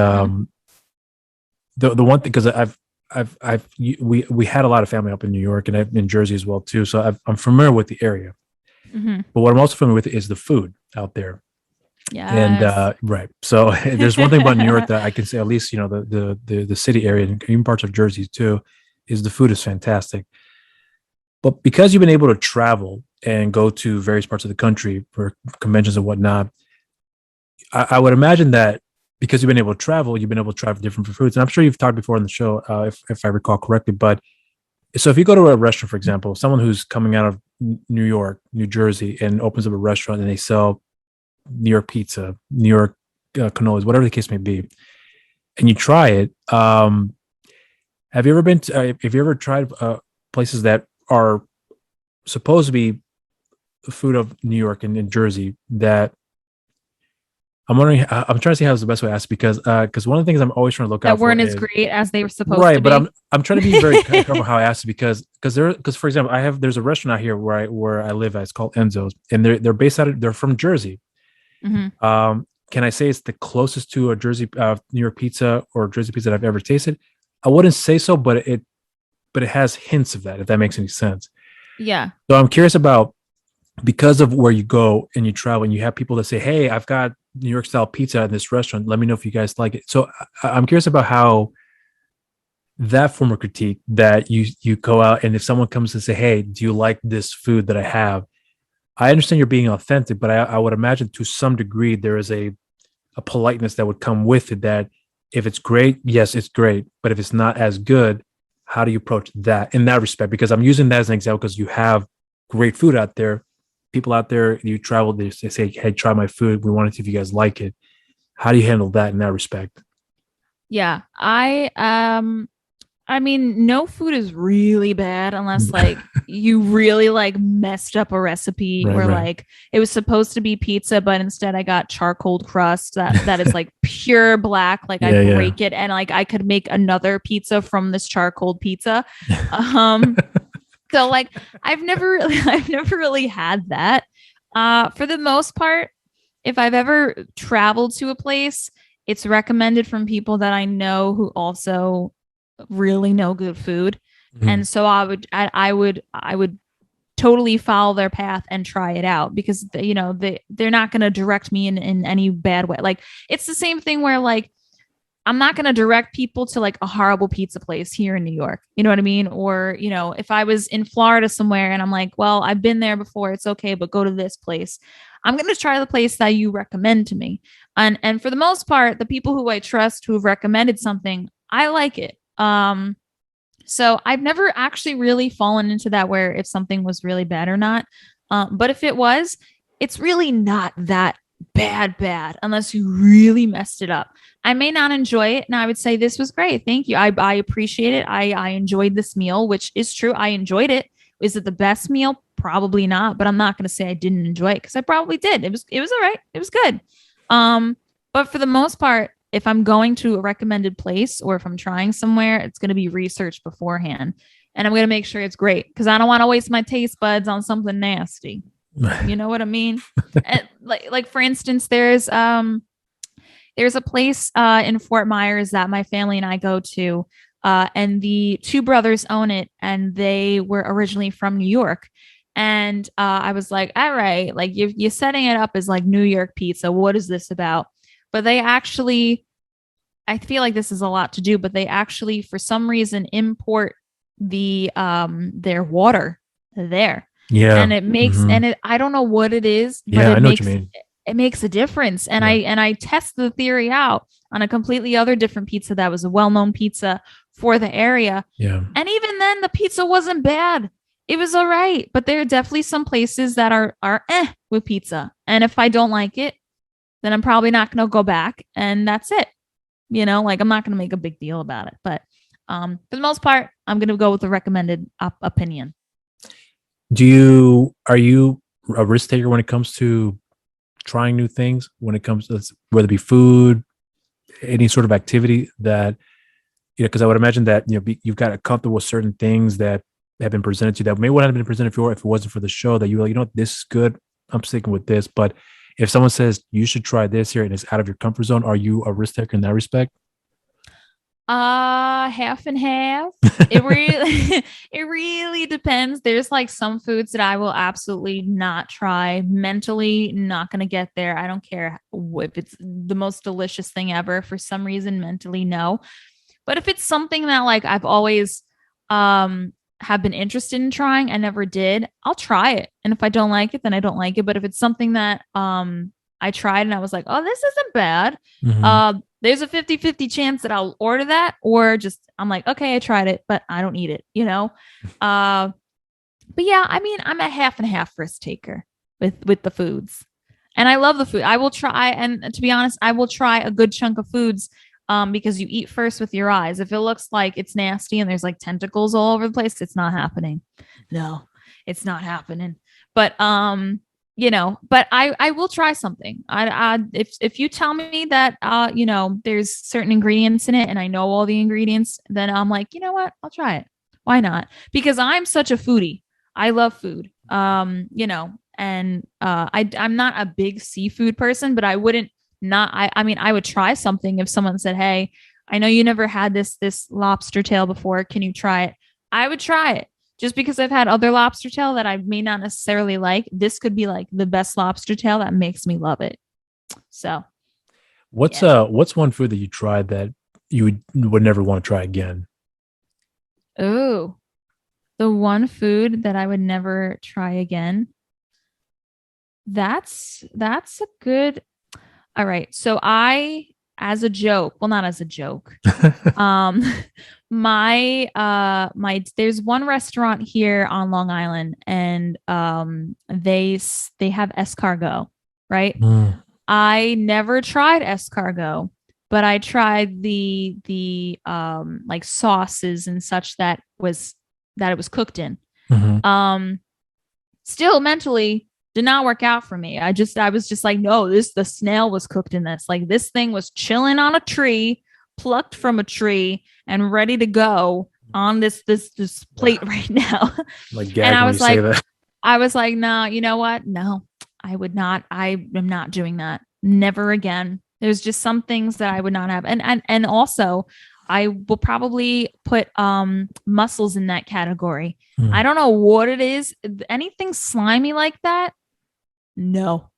the one thing, because we had a lot of family up in New York and in Jersey as well too, so I'm familiar with the area. But what I'm also familiar with is the food out there. Yeah. And right. So there's one thing about New York that I can say, at least, the city area and even parts of Jersey too, is the food is fantastic. But because you've been able to travel and go to various parts of the country for conventions and whatnot, I would imagine that because you've been able to travel, you've been able to try different foods. And I'm sure you've talked before on the show, if I recall correctly. But so if you go to a restaurant, for example, someone who's coming out of New York, New Jersey, and opens up a restaurant and they sell New York pizza, New York cannolis, whatever the case may be, and you try it. Have you ever tried places that are supposed to be the food of New York and in Jersey? That I'm wondering. I'm trying to see how's the best way to ask, because one of the things I'm always trying to look out that for weren't as great as they were supposed to right, be. but I'm trying to be very careful how I ask it, because for example, there's a restaurant out here where I live at. It's called Enzo's, and they're from Jersey. Can I say it's the closest to a Jersey New York pizza or Jersey pizza that I've ever tasted? I wouldn't say so, but it has hints of that, if that makes any sense. Yeah. So I'm curious about, because of where you go and you travel and you have people that say, "Hey, I've got New York style pizza at this restaurant. Let me know if you guys like it." So I'm curious about how that form of critique, that you go out and if someone comes and say, "Hey, do you like this food that I have?" I understand you're being authentic, but I would imagine to some degree there is a politeness that would come with it, that if it's great, yes, it's great. But if it's not as good, how do you approach that in that respect? Because I'm using that as an example, because you have great food out there. People out there, you travel, they say, "Hey, try my food. We want to see if you guys like it." How do you handle that in that respect? Yeah. I mean, no food is really bad unless like you really like messed up a recipe, where like it was supposed to be pizza, but instead I got charcoal crust that is like pure black. Like I break it and like I could make another pizza from this charcoal pizza. So like I've never really had that. For the most part, if I've ever traveled to a place, it's recommended from people that I know who also really know good food. And so I would totally follow their path and try it out, because they're not going to direct me in any bad way. Like it's the same thing where like I'm not going to direct people to like a horrible pizza place here in New York. You know what I mean? Or, if I was in Florida somewhere and I'm like, well, I've been there before, it's okay, but go to this place. I'm going to try the place that you recommend to me. And for the most part, the people who I trust who have recommended something, I like it. So I've never actually really fallen into that, where if something was really bad or not. But if it was, it's really not that bad unless you really messed it up. I may not enjoy it, and I would say, "This was great. Thank you. I appreciate it. I enjoyed this meal," which is true. I enjoyed it. Is it the best meal? Probably not, but I'm not going to say I didn't enjoy it, because I probably did. It was all right. It was good. But for the most part, if I'm going to a recommended place or if I'm trying somewhere, it's going to be researched beforehand, and I'm going to make sure it's great, because I don't want to waste my taste buds on something nasty. You know what I mean? And like for instance, there's a place in Fort Myers that my family and I go to, and the two brothers own it, and they were originally from New York. And I was like, all right, like you're setting it up as like New York pizza. What is this about? But they actually, I feel like this is a lot to do, but they actually, for some reason, import their water there. Yeah. And it makes, I don't know what it is, but I know what you mean. It makes a difference. And I test the theory out on a completely other different pizza that was a well-known pizza for the area. Yeah. And even then the pizza wasn't bad. It was all right. But there are definitely some places that are with pizza. And if I don't like it, then I'm probably not going to go back. And that's it. Like I'm not going to make a big deal about it. But for the most part, I'm going to go with the recommended opinion. Are you a risk taker when it comes to trying new things? When it comes to whether it be food, any sort of activity that, because I would imagine that, you've got comfortable with certain things that have been presented to you that maybe wouldn't have been presented if it wasn't for the show, that you were like, this is good, I'm sticking with this. But if someone says you should try this here and it's out of your comfort zone, are you a risk taker in that respect? Half and half. It really it really depends. There's like some foods that I will absolutely not try. Mentally not going to get there. I don't care if it's the most delicious thing ever. For some reason, mentally, no. But if it's something that like I've always have been interested in trying, I never did, I'll try it. And if I don't like it, then I don't like it. But if it's something that I tried and I was like, oh, this isn't bad. Mm-hmm. There's a 50-50 chance that I'll order that, or just I'm like, okay, I tried it, but I don't eat it, But yeah, I mean, I'm a half and half risk taker with the foods. And I love the food. I will try, and to be honest, I will try a good chunk of foods because you eat first with your eyes. If it looks like it's nasty and there's like tentacles all over the place, it's not happening. No, it's not happening. But but I will try something. If you tell me that there's certain ingredients in it and I know all the ingredients, then I'm like, you know what, I'll try it. Why not? Because I'm such a foodie. I love food. And I'm not a big seafood person, but I wouldn't not. I mean, I would try something if someone said, hey, I know you never had this lobster tail before. Can you try it? I would try it. Just because I've had other lobster tail that I may not necessarily like, this could be like the best lobster tail that makes me love it. So, what's one food that you tried that you would never want to try again? Oh, the one food that I would never try again. That's a good. All right. So as a joke, well, not as a joke. My there's one restaurant here on Long Island, and they have escargot, right? I never tried escargot, but I tried the like sauces and such that it was cooked in. Mm-hmm. Still mentally did not work out for me. I was just like, no, the snail was cooked in this. Like this thing was chilling on a tree, plucked from a tree and ready to go on this plate right now. Like, and I was like, no, you know what? No, I would not. I am not doing that. Never again. There's just some things that I would not have. And also I will probably put mussels in that category. I don't know what it is. Anything slimy like that? No.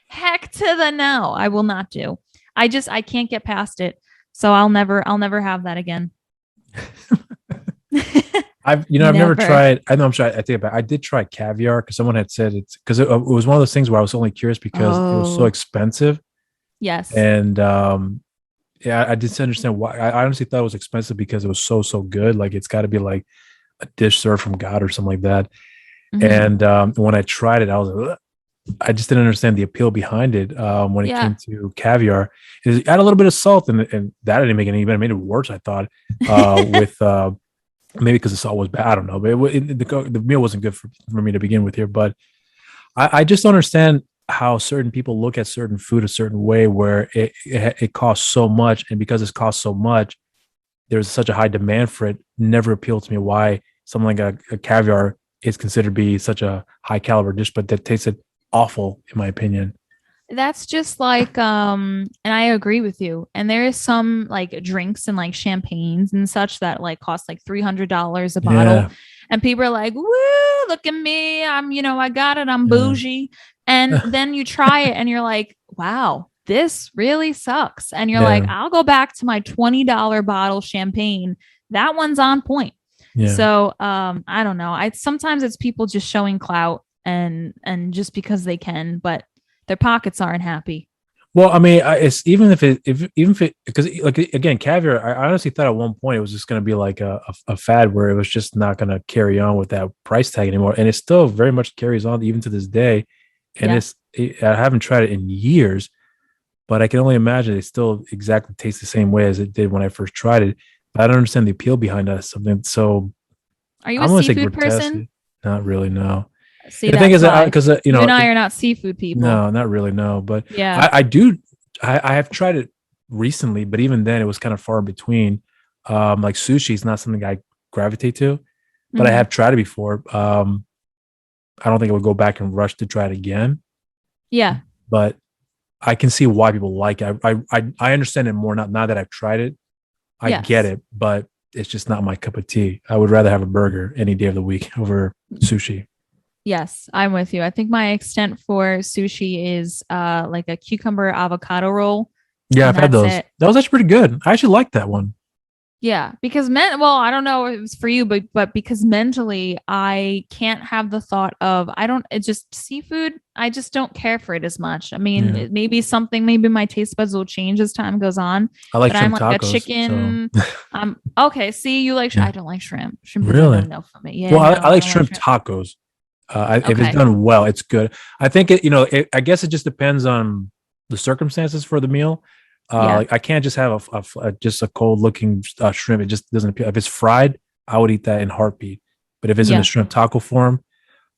Heck to the no. I will not do. I can't get past it. So I'll never have that again. I've never tried. I know I'm sure. I think about. I did try caviar because someone had said it's because it was one of those things where I was only curious because it was so expensive. Yes. And yeah, I didn't understand why. I honestly thought it was expensive because it was so good. Like it's got to be like a dish served from God or something like that. Mm-hmm. And when I tried it, I was like, ugh. I just didn't understand the appeal behind it when it came to caviar. It add a little bit of salt, and that didn't make it any better. It made it worse, I thought, with maybe because the salt was bad. I don't know, but the meal wasn't good for me to begin with here. But I just don't understand how certain people look at certain food a certain way, where it costs so much, and because it costs so much, there's such a high demand for it. Never appealed to me why something like a caviar is considered to be such a high caliber dish, but that tasted awful in my opinion. That's just like and I agree with you. And there is some like drinks and like champagnes and such that like cost like $300 a bottle, and people are like, woo, look at me, I'm I got it, I'm bougie. And then you try it and you're like, wow, this really sucks. And you're like, I'll go back to my $20 bottle champagne, that one's on point. So I don't know, sometimes it's people just showing clout and just because they can, but their pockets aren't happy. Well, I mean, it's even if it because like again, caviar, I honestly thought at one point it was just going to be like a fad where it was just not going to carry on with that price tag anymore, and it still very much carries on even to this day. And I haven't tried it in years, but I can only imagine it still exactly tastes the same way as it did when I first tried it. But I don't understand the appeal behind that. Something so Are you I'm a gonna say seafood grotesque. person? Not really, no. See, And the thing that's is, why. because You and I are not seafood people. no, not really, no. But Yeah. I do. I have tried it recently, but even then, it was kind of far between. Like sushi is not something I gravitate to, but I Mhm. have tried it before. I don't think I would go back and rush to try it again, Yeah. but I can see why people like it. I understand it more now that I've tried it. I get Yes. it, but it's just not my cup of tea. I would rather have a burger any day of the week over sushi. Yes, I'm with you. I think my extent for sushi is like a cucumber avocado roll, Yeah, and I've had that's those. it. That was actually pretty good. I actually like that one. Yeah, because well, I don't know if it was for you, but because mentally I can't have the thought of I don't it's just seafood, I just don't care for it as much. I mean, Yeah. maybe my taste buds will change as time goes on, I like but I'm shrimp like a tacos. So chicken. Okay, see, you like yeah. I don't like shrimp. Shrimp is a Really? no for me. Yeah, Well, no, I I like don't like shrimp shrimp. tacos. If it's Okay. done well, it's good. I think I guess it just depends on the circumstances for the meal. Yeah. Like I can't just have just a cold looking shrimp. It just doesn't appeal. If it's fried, I would eat that in heartbeat. But if it's in a Yeah. shrimp taco form,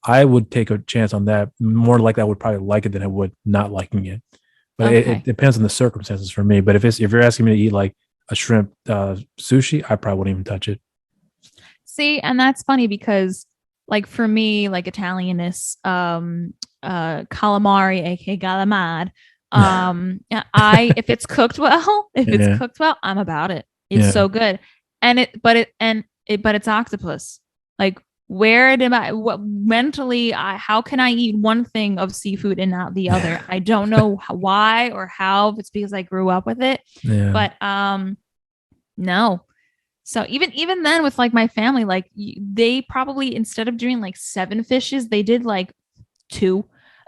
I would take a chance on that. More likely, I would probably like it than I would not liking it. But it Okay. depends on the circumstances for me. But if you're asking me to eat like a shrimp sushi, I probably wouldn't even touch it. See, and that's funny because like for me, like Italianists, calamari, aka galamad, I if it's cooked well, if it's Yeah, cooked well, I'm about it. It's yeah, so good. But it's octopus. Like where did I what mentally I how can I eat one thing of seafood and not the other? I don't know why or how, if it's because I grew up with it. yeah, But no. So even then with like my family, like they probably instead of doing like 7 fishes, they did like 2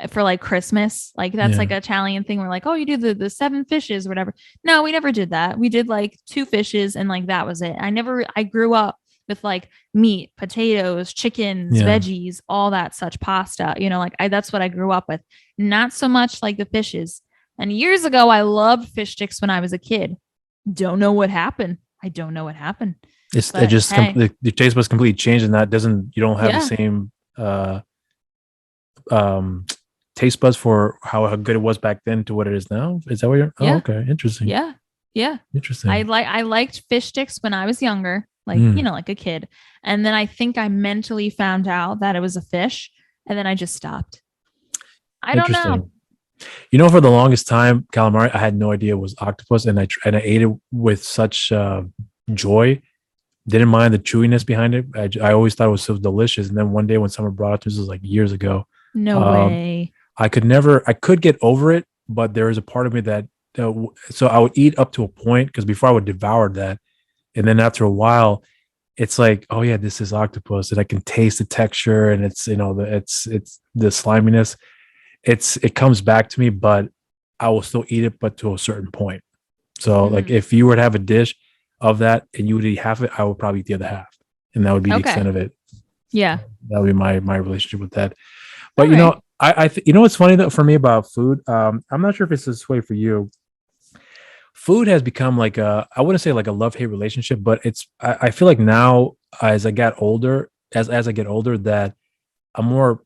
for like Christmas. Like that's yeah. like an Italian thing. We're like, oh, you do the 7 fishes or whatever. No, we never did that. We did like 2 fishes and like that was it. I grew up with like meat, potatoes, chickens, Yeah. veggies, all that such pasta. Like that's what I grew up with. Not so much like the fishes. And years ago, I loved fish sticks when I was a kid. Don't know what happened. I don't know what happened. It But just hey, the taste was completely changed, and that doesn't you don't have the yeah, same um taste buds for how good it was back then to what it is now. Is that what you're? Oh, yeah, okay, interesting, yeah, yeah. interesting. I liked fish sticks when I was younger, like Mm, like a kid. And then I think I mentally found out that it was a fish, and then I just stopped. I don't know. interesting. For the longest time, calamari, I had no idea it was octopus, and I ate it with such joy. Didn't mind the chewiness behind it. I always thought it was so delicious. And then one day when someone brought it to me, this was like years ago. No Um, way. I could get over it, but there is a part of me so I would eat up to a point because before I would devour that. And then after a while, it's like, oh yeah, this is octopus. And I can taste the texture and it's the sliminess. It comes back to me, but I will still eat it, but to a certain point. So like Mm, if you were to have a dish of that and you would eat half of it, I would probably eat the other half. And that would be the okay. extent of it. Yeah. That would be my relationship with that. All But right. what's funny though for me about food? I'm not sure if it's this way for you. Food has become like I wouldn't say like a love hate relationship, but I feel like now as I get older, that I'm more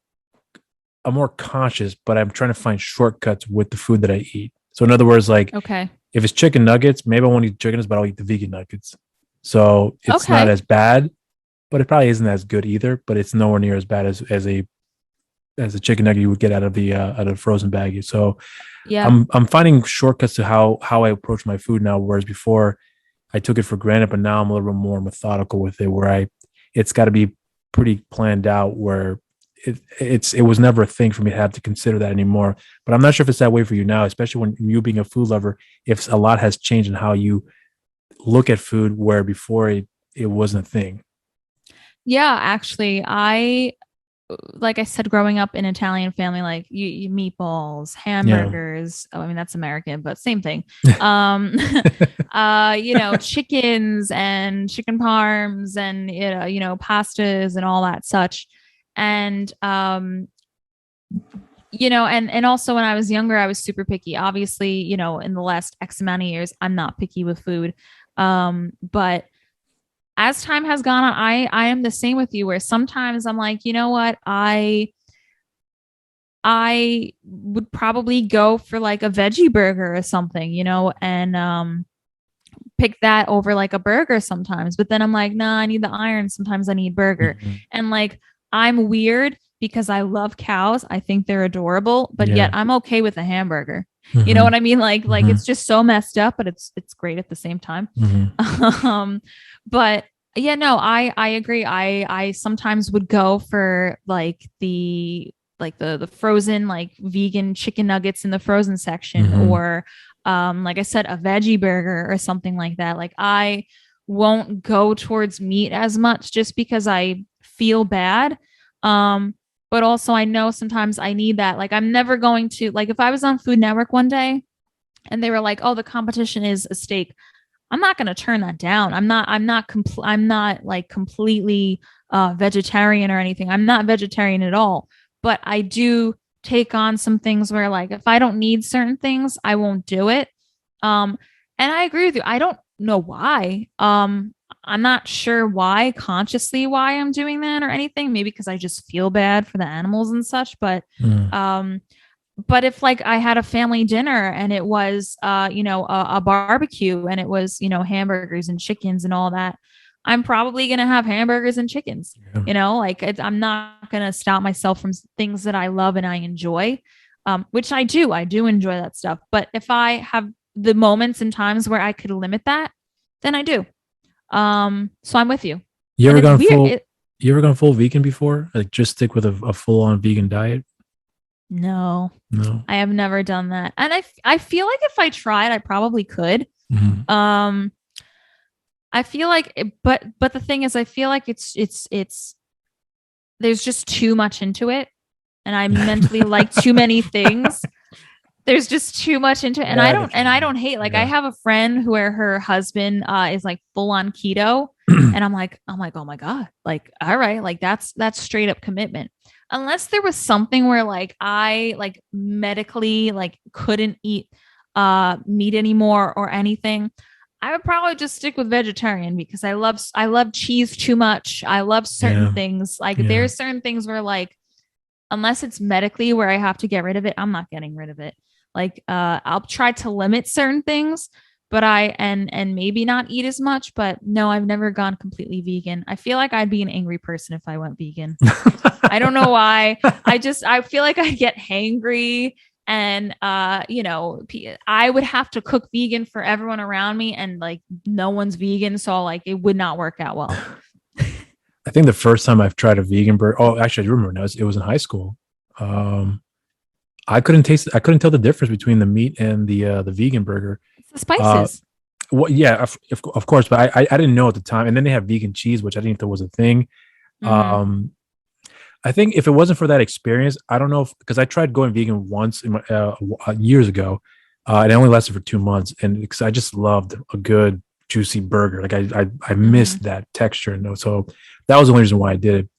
I'm more conscious, but I'm trying to find shortcuts with the food that I eat. So in other words, like Okay. if it's chicken nuggets, maybe I won't eat chickens, but I'll eat the vegan nuggets. So it's not Okay. as bad, but it probably isn't as good either. But it's nowhere near as bad as a chicken nugget you would get out of the frozen baggie. So Yeah. I'm finding shortcuts to how I approach my food now. Whereas before I took it for granted, but now I'm a little bit more methodical with it, where it's got to be pretty planned out. Where it was never a thing for me to have to consider that anymore. But I'm not sure if it's that way for you now, especially when you being a food lover. If a lot has changed in how you look at food, where before it wasn't a thing. Yeah, actually, I like I said, growing up in Italian family, like you meatballs, Yeah, hamburgers. Oh, I mean that's American, but same thing. Chickens and chicken parms and pastas and all that such. And and also when I was younger, I was super picky. Obviously, in the last X amount of years, I'm not picky with food. But as time has gone on, I am the same with you, where sometimes I'm like, you know what, I would probably go for like a veggie burger or something, and pick that over like a burger sometimes. But then I'm like, nah, I need the iron. Sometimes I need burger. Mhm. And like, I'm weird because I love cows. I think they're adorable, but yet Yeah. I'm okay with a hamburger. You know Mhm. what I mean? Like Mhm. it's just so messed up, but it's great at the same time. Mhm. um, but yeah, no, I agree. I sometimes would go for the frozen like vegan chicken nuggets in the frozen section, Mhm. or like I said, a veggie burger or something like that. Like I won't go towards meat as much just because I feel bad. Um, but also I know sometimes I need that. Like I'm never going to, like, if I was on Food Network one day and they were like, "Oh, the competition is a steak." I'm not going to turn that down. I'm not like completely vegetarian or anything. I'm not vegetarian at all, but I do take on some things where like if I don't need certain things, I won't do it. Um and I agree with you. I don't know why. I'm not sure why, consciously why I'm doing that or anything. Maybe because I just feel bad for the animals and such, Mhm. um but if like I had a family dinner and it was a barbecue and it was hamburgers and chickens and all that, I'm probably going to have hamburgers and chickens. Yeah. Like I'm not going to stop myself from things that I love and I enjoy, which I do enjoy that stuff. But if I have the moments and times where I could limit that, then I do. So I'm with you. You And ever it's gone weird. full? You ever gone full vegan before? Like just stick with a full on vegan diet? No, No. I have never done that. And I feel like if I tried, I probably could. Mhm. Um, I feel like, but the thing is, I feel like it's there's just too much into it, and I mentally like too many things. There's just too much into it, and Yeah, I I don't get you. and I don't hate. Like I Yeah. have a friend where her husband is like full on keto, and I'm like, oh my god, like all right, like that's straight up commitment. Unless there was something where like I like medically like couldn't eat meat anymore or anything, I would probably just stick with vegetarian because I love cheese too much. I love certain Yeah. things. Like Yeah. there's certain things where like unless it's medically where I have to get rid of it, I'm not getting rid of it. Like I'll try to limit certain things, but and maybe not eat as much, but no, I've never gone completely vegan. I feel like I'd be an angry person if I went vegan. I don't know why. I feel like I get hangry and I would have to cook vegan for everyone around me and like no one's vegan, so like it would not work out well. I think the first time I've tried a vegan burger. Oh, actually, I do remember now. It was in high school. Um, I couldn't taste. I couldn't tell the difference between the meat and the vegan burger. It's the Uh, spices. what? Yeah, of course, but I didn't know at the time. And then they have vegan cheese, which I didn't think was a thing. Mm-hmm. Um, I think if it wasn't for that experience, I don't know if because I tried going vegan once in my, years ago, and it only lasted for 2 months, and because I just loved a good juicy burger, like I Mm-hmm. missed that texture, and so that was the only reason why I did it.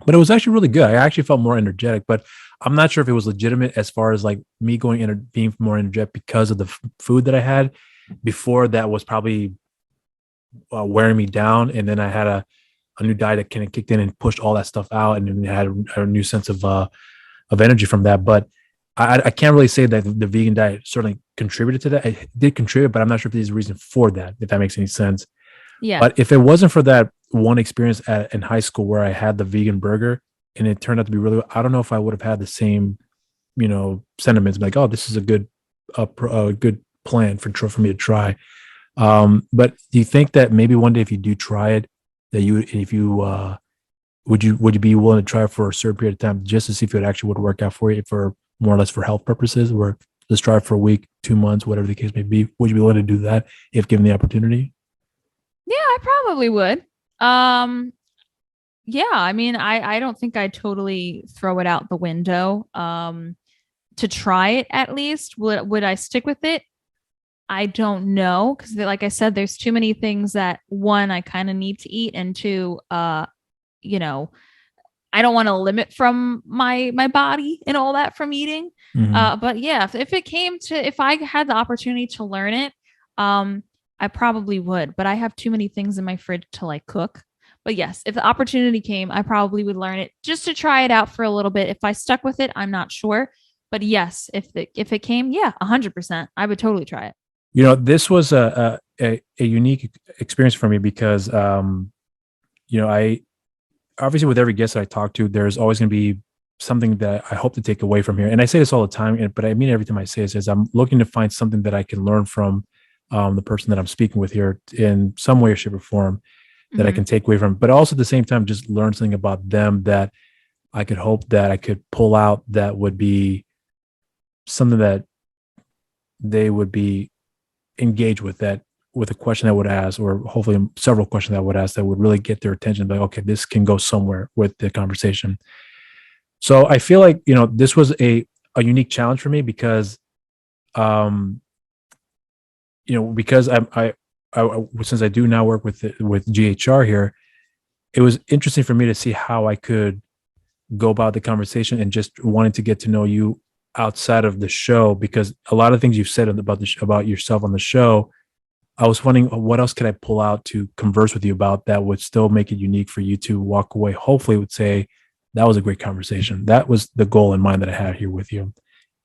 But it was actually really good. I actually felt more energetic, but I'm not sure if it was legitimate as far as like me going in being more energetic because of the food that I had before. That was probably wearing me down, and then I had a new diet that kind of kicked in and pushed all that stuff out, and then I had a new sense of energy from that. But I can't really say that the vegan diet certainly contributed to that. It did contribute, but I'm not sure if there's a reason for that, if that makes any sense. Yeah. But if it wasn't for that one experience in high school where I had the vegan burger and it turned out to be really, I don't know if I would have had the same, sentiments like, oh, this is a good plan for me to try. But do you think that maybe one day if you do try it, that if you would you be willing to try it for a certain period of time just to see if it actually would work out for you for more or less for health purposes, or just try it for a week, 2 months, whatever the case may be? Would you be willing to do that if given the opportunity? Yeah, I probably would. Um, yeah, I mean, I don't think I'd totally throw it out the window. To try it at least. Would I stick with it? I don't know because, like I said, there's too many things that one I kind of need to eat, and two, you know, I don't want to limit from my body and all that from eating. But yeah, if I had the opportunity to learn it, I probably would, but I have too many things in my fridge to like cook. But yes, if the opportunity came, I probably would learn it just to try it out for a little bit. If I stuck with it, I'm not sure. But yes, if it came, yeah, 100%, I would totally try it. This was a unique experience for me because, I obviously with every guest that I talk to, there's always going to be something that I hope to take away from here. And I say this all the time, but I mean every time I say this is I'm looking to find something that I can learn from the person that I'm speaking with here in some way or shape or form that I can take away from, but also at the same time, just learn something about them that I could hope that I could pull out that would be something that they would be engaged with, that with a question that would ask, or hopefully several questions that would ask that would really get their attention. Like, okay, this can go somewhere with the conversation. So I feel like, this was a unique challenge for me because, because I since I do now work with GHR here, it was interesting for me to see how I could go about the conversation and just wanting to get to know you outside of the show, because a lot of things you've said about yourself on the show, I was wondering what else could I pull out to converse with you about that would still make it unique for you to walk away. Hopefully would say that was a great conversation. That was the goal in mind that I had here with you.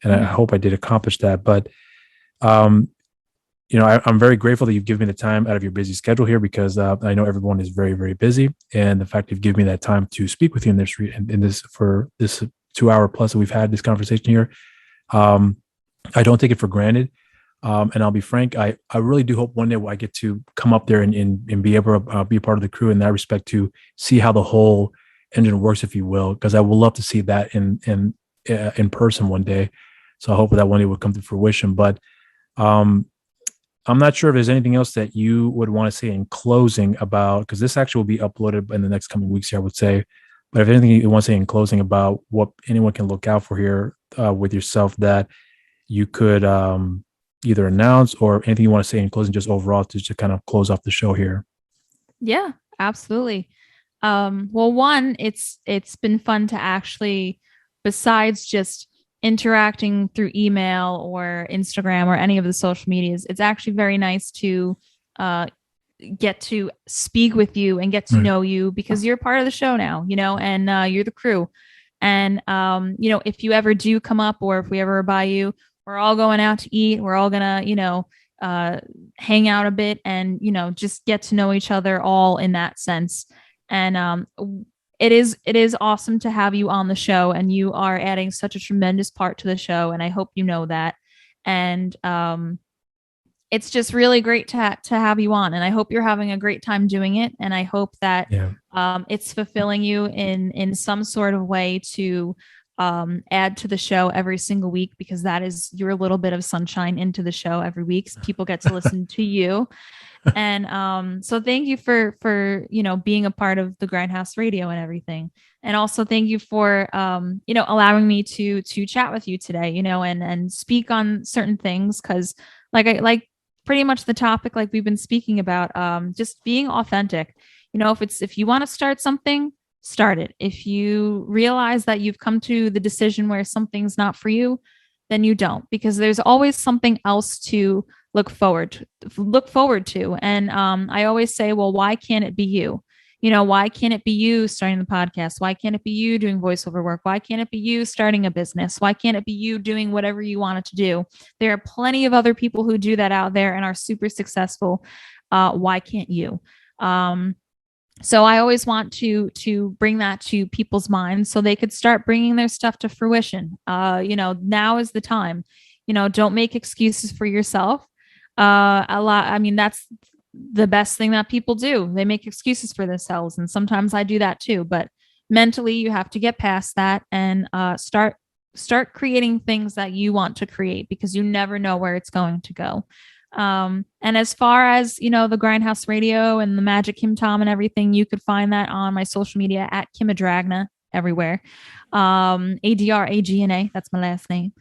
And I hope I did accomplish that. But, I'm very grateful that you've given me the time out of your busy schedule here, because I know everyone is very, very busy. And the fact you've given me that time to speak with you for this 2 hour plus that we've had this conversation here, I don't take it for granted. And I'll be frank, I really do hope one day I get to come up there and be able to be a part of the crew in that respect, to see how the whole engine works, if you will, because I would love to see that in person one day. So I hope that one day will come to fruition. But I'm not sure if there's anything else that you would want to say in closing about, because this actually will be uploaded in the next coming weeks here, I would say. But if anything you want to say in closing about what anyone can look out for here with yourself that you could either announce, or anything you want to say in closing, just overall to kind of close off the show here. Yeah, absolutely. Well, one, it's been fun to actually, besides just interacting through email or Instagram or any of the social medias, it's actually very nice to get to speak with you and get to know you, because you're part of the show now, and you're the crew. And, if you ever do come up, or if we ever buy you, we're all going out to eat. We're all going to, hang out a bit and, just get to know each other all in that sense. And it is awesome to have you on the show, and you are adding such a tremendous part to the show. And I hope you know that. And it's just really great to have you on. And I hope you're having a great time doing it. And I hope that it's fulfilling you in some sort of way to add to the show every single week, because that is your little bit of sunshine into the show every week. So people get to listen to you. And so thank you for being a part of the Grindhouse Radio and everything. And also thank you for allowing me to chat with you today, and speak on certain things, because like pretty much the topic like we've been speaking about, just being authentic. If you want to start something, start it. If you realize that you've come to the decision where something's not for you, then you don't, because there's always something else to look forward to. And I always say, well, why can't it be you? Why can't it be you starting the podcast? Why can't it be you doing voiceover work? Why can't it be you starting a business? Why can't it be you doing whatever you wanted to do? There are plenty of other people who do that out there and are super successful. Why can't you? So I always want to bring that to people's minds so they could start bringing their stuff to fruition. Now is the time. Don't make excuses for yourself. That's the best thing that people do. They make excuses for themselves, and sometimes I do that too. But mentally, you have to get past that and start creating things that you want to create, because you never know where it's going to go. And as far as, the Grindhouse Radio and the Magic KimTom and everything, you could find that on my social media at Kim Agragna everywhere. Adragna, that's my last name.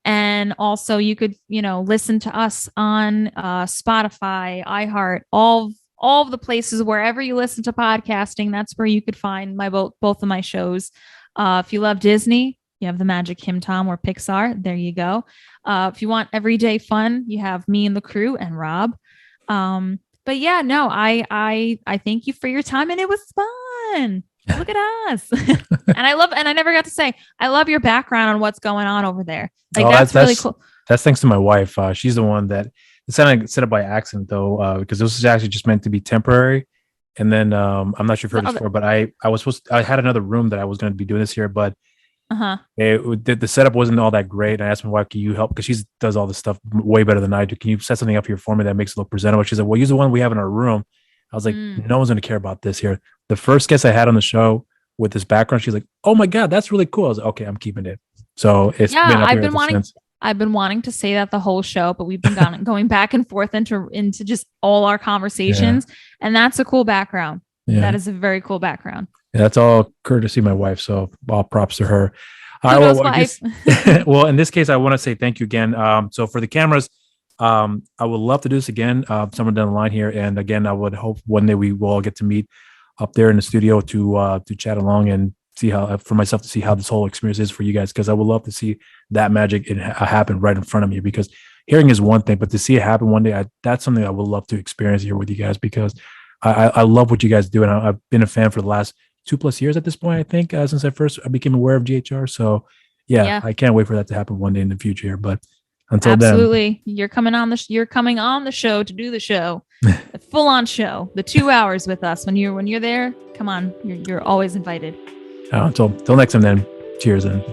And also you could, listen to us on Spotify, iHeart, all all of the places wherever you listen to podcasting. That's where you could find both of my shows. If you love Disney, you have The Magic KimTom or Pixar. There you go. If you want everyday fun, you have me and the crew and Rob. But yeah, no, I thank you for your time, and it was fun. Look at us. and I never got to say, I love your background on what's going on over there. Like that's really cool. That's thanks to my wife. She's the one that it's kind of set up by accident though, because this was actually just meant to be temporary. And then I'm not sure if you've heard this before, but I had another room that I was going to be doing this here, but the setup wasn't all that great. I asked my wife, can you help? Because she does all this stuff way better than I do. Can you set something up here for me that makes it look presentable? She's like, well, use the one we have in our room. I was like, no one's going to care about this here. The first guest I had on the show with this background, she's like, oh my God, that's really cool. I was like, okay, I'm keeping it. So it's been up here I've been wanting to say that the whole show, but we've been going back and forth into just all our conversations. And that's a cool background. Yeah. That is a very cool background. Yeah, that's all courtesy of my wife. So all props to her. Well, in this case, I want to say thank you again. So for the cameras, I would love to do this again somewhere down the line here. And again, I would hope one day we will all get to meet up there in the studio to chat along and see how this whole experience is for you guys, because I would love to see that magic happen right in front of me, because hearing is one thing, but to see it happen one day, that's something I would love to experience here with you guys, because I love what you guys do. And I've been a fan for the last 2+ years at this point, I think, since I became aware of GHR. So yeah, I can't wait for that to happen one day in the future. But until then, you're coming on the show to do the show, the full on show, the 2 hours with us. When you're there, come on, you're always invited. Until next time then, cheers then.